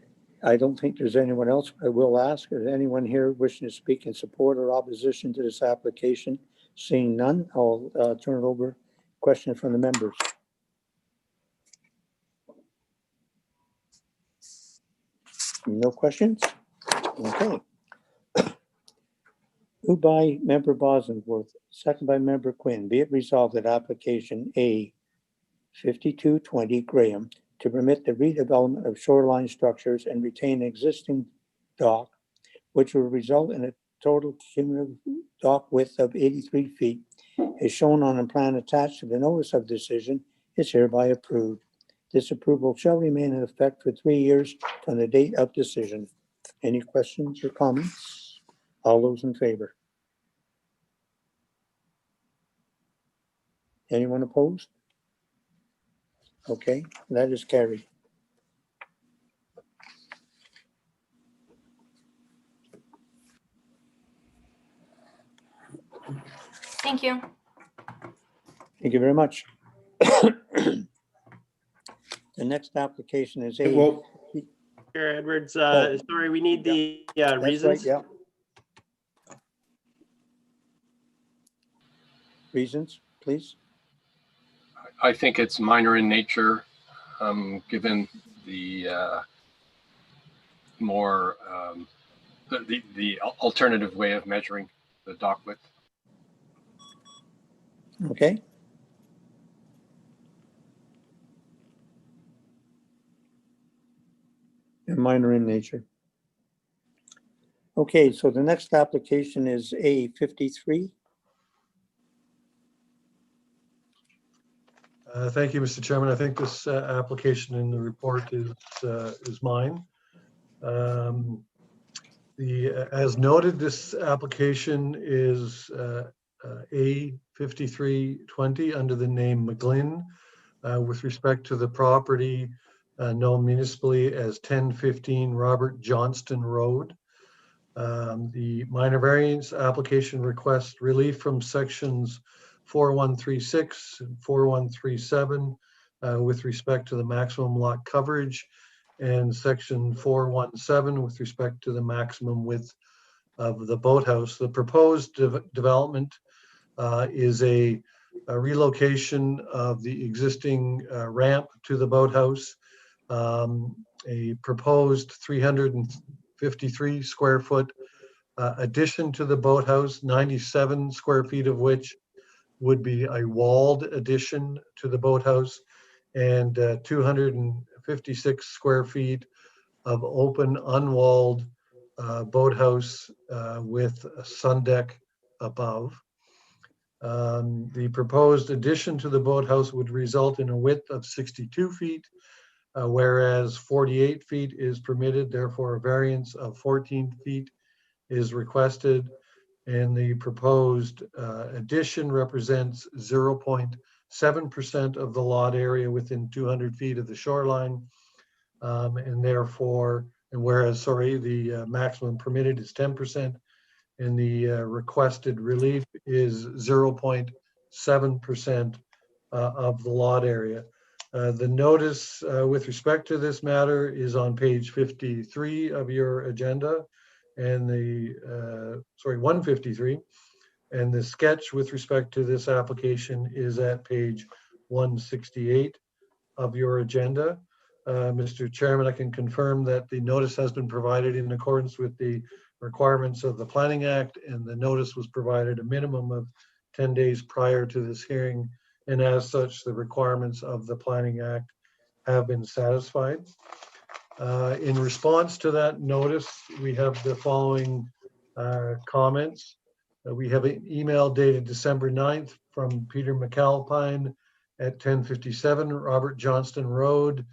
I don't think there's anyone else. I will ask, is anyone here wishing to speak in support or opposition to this application? Seeing none, I'll turn it over. Question from the members. No questions? Okay. Moved by Member Bosworth, second by Member Quinn. Be it resolved that application A 5220 Graham to permit the redevelopment of shoreline structures and retain existing dock, which will result in a total cumulative dock width of 83 feet, is shown on a plan attached to the notice of decision, is hereby approved. This approval shall remain in effect for 3 years from the date of decision. Any questions or comments? All those in favor? Anyone opposed? Okay, that is carried. Thank you. Thank you very much. The next application is A. Well, Chair Edwards, Oh. sorry, we need the That's right, reasons. yeah. Reasons, please. I think it's minor in nature, given the more the alternative way of measuring the dock width. Okay. And minor in nature. Okay, so the next application is A 53. Thank you, Mr. Chairman. I think this application in the report is mine. As noted, this application is A 5320 under the name McGlynn with respect to the property known municipally as 1015 Robert Johnston Road. The minor variance application requests relief from sections 4136 and 4137 with respect to the maximum lot coverage, and section 417 with respect to the maximum width of the boathouse. The proposed development is a relocation of the existing ramp to the boathouse, a proposed 353 square foot addition to the boathouse, 97 square feet of which would be a walled addition to the boathouse, and 256 square feet of open, unwalled boathouse with a sun deck above. The proposed addition to the boathouse would result in a width of 62 feet, whereas 48 feet is permitted, therefore a variance of 14 feet is requested. And the proposed addition represents 0.7% of the lot area within 200 feet of the shoreline. And therefore, and whereas, the maximum permitted is 10%, and the requested relief is 0.7% of the lot area. The notice with respect to this matter is on page 53 of your agenda, and the 153, and the sketch with respect to this application is at page 168 of your agenda. Mr. Chairman, I can confirm that the notice has been provided in accordance with the requirements of the Planning Act, and the notice was provided a minimum of 10 days prior to this hearing, and as such, the requirements of the Planning Act have been satisfied. In response to that notice, we have the following comments. We have an email dated December 9th from Peter McAlpine at 1057 Robert Johnston Road,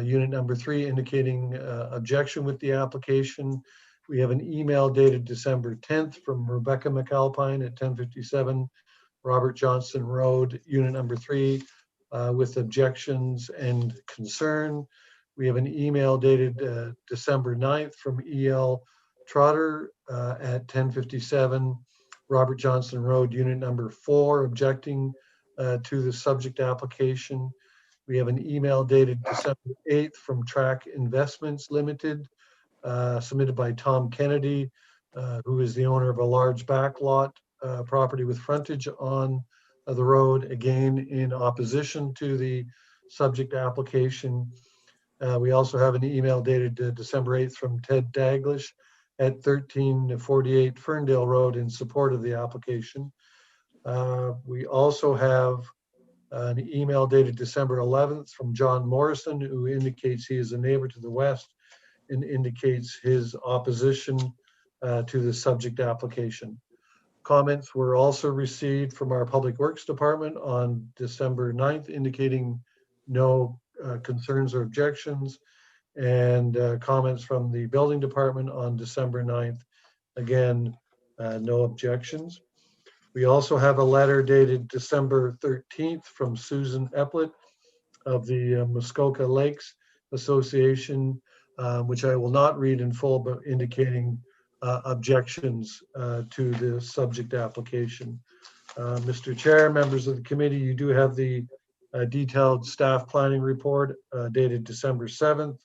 unit number 3, indicating objection with the application. We have an email dated December 10th from Rebecca McAlpine at 1057 Robert Johnston Road, unit number 3, with objections and concern. We have an email dated December 9th from E.L. Trotter at 1057 Robert Johnston Road, unit number 4, objecting to the subject application. We have an email dated December 8th from Track Investments Limited, submitted by Tom Kennedy, who is the owner of a large backlot property with frontage on the road, again in opposition to the subject application. We also have an email dated December 8th from Ted Daglish at 1348 Ferndale Road in support of the application. We also have an email dated December 11th from John Morrison, who indicates he is a neighbor to the west and indicates his opposition to the subject application. Comments were also received from our Public Works Department on December 9th, indicating no concerns or objections, and comments from the Building Department on December 9th, again, no objections. We also have a letter dated December 13th from Susan Epplett of the Muskoka Lakes Association, which I will not read in full, but indicating objections to the subject application. Mr. Chair, members of the committee, you do have the detailed staff planning report dated December 7th,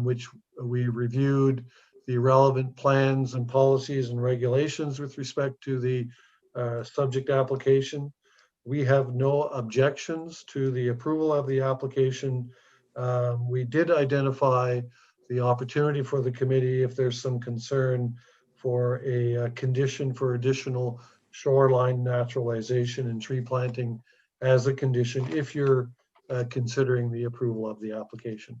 which we reviewed the relevant plans and policies and regulations with respect to the subject application. We have no objections to the approval of the application. We did identify the opportunity for the committee, if there's some concern, for a condition for additional shoreline naturalization and tree planting as a condition if you're considering the approval of the application.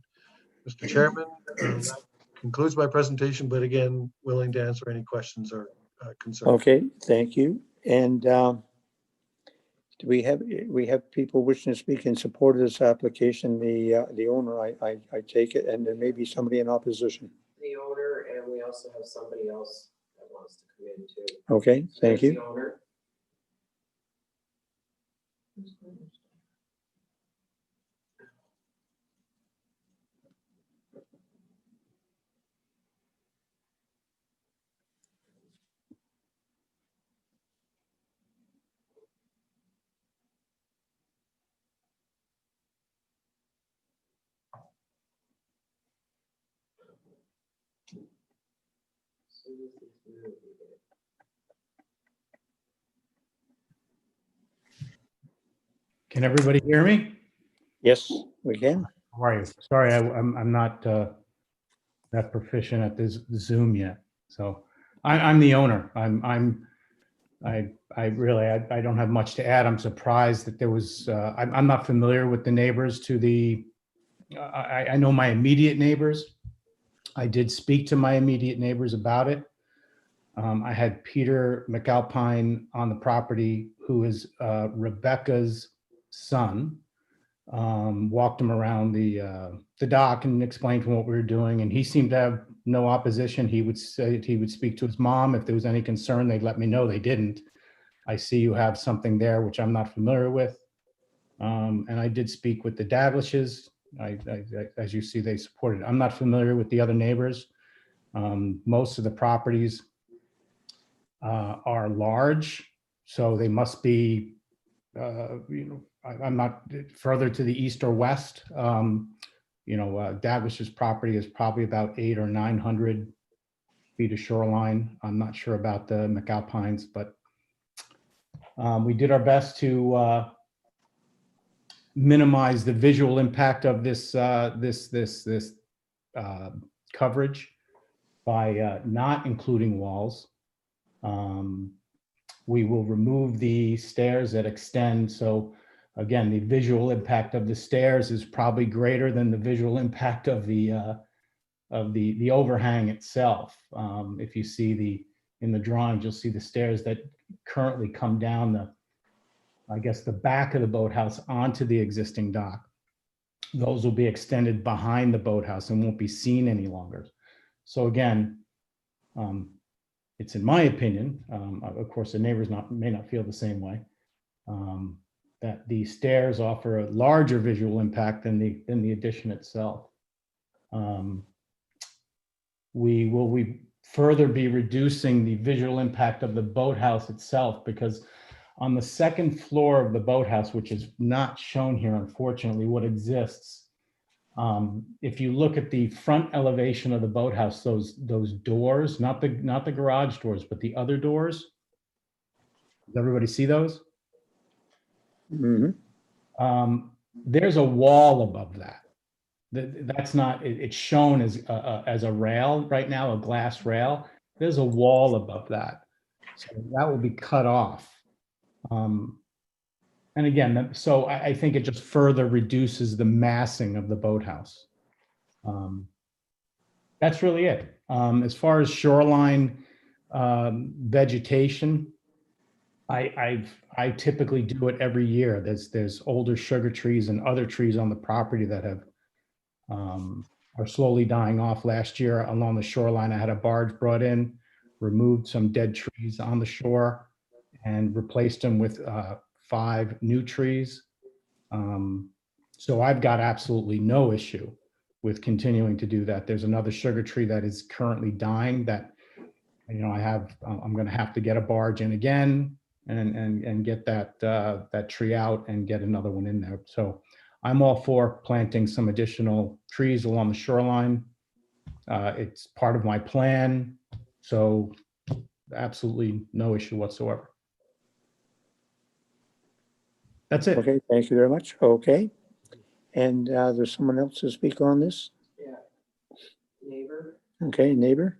Mr. Chairman, that concludes my presentation, but again, willing to answer any questions or concerns. Okay, thank you. And do we have people wishing to speak in support of this application? The owner, I take it, and there may be somebody in opposition. The owner, and we also have somebody else that wants to come in too. Okay, thank There's you. the owner. Can everybody hear me? Yes, we can. How are you? Sorry, I'm not that proficient at this Zoom yet. So I'm the owner. I really don't have much to add. I'm surprised that there was. I'm not familiar with the neighbors to the. I know my immediate neighbors. I did speak to my immediate neighbors about it. I had Peter McAlpine on the property, who is Rebecca's son. Walked him around the dock and explained to him what we were doing, and he seemed to have no opposition. He would say he would speak to his mom if there was any concern. They'd let me know. They didn't. I see you have something there which I'm not familiar with, and I did speak with the Davishes. As you see, they supported it. I'm not familiar with the other neighbors. Most of the properties are large, so they must be, I'm not further to the east or west. Davish's property is probably about 800 or 900 feet of shoreline. I'm not sure about the McAlpines, but we did our best to minimize the visual impact of this coverage by not including walls. We will remove the stairs that extend. So again, the visual impact of the stairs is probably greater than the visual impact of the overhang itself. If you see in the drawings, you'll see the stairs that currently come down the back of the boathouse onto the existing dock. Those will be extended behind the boathouse and won't be seen any longer. So again, it's in my opinion, of course, the neighbors may not feel the same way, that the stairs offer a larger visual impact than the addition itself. We will further be reducing the visual impact of the boathouse itself, because on the second floor of the boathouse, which is not shown here, unfortunately, what exists, if you look at the front elevation of the boathouse, those doors, not the garage doors, but the other doors, does everybody see those? Mm-hmm. There's a wall above that. That's not, it's shown as a rail right now, a glass rail. There's a wall above that. So that will be cut off. And again, so I think it just further reduces the massing of the boathouse. That's really it. As far as shoreline vegetation, I typically do it every year. There's older sugar trees and other trees on the property that are slowly dying off. Last year along the shoreline, I had a barge brought in, removed some dead trees on the shore, and replaced them with 5 new trees. So I've got absolutely no issue with continuing to do that. There's another sugar tree that is currently dying that, you know, I'm going to have to get a barge in again and get that tree out and get another one in there. So I'm all for planting some additional trees along the shoreline. It's part of my plan. So absolutely no issue whatsoever. That's it. Okay, thank you very much. Okay. And there's someone else to speak on this? Yeah. Neighbor. Okay, neighbor.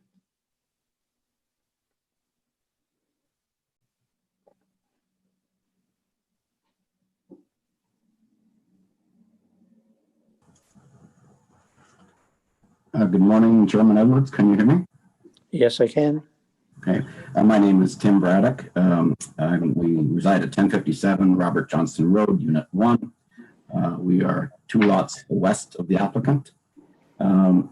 Good morning, Chairman Edwards. Can you hear me? Yes, I can. Okay. My name is Tim Braddock. We reside at 1057 Robert Johnston Road, Unit 1. We are 2 lots west of the applicant. I'm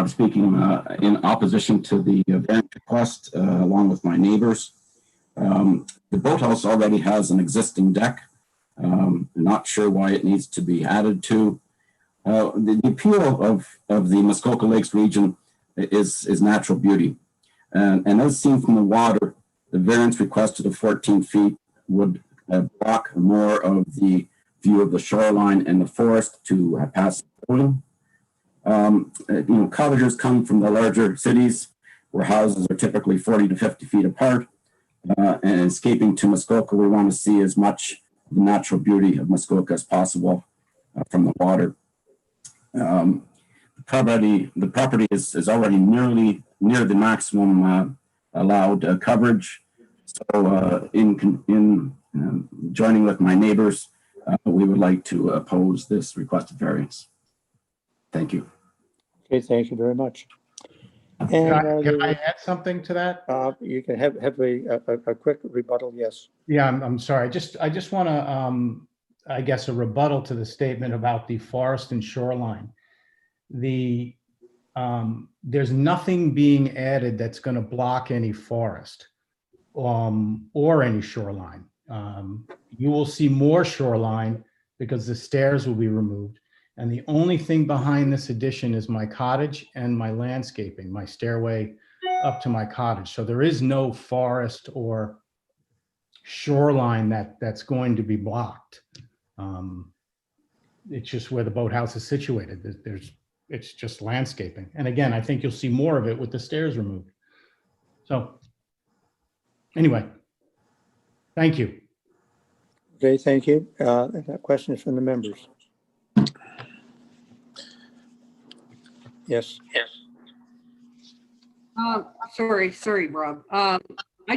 speaking in opposition to the variance request along with my neighbors. The boathouse already has an existing deck. Not sure why it needs to be added to. The appeal of the Muskoka Lakes region is natural beauty. And as seen from the water, the variance requested of 14 feet would block more of the view of the shoreline and the forest to pass building. Cottagers come from the larger cities where houses are typically 40 to 50 feet apart. And escaping to Muskoka, we want to see as much of the natural beauty of Muskoka as possible from the water. The property is already nearly near the maximum allowed coverage. So in joining with my neighbors, we would like to oppose this requested variance. Thank you. Okay, thank you very much. And Can I add something to that? you can have a quick rebuttal. Yes. Yeah, I'm sorry. I just want to, I guess, a rebuttal to the statement about the forest and shoreline. There's nothing being added that's going to block any forest or any shoreline. You will see more shoreline because the stairs will be removed. And the only thing behind this addition is my cottage and my landscaping, my stairway up to my cottage. So there is no forest or shoreline that's going to be blocked. It's just where the boathouse is situated. It's just landscaping. And again, I think you'll see more of it with the stairs removed. So anyway, thank you. Okay, thank you. Questions from the members? Yes. Sorry, Rob. I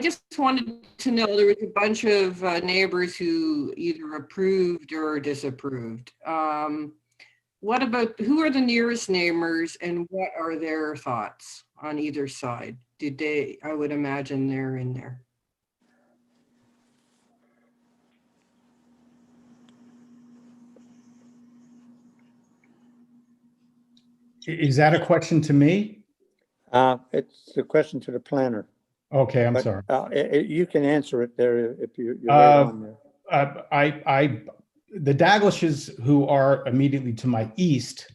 just wanted to know, there was a bunch of neighbors who either approved or disapproved. What about, who are the nearest neighbors and what are their thoughts on either side? I would imagine they're in there. Is that a question to me? It's a question to the planner. Okay, I'm sorry. You can answer it there if you're right on there. The Daglishes, who are immediately to my east,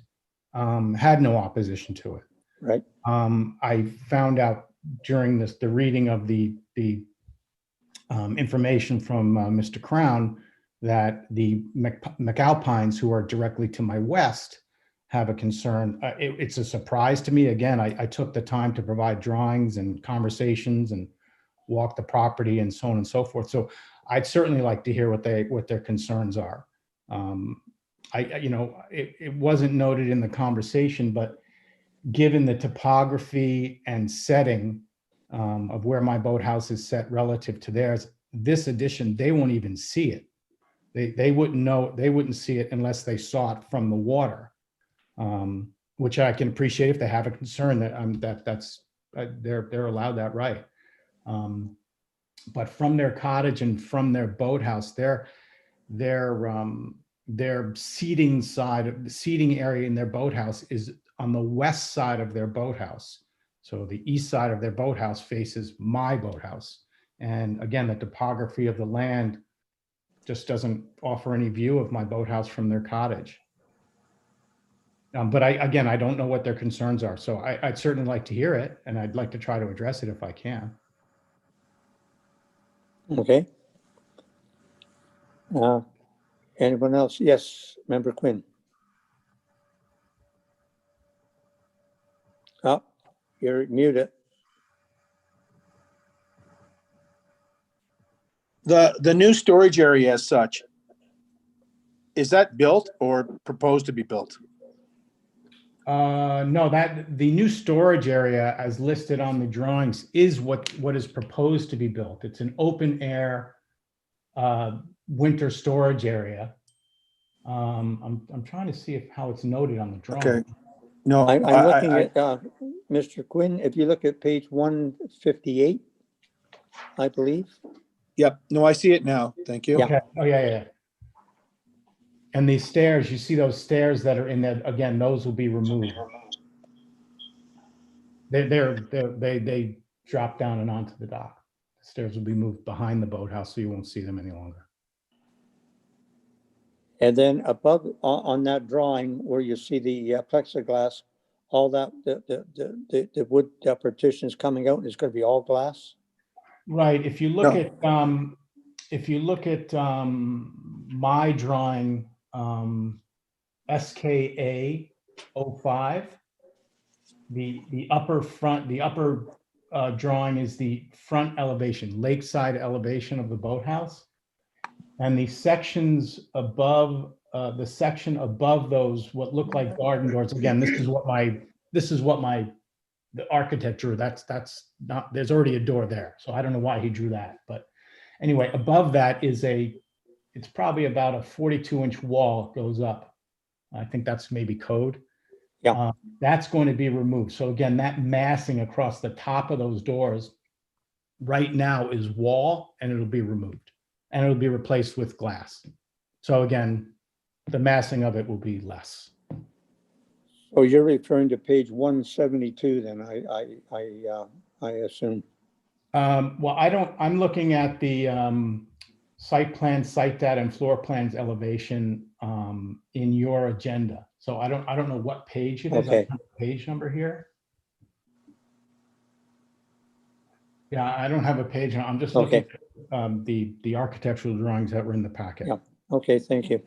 had no opposition to it. Right. I found out during the reading of the information from Mr. Crown that the McAlpines, who are directly to my west, have a concern. It's a surprise to me. Again, I took the time to provide drawings and conversations and walk the property and so on and so forth. So I'd certainly like to hear what their concerns are. It wasn't noted in the conversation, but given the topography and setting of where my boathouse is set relative to theirs, this addition, they won't even see it. They wouldn't see it unless they saw it from the water. Which I can appreciate if they have a concern they're allowed that right. But from their cottage and from their boathouse, their seating area in their boathouse is on the west side of their boathouse. So the east side of their boathouse faces my boathouse, And again, the topography of the land just doesn't offer any view of my boathouse from their cottage. But again, I don't know what their concerns are. So I'd certainly like to hear it, and I'd like to try to address it if I can. Okay. Anyone else? Yes, Member Quinn. Oh, you're muted. The new storage area as such, is that built or proposed to be built? No, that the new storage area as listed on the drawings is what is proposed to be built. It's an open air winter storage area. I'm trying to see how it's noted on the drawing. Okay. No, I'm looking at Mr. Quinn. If you look at page 158, I believe. Yep. No, I see it now. Thank you. Okay. Oh, yeah. And these stairs, you see those stairs that are in there, again, those will be removed. They drop down and onto the dock. The stairs will be moved behind the boathouse, so you won't see them any longer. And then above on that drawing where you see the plexiglass, all that the wood partitions coming out is going to be all glass. Right. If you look at my drawing, SKA 05, the upper drawing is the front elevation, lakeside elevation of the boathouse, and the sections above the section above those what look like garden doors. Again, this is what the architect drew. That's not, there's already a door there, so I don't know why he drew that. But anyway, above that is it's probably about a 42-inch wall goes up. I think that's maybe code. Yeah. That's going to be removed. So again, that massing across the top of those doors right now is wall, and it'll be removed, and it'll be replaced with glass. So again, the massing of it will be less. Oh, you're referring to page 172 then, I assume. Well, I'm looking at the site plan, site data, and floor plans elevation in your agenda. So I don't know what page it is. Okay. I don't have a page number here. Yeah, I don't have a page. I'm just looking at the architectural drawings that were in the packet. Yeah. Okay, thank you.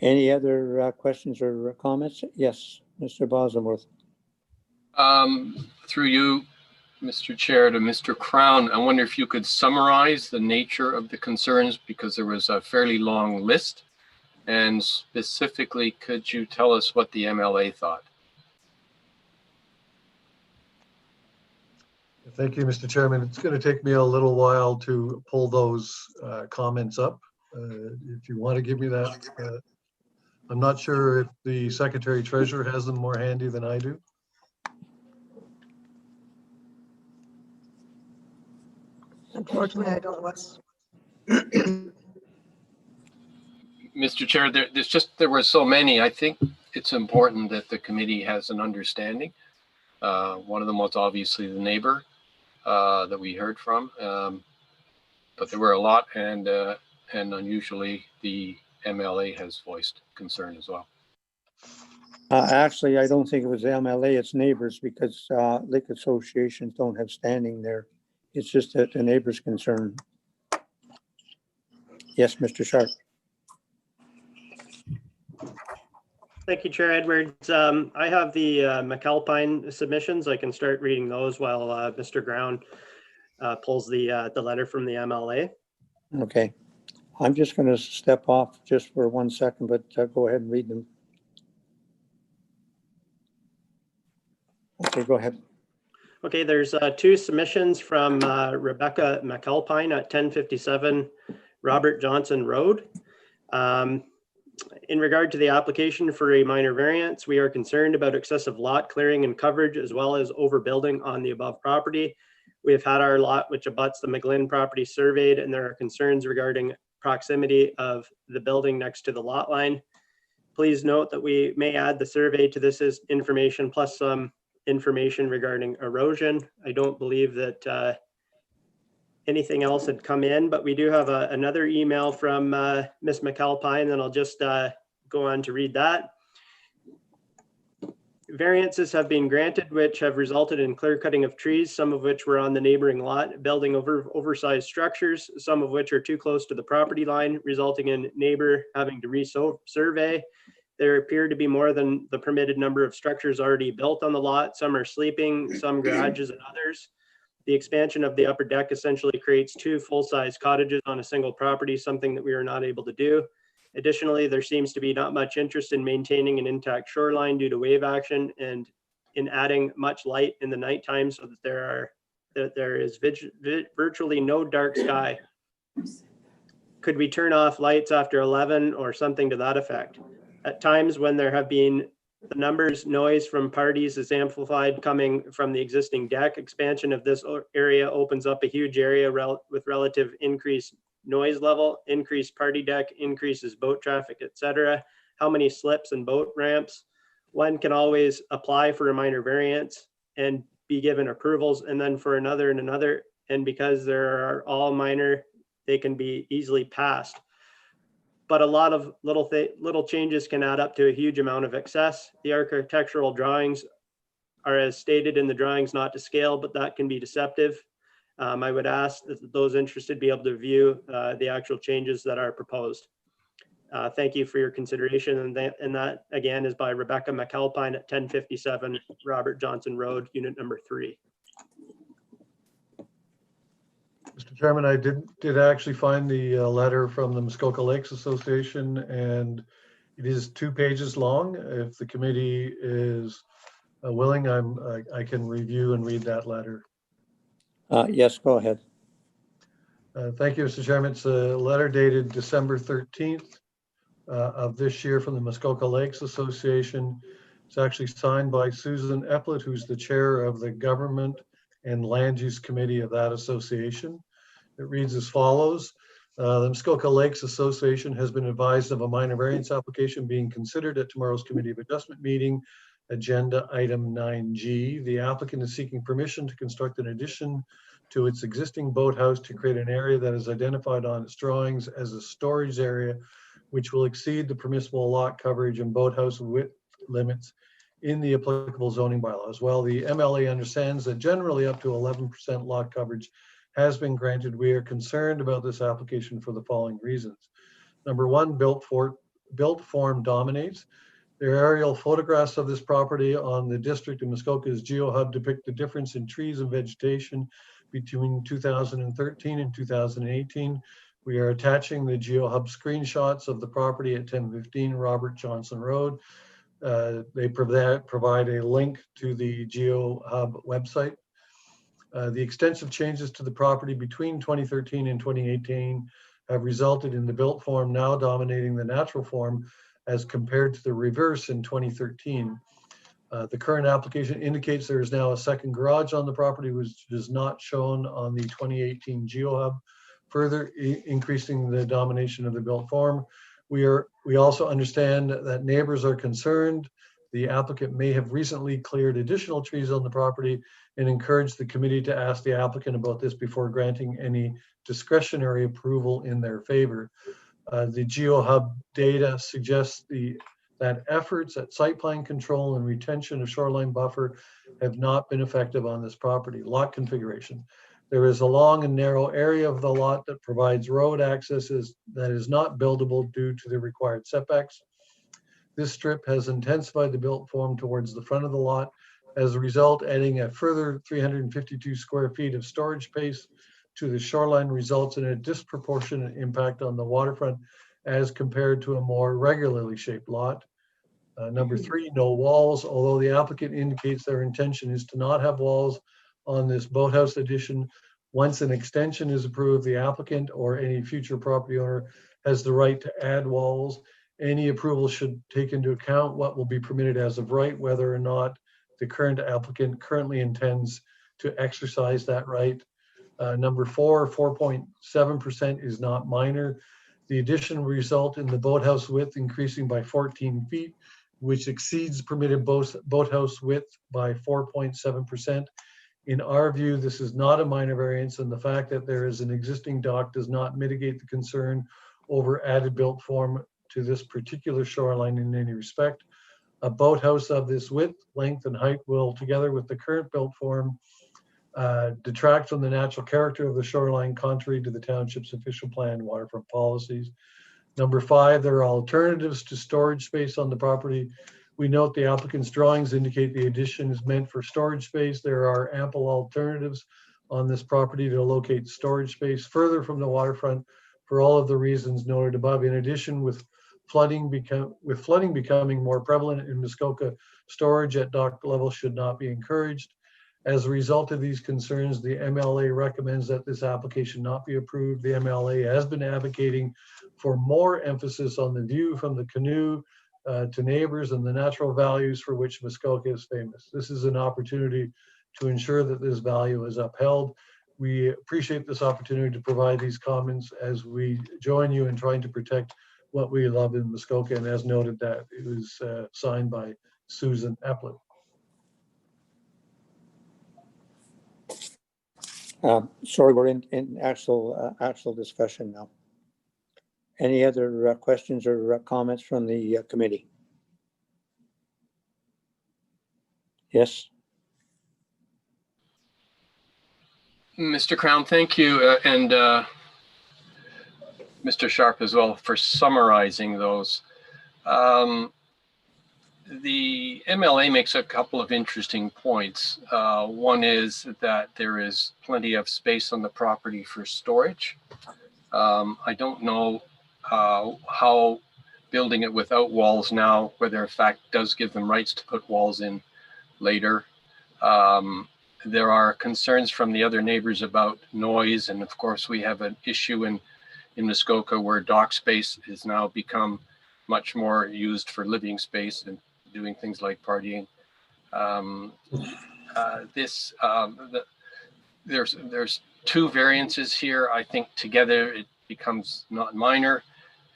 Any other questions or comments? Yes, Mr. Bosworth. Through you, Mr. Chair, to Mr. Crown, I wonder if you could summarize the nature of the concerns, because there was a fairly long list. And specifically, could you tell us what the MLA thought? Thank you, Mr. Chairman. It's going to take me a little while to pull those comments up. If you want to give me that. I'm not sure if the Secretary Treasurer has them more handy than I do. Unfortunately, I don't. Mr. Chair, there were so many. I think it's important that the committee has an understanding. One of them was obviously the neighbor that we heard from, but there were a lot, and unusually the MLA has voiced concern as well. Actually, I don't think it was MLA, it's neighbors, because lake associations don't have standing there. It's just that the neighbors' concern. Yes, Mr. Sharp. Thank you, Chair Edwards. I have the McAlpine submissions. I can start reading those while Mr. Brown pulls the letter from the MLA. Okay. I'm just going to step off just for 1 second, but go ahead and read them. Okay, go ahead. Okay, there's two submissions from Rebecca McAlpine at 1057 Robert Johnson Road. In regard to the application for a minor variance, we are concerned about excessive lot clearing and coverage, as well as overbuilding on the above property. We have had our lot, which abuts the McGlynn property, surveyed, and there are concerns regarding proximity of the building next to the lot line. Please note that we may add the survey to this information plus some information regarding erosion. I don't believe that anything else had come in, but we do have another email from Ms. McAlpine, and I'll just go on to read that. Variances have been granted, which have resulted in clear cutting of trees, some of which were on the neighboring lot, building oversized structures, some of which are too close to the property line, resulting in neighbor having to resurvey. There appear to be more than the permitted number of structures already built on the lot. Some are sleeping, some garages and others. The expansion of the upper deck essentially creates 2 full-size cottages on a single property, something that we are not able to do. Additionally, there seems to be not much interest in maintaining an intact shoreline due to wave action and in adding much light in the nighttime so that there is virtually no dark sky. Could we turn off lights after 11 or something to that effect? At times when there have been the numbers, noise from parties is amplified coming from the existing deck. Expansion of this area opens up a huge area with relative increased noise level, increased party deck, increases boat traffic, etc. How many slips and boat ramps? One can always apply for a minor variance and be given approvals, and then for another and another. And because there are all minor, they can be easily passed. But a lot of little changes can add up to a huge amount of excess. The architectural drawings are as stated in the drawings, not to scale, but that can be deceptive. I would ask that those interested be able to view the actual changes that are proposed. Thank you for your consideration. And that again is by Rebecca McAlpine at 1057 Robert Johnson Road, unit number 3. Mr. Chairman, I did actually find the letter from the Muskoka Lakes Association, and it is 2 pages long. If the committee is willing, I can review and read that letter. Yes, go ahead. Thank you, Mr. Chairman. It's a letter dated December 13th of this year from the Muskoka Lakes Association. It's actually signed by Susan Eplett, who's the chair of the Government and Land Use Committee of that association. It reads as follows. The Muskoka Lakes Association has been advised of a minor variance application being considered at tomorrow's Committee of Adjustment meeting, agenda item 9G. The applicant is seeking permission to construct an addition to its existing boathouse to create an area that is identified on its drawings as a storage area, which will exceed the permissible lot coverage and boathouse width limits in the applicable zoning bylaws. While the MLA understands that generally up to 11% lot coverage has been granted, we are concerned about this application for the following reasons. Number one, built form dominates. The aerial photographs of this property on the District of Muskoka's GeoHub depict the difference in trees and vegetation between 2013 and 2018. We are attaching the GeoHub screenshots of the property at 1015 Robert Johnson Road. They provide a link to the GeoHub website. The extensive changes to the property between 2013 and 2018 have resulted in the built form now dominating the natural form as compared to the reverse in 2013. The current application indicates there is now a second garage on the property, which is not shown on the 2018 GeoHub, further increasing the domination of the built form. We also understand that neighbors are concerned. The applicant may have recently cleared additional trees on the property and encourage the committee to ask the applicant about this before granting any discretionary approval in their favor. The GeoHub data suggests that efforts at site plan control and retention of shoreline buffer have not been effective on this property. Lot configuration. There is a long and narrow area of the lot that provides road access that is not buildable due to the required setbacks. This strip has intensified the built form towards the front of the lot. As a result, adding a further 352 square feet of storage space to the shoreline results in a disproportionate impact on the waterfront as compared to a more regularly shaped lot. Number three, no walls. Although the applicant indicates their intention is to not have walls on this boathouse addition, once an extension is approved, the applicant or any future property owner has the right to add walls. Any approval should take into account what will be permitted as of right, whether or not the current applicant currently intends to exercise that right. Number four, 4.7% is not minor. The addition will result in the boathouse width increasing by 14 feet which exceeds permitted boathouse width by 4.7%. In our view, this is not a minor variance, and the fact that there is an existing dock does not mitigate the concern over added built form to this particular shoreline in any respect. A boathouse of this width, length, and height will, together with the current built form, detract from the natural character of the shoreline, contrary to the township's official plan and waterfront policies. Number 5, there are alternatives to storage space on the property. We note the applicant's drawings indicate the addition is meant for storage space. There are ample alternatives on this property to locate storage space further from the waterfront for all of the reasons noted above. In addition, with flooding becoming more prevalent in Muskoka, storage at dock level should not be encouraged. As a result of these concerns, the MLA recommends that this application not be approved. The MLA has been advocating for more emphasis on the view from the canoe to neighbors and the natural values for which Muskoka is famous. This is an opportunity to ensure that this value is upheld. We appreciate this opportunity to provide these comments as we join you in trying to protect what we love in Muskoka, and as noted, that it was signed by Susan Eplin. Sorry, we're in actual discussion now. Any other questions or comments from the committee? Yes. Mr. Crown, thank you, and Mr. Sharp as well for summarizing those. The MLA makes a couple of interesting points. One is that there is plenty of space on the property for storage. I don't know how building it without walls now, whether in fact does give them rights to put walls in later. There are concerns from the other neighbors about noise, and of course we have an issue in Muskoka where dock space has now become much more used for living space and doing things like partying. There's 2 variances here. I think together it becomes not minor,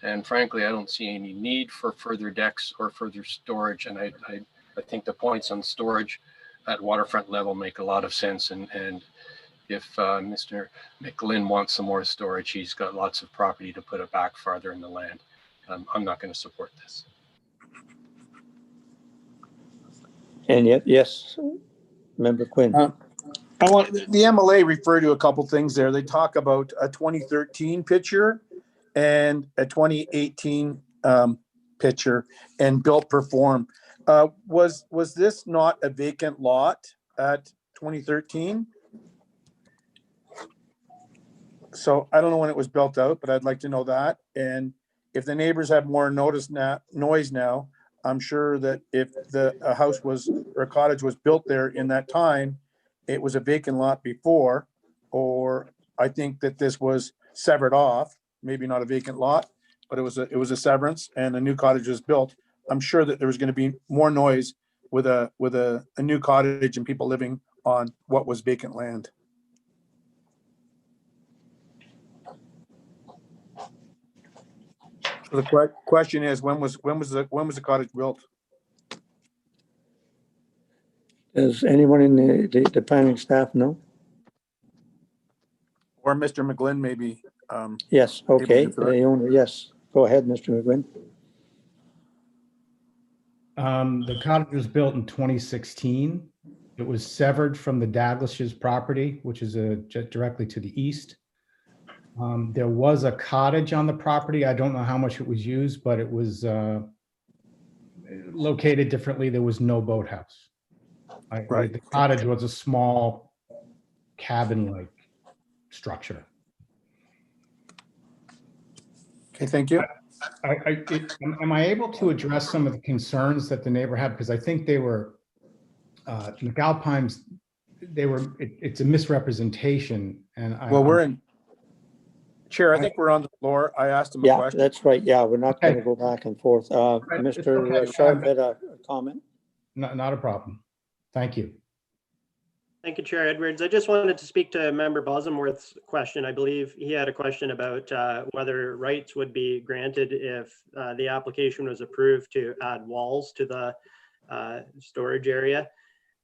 and frankly I don't see any need for further decks or further storage, and I think the points on storage at waterfront level make a lot of sense, and if Mr. McGlynn wants some more storage, he's got lots of property to put it back farther in the land. I'm not going to support this. And yet, yes, Member Quinn. I want the MLA refer to a couple things there. They talk about a 2013 picture and a 2018 picture and built perform. Was this not a vacant lot at 2013? So I don't know when it was built out, but I'd like to know that. And if the neighbors have more noise now, I'm sure that if a house was or a cottage was built there in that time, it was a vacant lot before, or I think that this was severed off, maybe not a vacant lot, but it was a severance and a new cottage was built. I'm sure that there was going to be more noise with a new cottage and people living on what was vacant land. So the question is, when was the cottage built? Does anyone in the planning staff know? Or Mr. McGlynn maybe? Yes, okay, the owner, yes. Go ahead, Mr. McGlynn. The cottage was built in 2016. It was severed from the Douglas's property, which is directly to the east. There was a cottage on the property. I don't know how much it was used, but it was located differently. There was no boathouse. Right. The cottage was a small cabin-like structure. Okay, thank you. Am I able to address some of the concerns that the neighbor had? Because I think they were, McAlpine's, it's a misrepresentation. And we're in, Chair, I think we're on the floor. I asked him a question. Yeah, that's right. Yeah, we're not going to go back and forth. Mr. Sharp had a comment. Not a problem. Thank you. Thank you, Chair Edwards. I just wanted to speak to Member Bosworth's question. I believe he had a question about whether rights would be granted if the application was approved to add walls to the storage area.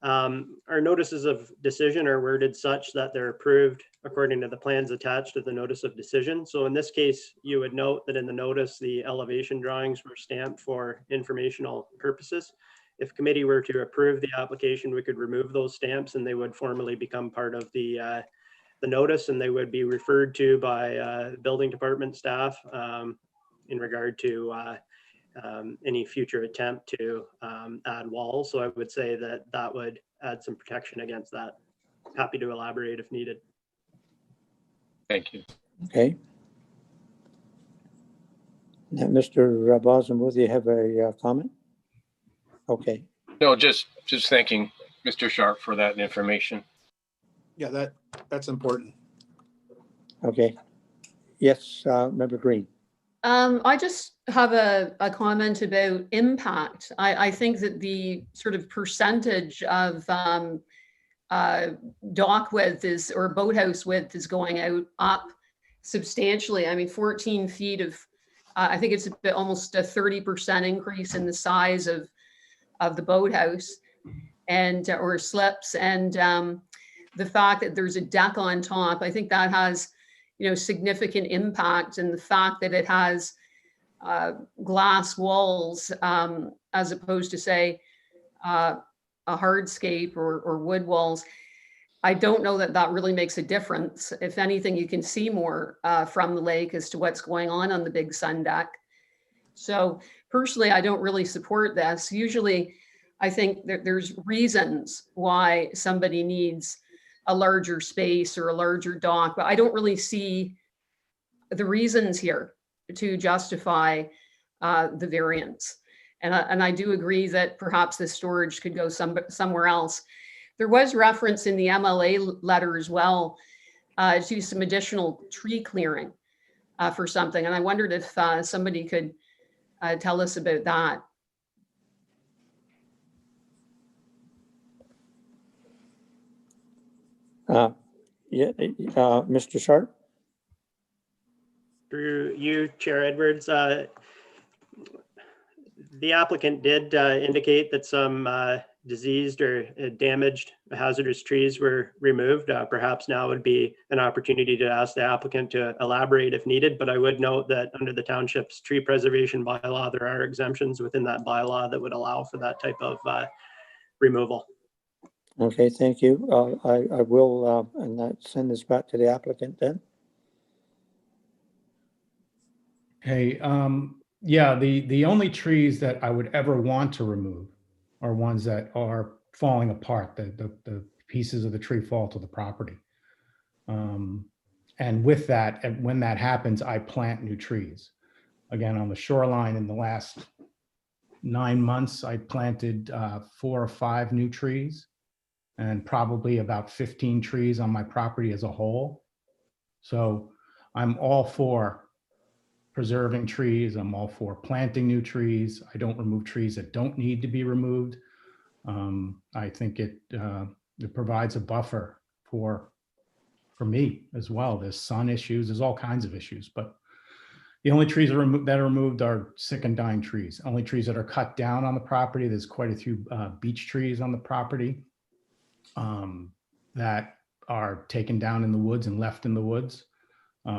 Our notices of decision are worded such that they're approved according to the plans attached to the notice of decision. So in this case, you would note that in the notice, the elevation drawings were stamped for informational purposes. If committee were to approve the application, we could remove those stamps and they would formally become part of the notice, and they would be referred to by building department staff in regard to any future attempt to add walls. So I would say that that would add some protection against that. Happy to elaborate if needed. Thank you. Okay. Now, Mr. Bosworth, you have a comment? Okay. No, just thanking Mr. Sharp for that information. Yeah, that's important. Okay. Yes, Member Green. I just have a comment about impact. I think that the sort of percentage of dock width is, or boathouse width is going up substantially. I mean, 14 feet of, I think it's almost a 30% increase in the size of the boathouse and, or slips. And the fact that there's a deck on top, I think that has, you know, significant impact, and the fact that it has glass walls as opposed to, say, a hardscape or wood walls. I don't know that that really makes a difference. If anything, you can see more from the lake as to what's going on the big sun deck. So personally, I don't really support this. Usually, I think that there's reasons why somebody needs a larger space or a larger dock, but I don't really see the reasons here to justify the variance. And I do agree that perhaps the storage could go somewhere else. There was reference in the MLA letter as well to some additional tree clearing for something. And I wondered if somebody could tell us about that. Mr. Sharp? Through you, Chair Edwards, the applicant did indicate that some diseased or damaged hazardous trees were removed. Perhaps now would be an opportunity to ask the applicant to elaborate if needed, but I would note that under the township's tree preservation bylaw, there are exemptions within that bylaw that would allow for that type of removal. Okay, thank you. I will send this back to the applicant then. Hey, yeah, the only trees that I would ever want to remove are ones that are falling apart. The pieces of the tree fall to the property. And with that, and when that happens, I plant new trees. Again, on the shoreline in the last 9 months, I planted 4 or 5 new trees, and probably about 15 trees on my property as a whole. So I'm all for preserving trees. I'm all for planting new trees. I don't remove trees that don't need to be removed. I think it provides a buffer for me as well. There's sun issues, there's all kinds of issues, but the only trees that are removed are sick and dying trees. Only trees that are cut down on the property, there's quite a few beech trees on the property that are taken down in the woods and left in the woods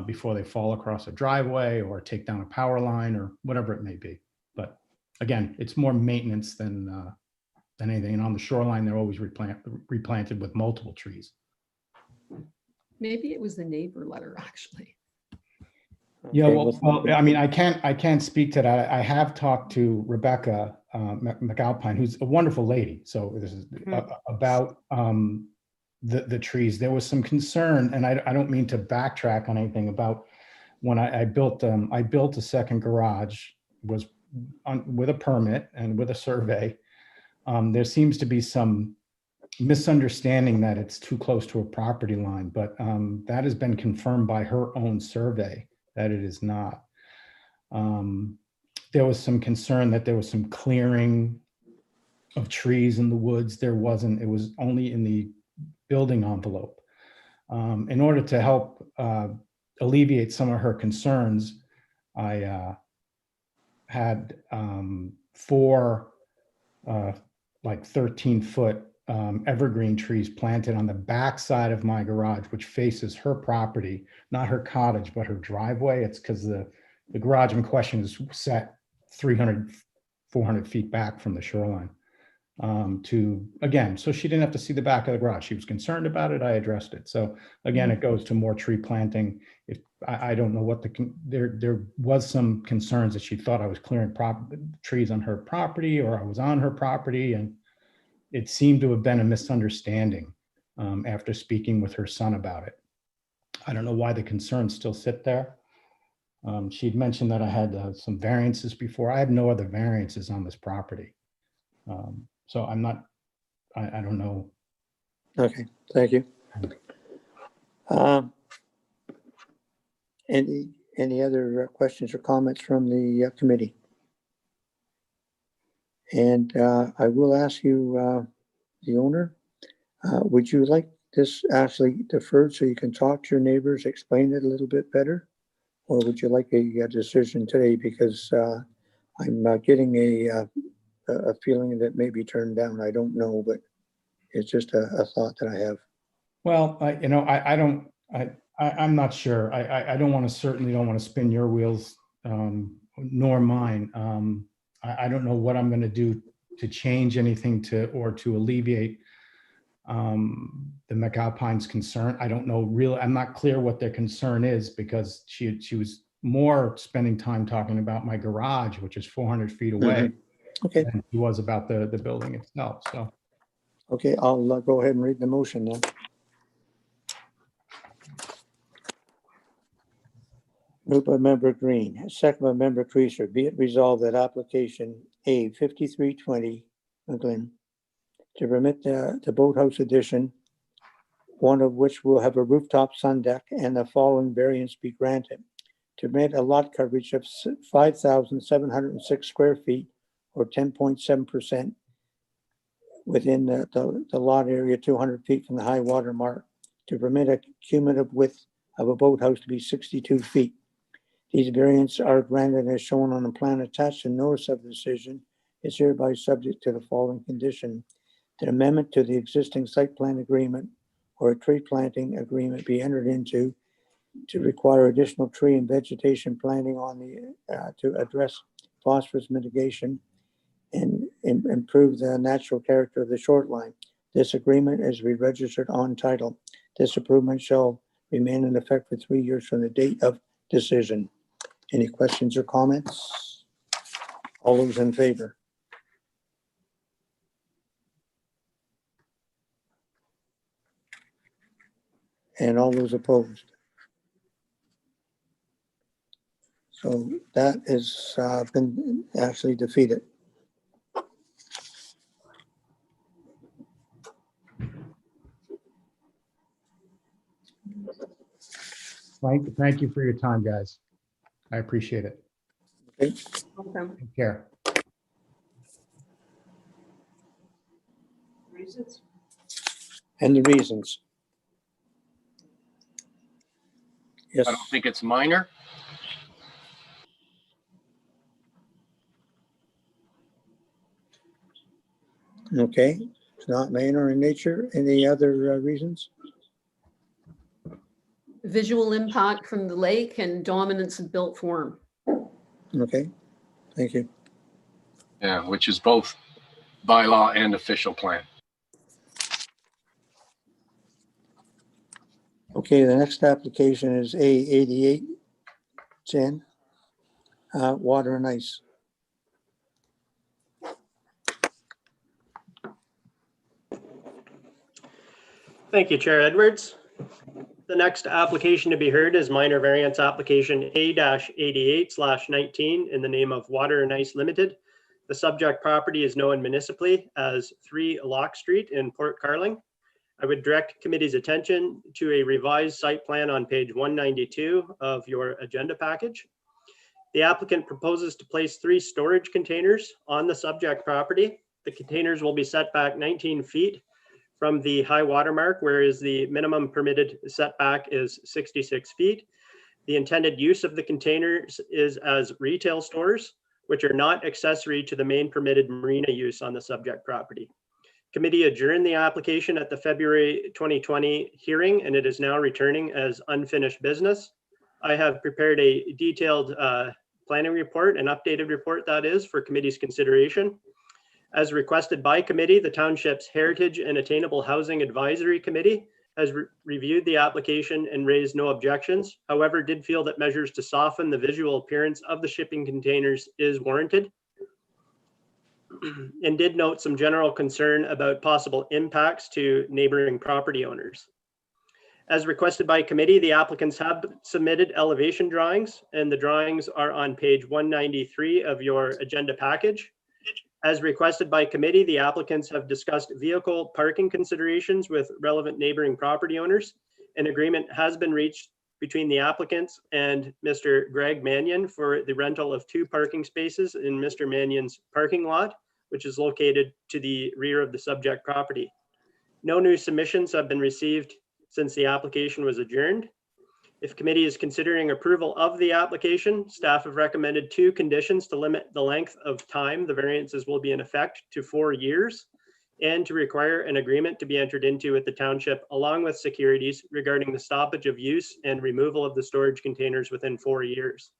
before they fall across a driveway or take down a power line or whatever it may be. But again, it's more maintenance than anything. And on the shoreline, they're always replanted with multiple trees. Maybe it was the neighbor letter, actually. Yeah, well, I mean, I can't speak to that. I have talked to Rebecca McAlpine, who's a wonderful lady. So this is about the trees. There was some concern, and I don't mean to backtrack on anything, about when I built a second garage, was with a permit and with a survey. There seems to be some misunderstanding that it's too close to a property line, but that has been confirmed by her own survey that it is not. There was some concern that there was some clearing of trees in the woods. There wasn't. It was only in the building envelope. In order to help alleviate some of her concerns, I had 4 like 13-foot evergreen trees planted on the back side of my garage, which faces her property, not her cottage, but her driveway. It's because the garage in question is set 300, 400 feet back from the shoreline. So she didn't have to see the back of the garage. She was concerned about it. I addressed it. So again, it goes to more tree planting. If I don't know what there was some concerns that she thought I was clearing trees on her property, or I was on her property, and it seemed to have been a misunderstanding after speaking with her son about it. I don't know why the concerns still sit there. She'd mentioned that I had some variances before. I have no other variances on this property. So I'm not, I don't know. Okay, thank you. Any other questions or comments from the committee? And I will ask you, the owner, would you like this actually deferred so you can talk to your neighbors, explain it a little bit better? Or would you like a decision today? Because I'm getting a feeling that may be turned down. I don't know, but it's just a thought that I have. Well, I'm not sure. I certainly don't want to spin your wheels, nor mine. I don't know what I'm going to do to change anything or to alleviate the McAlpine's concern. I don't know really. I'm not clear what their concern is, because she was more spending time talking about my garage, which is 400 feet away. Okay. Than she was about the building itself. So. Okay, I'll go ahead and read the motion then. Moved by member Green, second by member Creaser. Be it resolved that application A 5320 McGlynn to permit the boathouse addition, one of which will have a rooftop sun deck, and the following variance be granted: to permit a lot coverage of 5,706 square feet, or 10.7%, within the lot area 200 feet from the high water mark, to permit a cumulative width of a boathouse to be 62 feet. These variants are granted as shown on the plan attached, and notice of the decision is hereby subject to the following condition: that amendment to the existing site plan agreement or a tree planting agreement be entered into to require additional tree and vegetation planting on to address phosphorus mitigation and improve the natural character of the shoreline. This agreement is re-registered on title. This approval shall remain in effect for 3 years from the date of decision. Any questions or comments? All those in favor? And all those opposed? So that has been actually defeated. Thank you for your time, guys. I appreciate it. Okay. Take care. Reasons? And the reasons. Yes. I don't think it's minor. Okay, it's not minor in nature. Any other reasons? Visual impact from the lake and dominance of built form. Okay, thank you. Yeah, which is both bylaw and official plan. Okay, the next application is A8810, water and ice. Thank you, Chair Edwards. The next application to be heard is minor variance application A-88/19 in the name of Water and Ice Limited. The subject property is known municipally as 3 Lock Street in Port Carling. I would direct committee's attention to a revised site plan on page 192 of your agenda package. The applicant proposes to place 3 storage containers on the subject property. The containers will be set back 19 feet from the high water mark, whereas the minimum permitted setback is 66 feet. The intended use of the containers is as retail stores, which are not accessory to the main permitted marina use on the subject property. Committee adjourned the application at the February 2020 hearing, and it is now returning as unfinished business. I have prepared a detailed planning report, an updated report that is, for committee's consideration. As requested by committee, the Township's Heritage and Attainable Housing Advisory Committee has reviewed the application and raised no objections. However, did feel that measures to soften the visual appearance of the shipping containers is warranted, and did note some general concern about possible impacts to neighboring property owners. As requested by committee, the applicants have submitted elevation drawings, and the drawings are on page 193 of your agenda package. As requested by committee, the applicants have discussed vehicle parking considerations with relevant neighboring property owners. An agreement has been reached between the applicants and Mr. Greg Mannion for the rental of 2 parking spaces in Mr. Mannion's parking lot, which is located to the rear of the subject property. No new submissions have been received since the application was adjourned. If committee is considering approval of the application, staff have recommended 2 conditions to limit the length of time the variances will be in effect to 4 years, and to require an agreement to be entered into with the township along with securities regarding the stoppage of use and removal of the storage containers within 4 years.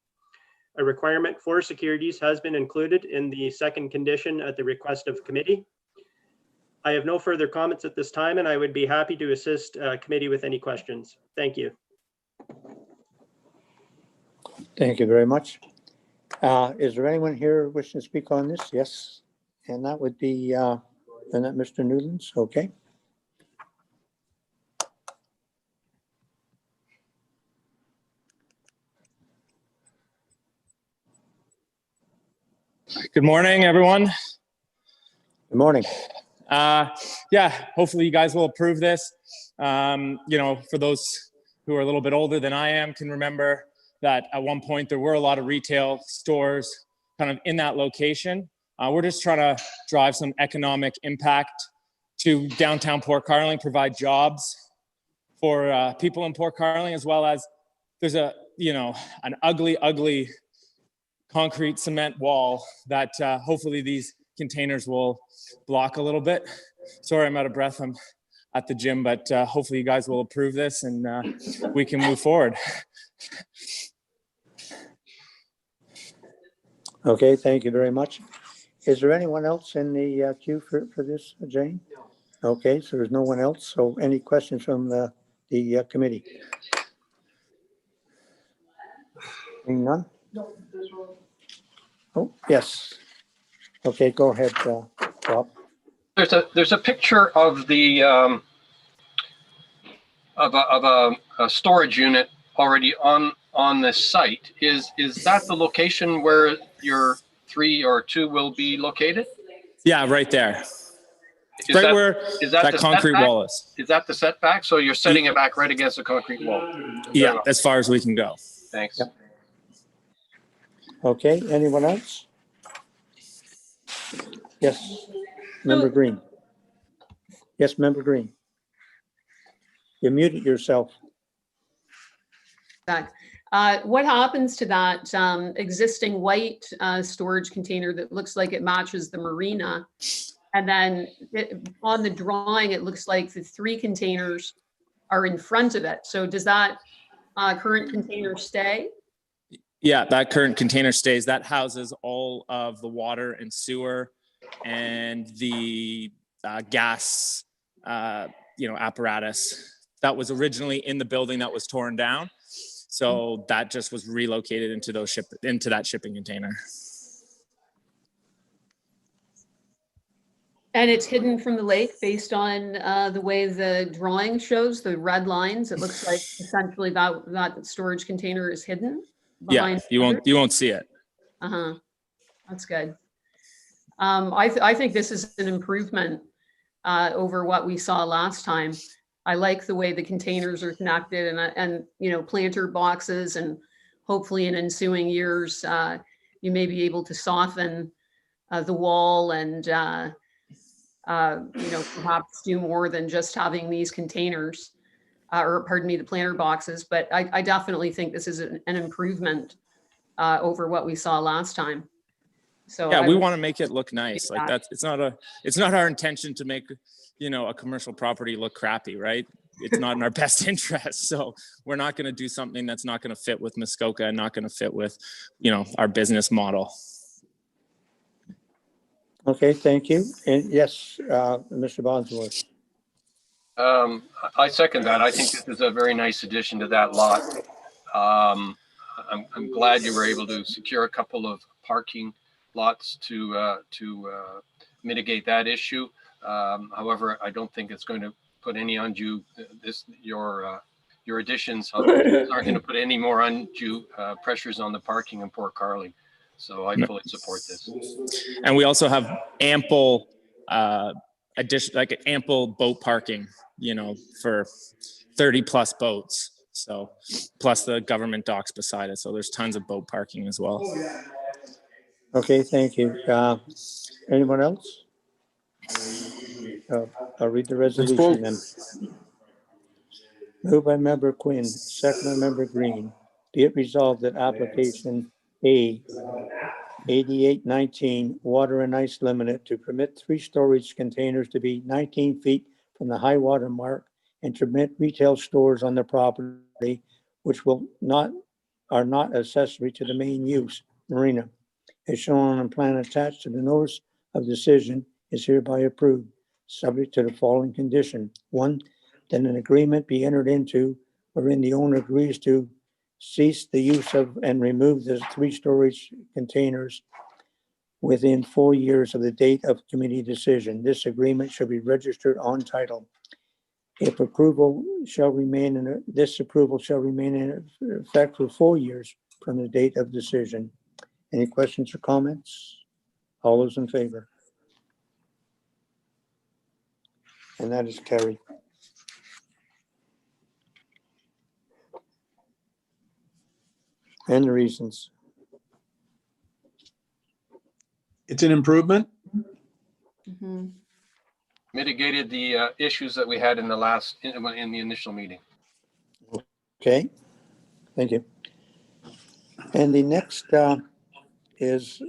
A requirement for securities has been included in the second condition at the request of committee. I have no further comments at this time, and I would be happy to assist committee with any questions. Thank you. Thank you very much. Is there anyone here wishing to speak on this? Yes. And that would be Mr. Newlands. Okay. Good morning, everyone. Good morning. Yeah, hopefully you guys will approve this. You know, for those who are a little bit older than I am can remember that at one point there were a lot of retail stores kind of in that location. We're just trying to drive some economic impact to downtown Port Carling, provide jobs for people in Port Carling, as well as there's a, you know, an ugly concrete cement wall that hopefully these containers will block a little bit. Sorry, I'm out of breath. I'm at the gym, but hopefully you guys will approve this and we can move forward. Okay, thank you very much. Is there anyone else in the queue for this, Jane? Okay, so there's no one else. So any questions from the committee? Seeing none? No, there's one. Oh, yes. Okay, go ahead, Bob. There's a picture of the of a storage unit already on this site. Is that the location where your 3 or 2 will be located? Yeah, right there. Is Right that, where that concrete setback? wall is. Is that the setback? So you're setting it back right against the concrete wall? Yeah, as far as we can go. Thanks. Yep. Okay, anyone else? Yes, Member Green. Yes, Member Green. You muted yourself. What happens to that existing white storage container that looks like it matches the marina? And then on the drawing, it looks like the 3 containers are in front of it. So does that current container stay? Yeah, that current container stays. That houses all of the water and sewer and the gas, apparatus that was originally in the building that was torn down. So that just was relocated into that shipping container. And it's hidden from the lake based on the way the drawing shows, the red lines. It looks like essentially that storage container is hidden. Yeah, you won't see it. That's good. I think this is an improvement over what we saw last time. I like the way the containers are connected and planter boxes, and hopefully in ensuing years, you may be able to soften the wall and perhaps do more than just having these containers, or pardon me, the planter boxes. But I definitely think this is an improvement over what we saw last time. So yeah, I we would want to make it look nice. Like that. it's not our intention to make, a commercial property look crappy, right? It's not in our best interest. So we're not going to do something that's not going to fit with Muskoka and not going to fit with, our business model. Okay, thank you. And yes, Mr. Bosworth. I second that. I think this is a very nice addition to that lot. I'm glad you were able to secure a couple of parking lots to mitigate that issue. However, I don't think it's going to put any undue, your additions aren't going to put any more undue pressures on the parking in Port Carling. So I fully support this. And we also have ample ample boat parking, for 30 plus boats. So plus the government docks beside it. So there's tons of boat parking as well. Okay, thank you. Anyone else? I'll read the resolution then. Moved by Member Quinn, second by Member Green. Be it resolved that application A 8819 Water and Ice Limited to permit 3 storage containers to be 19 feet from the high water mark and to permit retail stores on the property which are not accessory to the main use marina, as shown on the plan attached to the notice of decision, is hereby approved, subject to the following condition. 1, that an agreement be entered into wherein the owner agrees to cease the use of and remove the 3 storage containers within 4 years of the date of committee decision. This agreement shall be registered on title. If approval shall remain in this approval shall remain in effect for 4 years from the date of decision. Any questions or comments? All those in favor? And that is carried. And the reasons. It's an improvement. Mm-hmm. Mitigated the issues that we had in the initial meeting. Okay, thank you. And the next is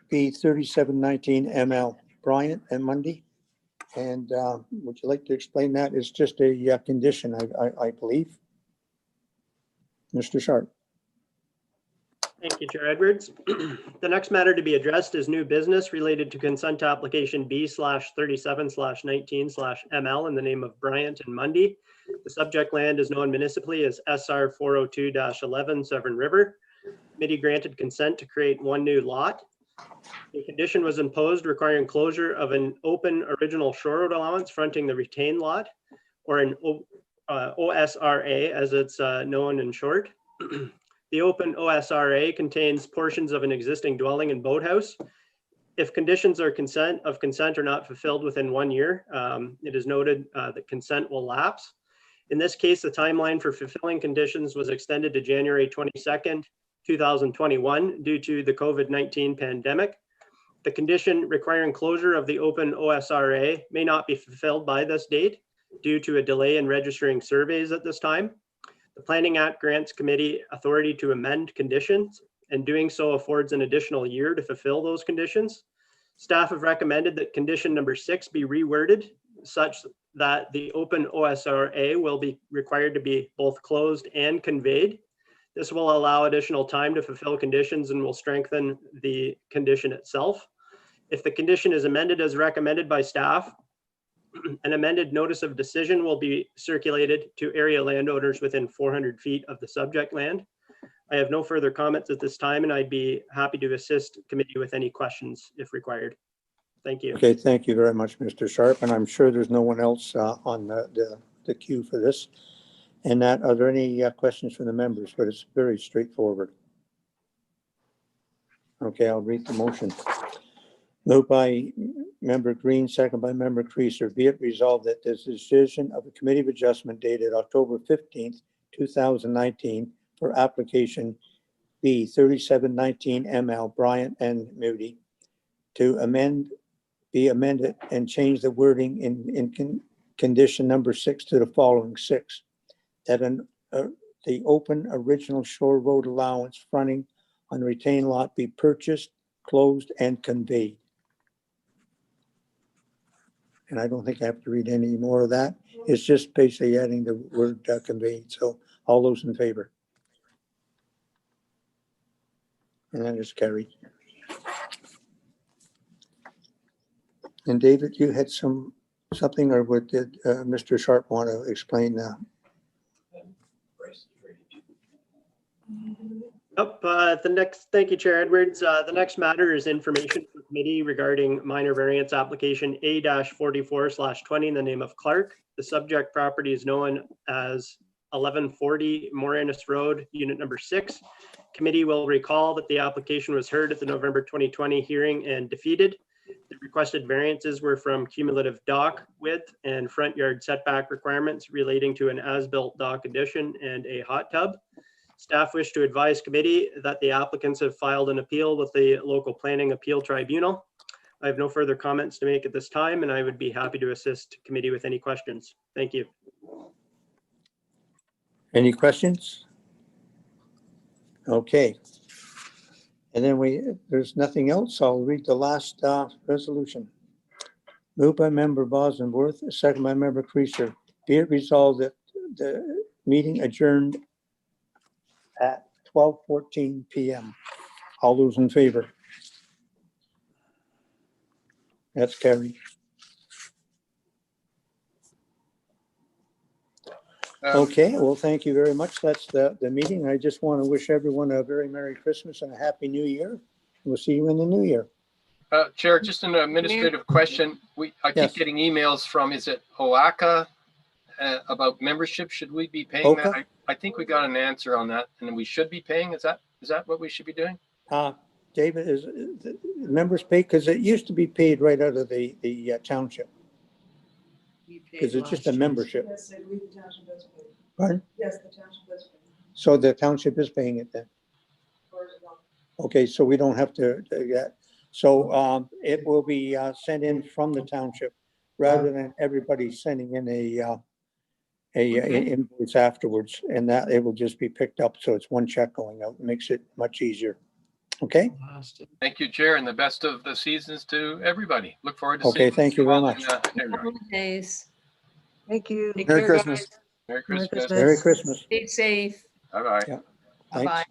B 3719 ML Bryant and Mundy. And would you like to explain that? It's just a condition, I believe. Mr. Sharp. Thank you, Chair Edwards. The next matter to be addressed is new business related to consent application B/37/19/ML in the name of Bryant and Mundy. The subject land is known municipally as SR 402-11 Severn River. Committee granted consent to create 1 new lot. The condition was imposed requiring closure of an open original shore road allowance fronting the retained lot, or an OSRA as it's known in short. The open OSRA contains portions of an existing dwelling and boathouse. If conditions of consent are not fulfilled within 1 year, it is noted that consent will lapse. In this case, the timeline for fulfilling conditions was extended to January 22nd, 2021 due to the COVID-19 pandemic. The condition requiring closure of the open OSRA may not be fulfilled by this date due to a delay in registering surveys at this time. The Planning Act grants committee authority to amend conditions, and doing so affords an additional year to fulfill those conditions. Staff have recommended that condition number 6 be reworded such that the open OSRA will be required to be both closed and conveyed. This will allow additional time to fulfill conditions and will strengthen the condition itself. If the condition is amended as recommended by staff, an amended notice of decision will be circulated to area landowners within 400 feet of the subject land. I have no further comments at this time, and I'd be happy to assist committee with any questions if required. Thank you. Okay, thank you very much, Mr. Sharp. And I'm sure there's no one else on the queue for this. And that, are there any questions from the members? But it's very straightforward. Okay, I'll read the motion. Moved by Member Green, second by Member Creaser. Be it resolved that this decision of the Committee of Adjustment dated October 15th, 2019 for application B 3719 ML Bryant and Moody to amend be amended and change the wording in condition number 6 to the following 6. That the open original shore road allowance fronting on retained lot be purchased, closed, and conveyed. And I don't think I have to read any more of that. It's just basically adding the word conveyed. So all those in favor? And that is carried. And David, you had something, or what did Mr. Sharp want to explain now? Thank you, Chair Edwards. The next matter is information for committee regarding minor variance application A-44/20 in the name of Clark. The subject property is known as 1140 Moranis Road, unit number 6. Committee will recall that the application was heard at the November 2020 hearing and defeated. The requested variances were from cumulative dock width and front yard setback requirements relating to an as-built dock addition and a hot tub. Staff wish to advise committee that the applicants have filed an appeal with the local planning appeal tribunal. I have no further comments to make at this time, and I would be happy to assist committee with any questions. Thank you. Any questions? Okay. And then there's nothing else. I'll read the last resolution. Moved by member Bosworth, second by member Creaser. Be it resolved that the meeting adjourned at 12:14 p.m. All those in favor? That's carried. Okay, well, thank you very much. That's the meeting. I just want to wish everyone a very Merry Christmas and a Happy New Year. We'll see you in the new year. Chair, just an administrative question. I keep getting emails from, is it OACA about membership? Should we be paying that? I think we got an answer on that, and we should be paying. Is that what we should be doing? David, is the members pay? Because it used to be paid right out of the township. Because it's just a membership. Yes, I believe the township does pay. Pardon? Yes, the township does pay. So the township is paying it then? Okay, so we don't have to do that. So it will be sent in from the township rather than everybody sending in a invoice afterwards, and that it will just be picked up. So it's one check going out. It makes it much easier. Okay. Thank you, Chair, and the best of the seasons to everybody. Look forward to Okay, thank you very much. Days. Thank you. Merry Christmas. Merry Christmas. Merry Christmas. Stay safe. Bye-bye. Yeah. Bye-bye. Thanks.